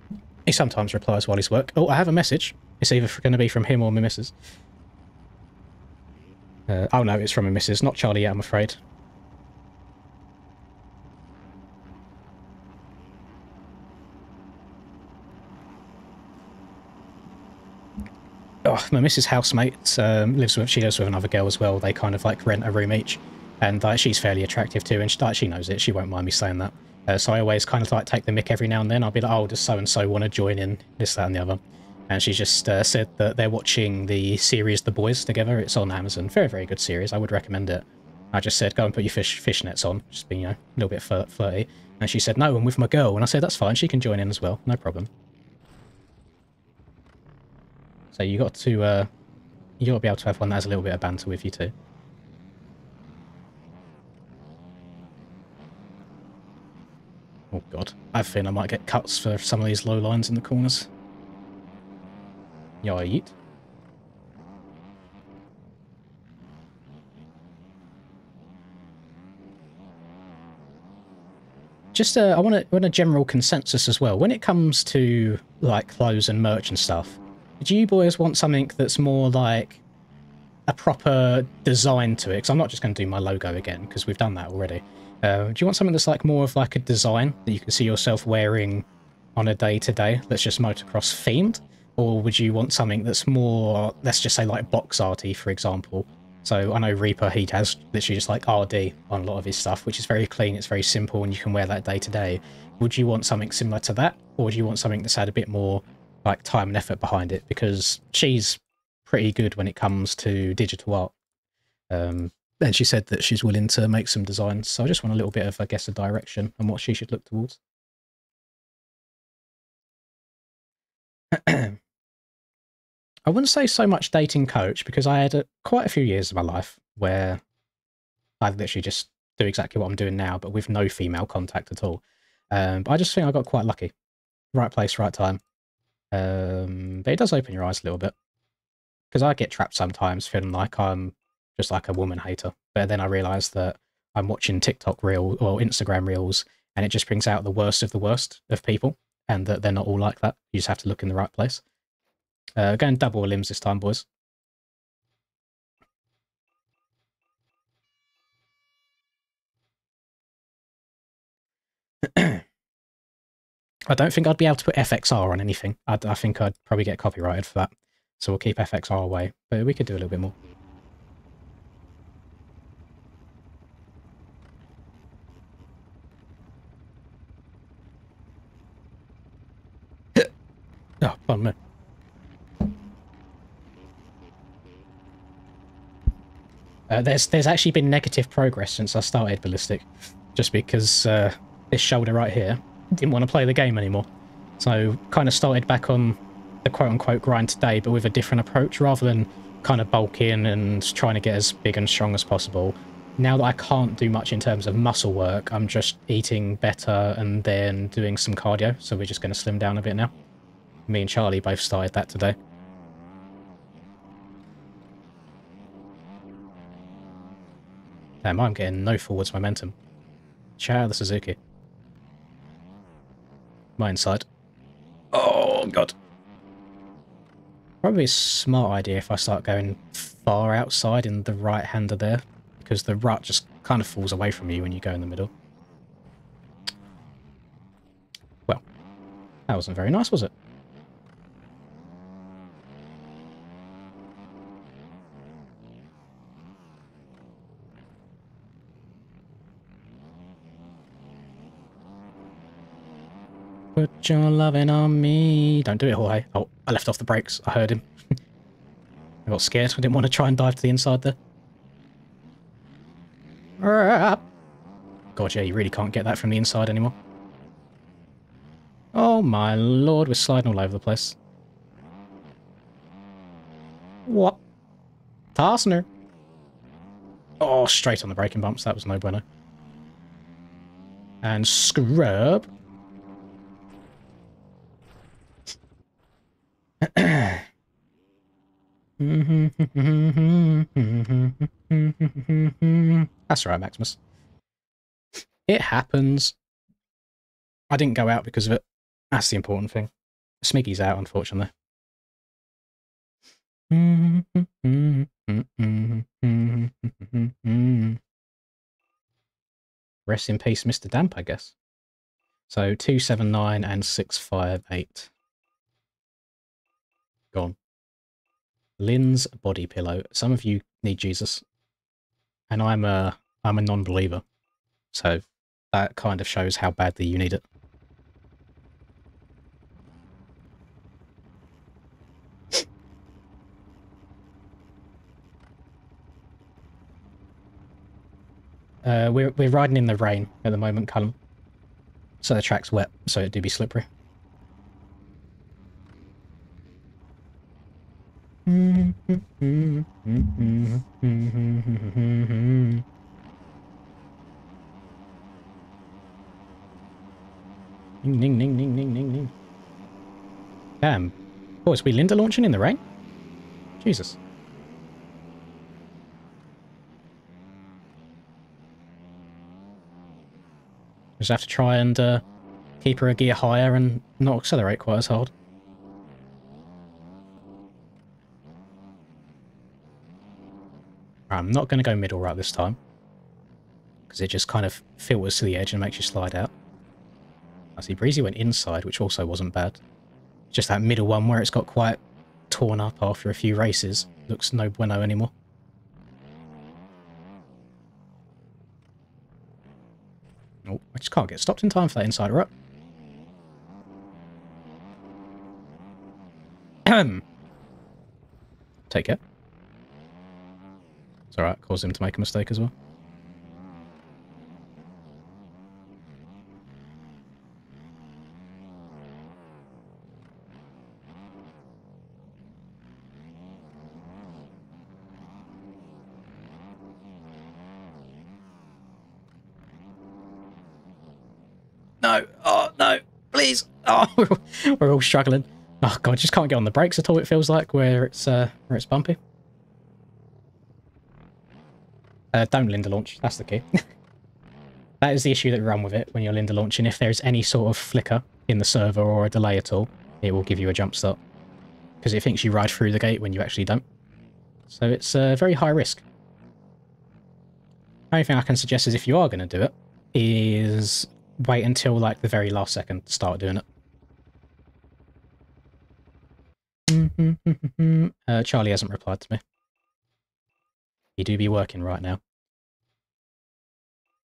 He sometimes replies while he's work. Oh, I have a message. It's either going to be from him or my missus. Oh no, it's from a missus. Not Charlie yet, I'm afraid. Oh, my missus' housemate she lives with another girl as well. They kind of like rent a room each, and she's fairly attractive too, and she knows it. She won't mind me saying that. So I always kind of like take the mick every now and then. I'll be like, oh, does so and so want to join in this, that, and the other? And she just said that they're watching the series The Boys together. It's on Amazon. Very, very good series. I would recommend it. I just said, go and put your fishnets on. Just being, you know, a little bit flirty. And she said, no, I'm with my girl. And I said, that's fine. She can join in as well. No problem. So you got to be able to have one that has a little bit of banter with you too. Oh god, I think I might get cuts for some of these low lines in the corners. Yeet. Just I want a general consensus as well when it comes to like clothes and merch and stuff. Do you boys want something that's more like a proper design to it? Because I'm not just going to do my logo again, because we've done that already. Do you want something that's like more of like a design that you can see yourself wearing on a day-to-day that's just motocross themed? Or would you want something that's more, let's just say like box arty, for example? So I know Reaper, he has literally just like RD on a lot of his stuff, which is very clean, it's very simple, and you can wear that day-to-day. Would you want something similar to that? Or do you want something that's had a bit more like time and effort behind it? Because she's pretty good when it comes to digital art. And she said that she's willing to make some designs. So I just want a little bit of, I guess, a direction on what she should look towards. I wouldn't say so much dating coach, because I had quite a few years of my life where I literally just do exactly what I'm doing now, but with no female contact at all. But I just think I got quite lucky. Right place, right time. But it does open your eyes a little bit, because I get trapped sometimes feeling like I'm just like a woman hater, but then I realise that I'm watching TikTok reel or Instagram reels, and it just brings out the worst of people, and that they're not all like that. You just have to look in the right place. Going double ELIMS this time, boys. I don't think I'd be able to put FXR on anything. I think I'd probably get copyrighted for that. So we'll keep FXR away, but we could do a little bit more. Oh, pardon me. There's actually been negative progress since I started Ballistic, just because this shoulder right here didn't want to play the game anymore. So kind of started back on the quote-unquote grind today, but with a different approach, rather than kind of bulk in and trying to get as big and strong as possible. Now that I can't do much in terms of muscle work, I'm just eating better and then doing some cardio, so we're just going to slim down a bit now. Me and Charlie both started that today. Damn, I'm getting no forwards momentum. Ciao, the Suzuki. My inside. Oh, God. Probably a smart idea if I start going far outside in the right-hander there, because the rut just kind of falls away from you when you go in the middle. Well, that wasn't very nice, was it? Put your loving on me. Don't do it, Jorge. Oh, I left off the brakes. I heard him. I got scared. I didn't want to try and dive to the inside there. God, yeah, you really can't get that from the inside anymore. Oh my lord, we're sliding all over the place. What? Tarsner. Oh, straight on the braking bumps. That was no bueno. And scrub. That's right, Maximus. It happens. I didn't go out because of it. That's the important thing. Smiggy's out, unfortunately. Rest in peace, Mr. Damp, I guess. So 279 and 658. Gone. Lynn's body pillow. Some of you need Jesus, and I'm a non-believer, so that kind of shows how badly you need it. We're riding in the rain at the moment, Callum. So the track's wet, so it do be slippery. Ding, ding, ding, ding, ding, ding, ding. Damn. Oh, is we Linda launching in the rain? Jesus. Just have to try and keep her a gear higher and not accelerate quite as hard. I'm not going to go middle right this time, because it just kind of filters to the edge and makes you slide out. I see Breezy went inside, which also wasn't bad. Just that middle one where it's got quite torn up after a few races. Looks no bueno anymore. Oh, I just can't get stopped in time for that inside rut. Take it. It's alright, caused him to make a mistake as well. No! Oh, no! Please! Oh, we're all struggling. Oh god, just can't get on the brakes at all, it feels like, where it's bumpy. Don't Linda launch, that's the key. That is the issue that we run with it when you're Linda launching. If there's any sort of flicker in the server or a delay at all, it will give you a jump start. Because it thinks you ride through the gate when you actually don't. So it's very high risk. The only thing I can suggest is if you are going to do it, is wait until like the very last second to start doing it. Charlie hasn't replied to me. He do be working right now.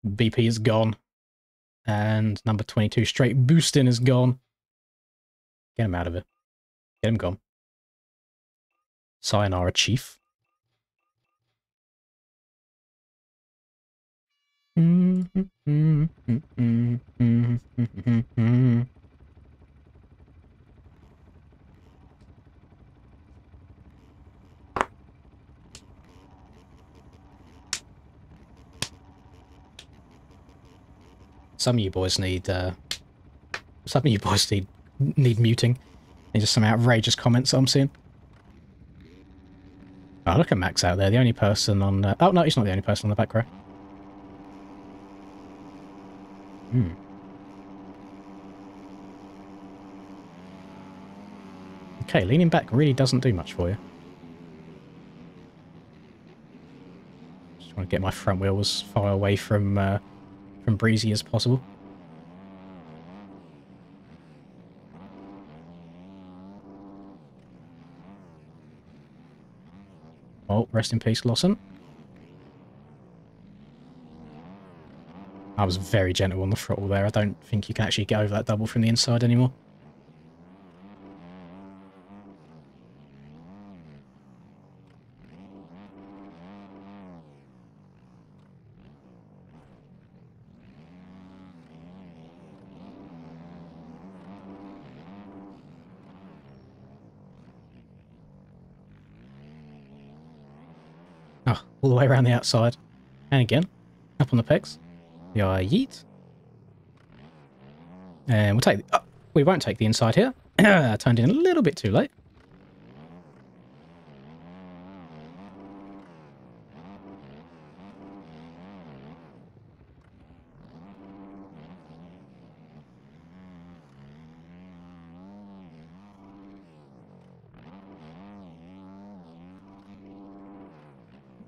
BP is gone. And number 22 straight boosting is gone. Get him out of it. Get him gone. Sayonara, Chief. Some of you boys need need muting. And just some outrageous comments I'm seeing. Oh, look at Max out there, the only person on... oh, no, he's not the only person on the back row. Okay, leaning back really doesn't do much for you. Just want to get my front wheel as far away from Breezy as possible. Oh, rest in peace, Lawson. I was very gentle on the throttle there. I don't think you can actually get over that double from the inside anymore. Oh, all the way around the outside. And again, up on the pegs. Yeah, yeet. And we'll take... oh, we won't take the inside here. Turned in a little bit too late.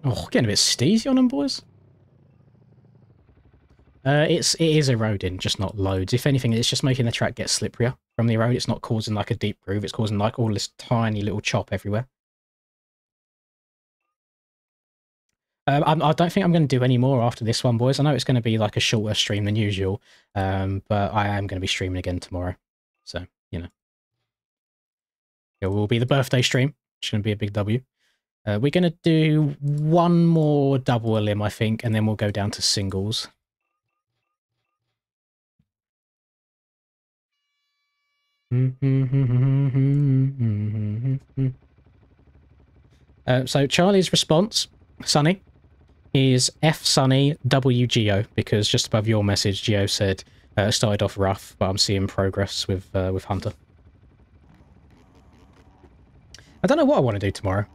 Oh, getting a bit steezy on them, boys. It is eroding, just not loads. If anything, it's just making the track get slipperier from the erode. It's not causing like a deep groove. It's causing like all this tiny little chop everywhere. I don't think I'm going to do any more after this one, boys. I know it's going to be like a shorter stream than usual, but I am going to be streaming again tomorrow. So, you know. It will be the birthday stream, which is going to be a big W. We're going to do one more double elim, I think, and then we'll go down to singles. So Charlie's response, Sonny, is F Sonny WGO, because just above your message, Geo said, started off rough, but I'm seeing progress with Hunter. I don't know what I want to do tomorrow.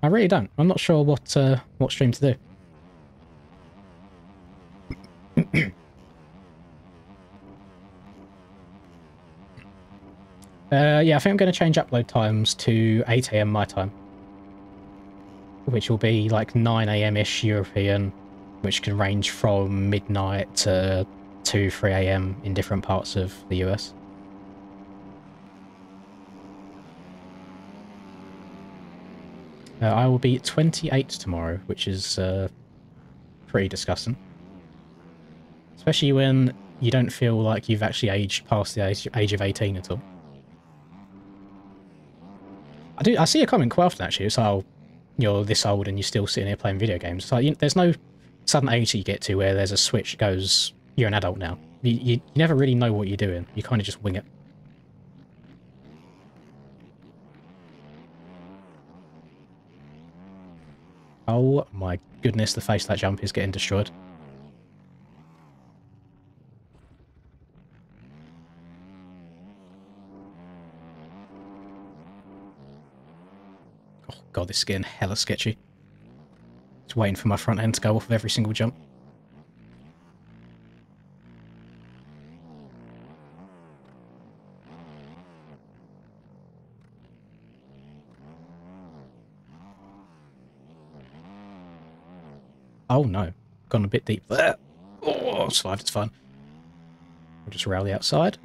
I really don't. I'm not sure what stream to do. Yeah, I think I'm going to change upload times to 8 AM my time. Which will be like 9 AM-ish European, which can range from midnight to 2, 3 AM in different parts of the US. I will be 28 tomorrow, which is pretty disgusting. Especially when you don't feel like you've actually aged past the age of 18 at all. I see a comment quite often actually. It's how you're this old and you're still sitting here playing video games. So there's no sudden age that you get to where there's a switch that goes, you're an adult now. You never really know what you're doing. You kind of just wing it. Oh my goodness, the face of that jump is getting destroyed. Oh god, this is getting hella sketchy. Just waiting for my front end to go off of every single jump. Oh no, gone a bit deep there. Oh, survived, it's fine. We'll just rally outside.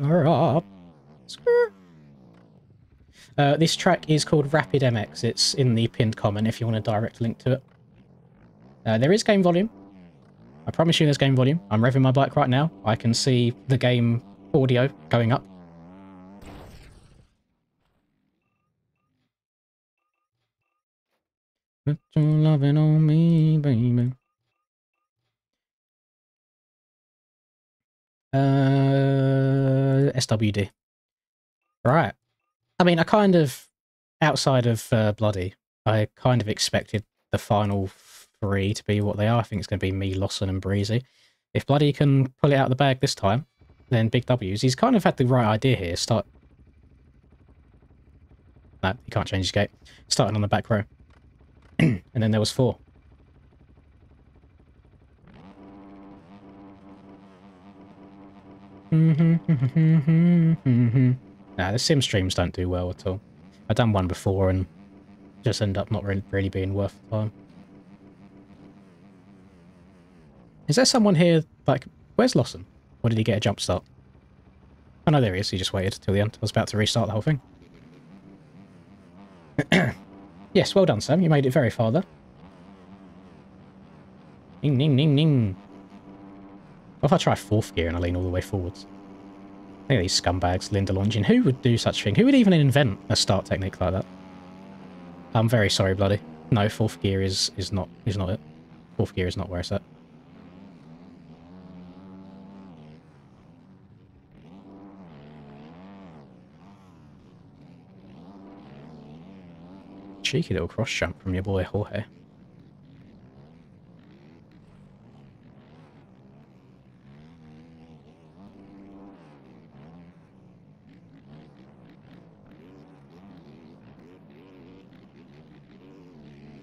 This track is called Rapid MX. It's in the pinned comment if you want a direct link to it. There is game volume. I promise you there's game volume. I'm revving my bike right now. I can see the game audio going up. Put your loving on me, baby. SWD. Right. I mean, I kind of, outside of Bloody, I kind of expected the final three to be what they are. I think it's going to be me, Lawson, and Breezy. If Bloody can pull it out of the bag this time, then big W's. He's kind of had the right idea here. No, he can't change his gate. Starting on the back row. And then there was 4. Nah, the sim streams don't do well at all. I've done one before and just end up not really being worth the time. Is there someone here, like, where's Lawson? Or did he get a jump start? Oh no, there he is. He just waited till the end. I was about to restart the whole thing. Yes, well done, Sam. You made it very far there. Ning, ning, ning, ning. What if I try 4th gear and I lean all the way forwards? Look at these scumbags, Linda Longin. Who would do such a thing? Who would even invent a start technique like that? I'm very sorry, Bloody. No, 4th gear is not it. 4th gear is not where it's at. Cheeky little cross jump from your boy Jorge.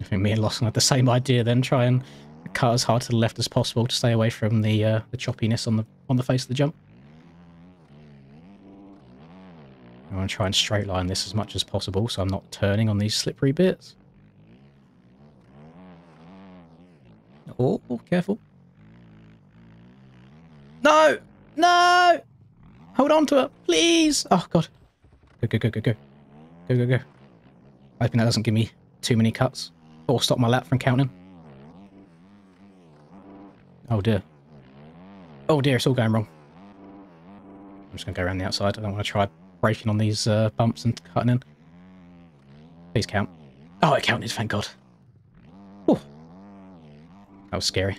I think me and Lawson had the same idea then, try and cut as hard to the left as possible to stay away from the choppiness on the face of the jump. I want to try and straight line this as much as possible so I'm not turning on these slippery bits. Oh, careful. No! No! Hold on to it, please! Oh, God. Go, go, go, go, go. Go, go, go. Hoping that doesn't give me too many cuts. Or stop my lap from counting. Oh, dear. Oh, dear, it's all going wrong. I'm just going to go around the outside. I don't want to try braking on these bumps and cutting in. Please count. Oh, it counted, thank God. Oh, that was scary.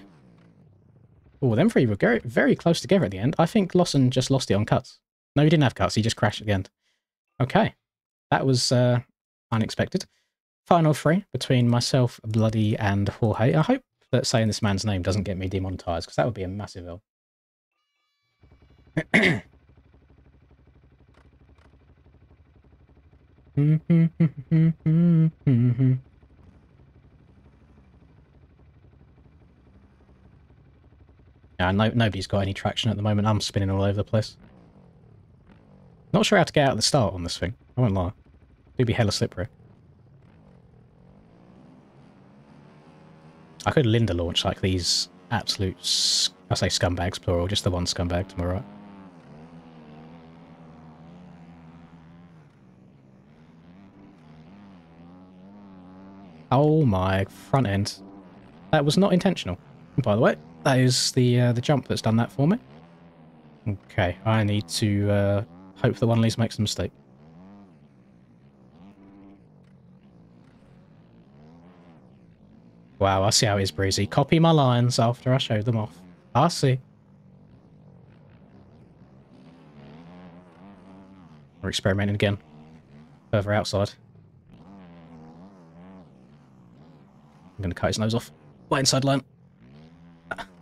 Oh, them three were very, very close together at the end. I think Lawson just lost it on cuts. No, he didn't have cuts. He just crashed at the end. Okay. That was unexpected. Final 3 between myself, Bloody, and Jorge. I hope that saying this man's name doesn't get me demonetized, because that would be a massive L. Yeah, nobody's got any traction at the moment. I'm spinning all over the place. Not sure how to get out at the start on this thing. I won't lie. It'd be hella slippery. I could Linda launch like these absolute, I say scumbags plural, just the one scumbag to my right. Oh my front end. That was not intentional, by the way. That is the jump that's done that for me. Okay, I need to hope that one of these makes a mistake. Wow, I see how it is, Breezy. Copy my lines after I showed them off. I see. We're experimenting again. Further outside. I'm going to cut his nose off. Right inside line.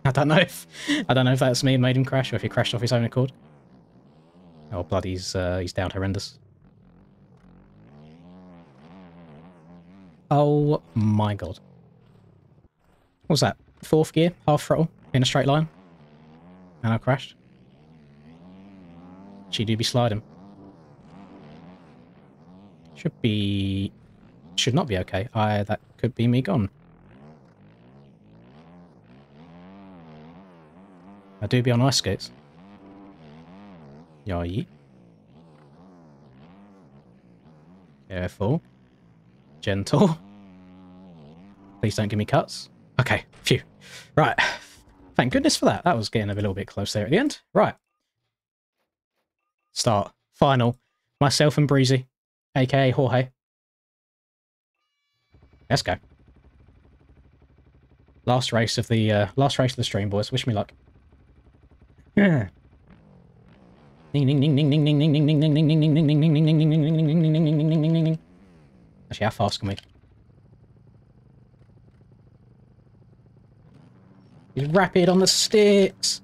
I don't know if that's me and made him crash, or if he crashed off his own accord. Oh, bloody, he's down horrendous. Oh my God. What was that? 4th gear, half throttle, in a straight line. And I crashed. She do be sliding. Should not be okay. That could be me gone. I do be on ice skates. Yoi. Careful. Gentle. Please don't give me cuts. Okay, phew. Right. Thank goodness for that. That was getting a little bit close there at the end. Right. Start. Final. Myself and Breezy, aka Jorge. Let's go. Last race of the stream, boys. Wish me luck. Yeah. Actually, how fast can we? He's rapid on the sticks.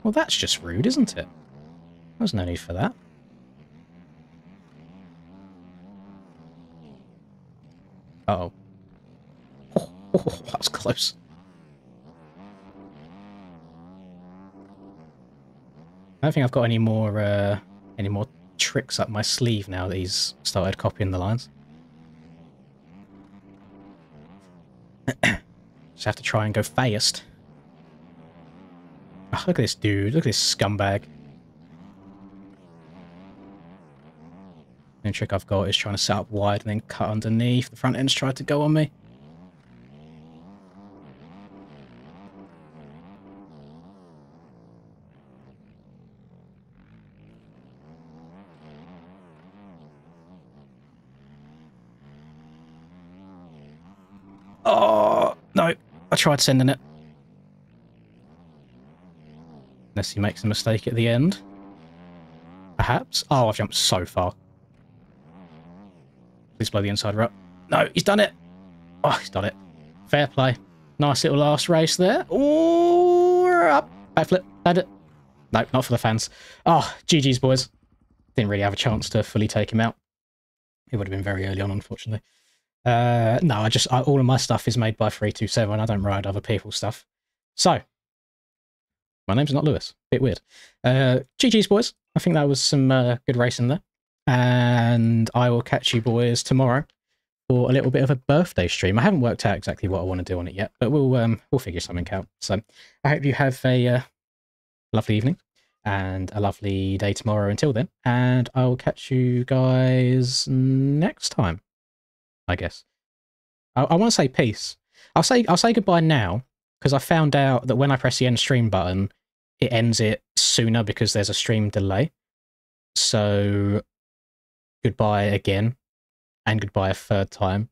Well, that's just rude, isn't it? There's no need for that. Uh-oh. Oh, that was close. I don't think I've got any more tricks up my sleeve now that he's started copying the lines. Just have to try and go fast. Oh, look at this dude. Look at this scumbag. The trick I've got is trying to set up wide and then cut underneath. The front end's tried to go on me. Oh, no. I tried sending it. Unless he makes a mistake at the end. Perhaps. Oh, I've jumped so far. Please blow the inside up. No, he's done it. Oh, he's done it. Fair play. Nice little last race there. Oh, up. Backflip. Land it. No, not for the fans. Oh, GG's, boys. Didn't really have a chance to fully take him out. It would have been very early on, unfortunately. No, all of my stuff is made by 327. I don't ride other people's stuff. So, my name's not Lewis. Bit weird. GG's, boys. I think that was some good racing there. And I will catch you boys tomorrow for a little bit of a birthday stream. I haven't worked out exactly what I want to do on it yet, but we'll figure something out. So I hope you have a lovely evening and a lovely day tomorrow until then. And I will catch you guys next time, I guess. I want to say peace. I'll say goodbye now, because I found out that when I press the end stream button, it ends it sooner because there's a stream delay. So goodbye again, and goodbye a third time.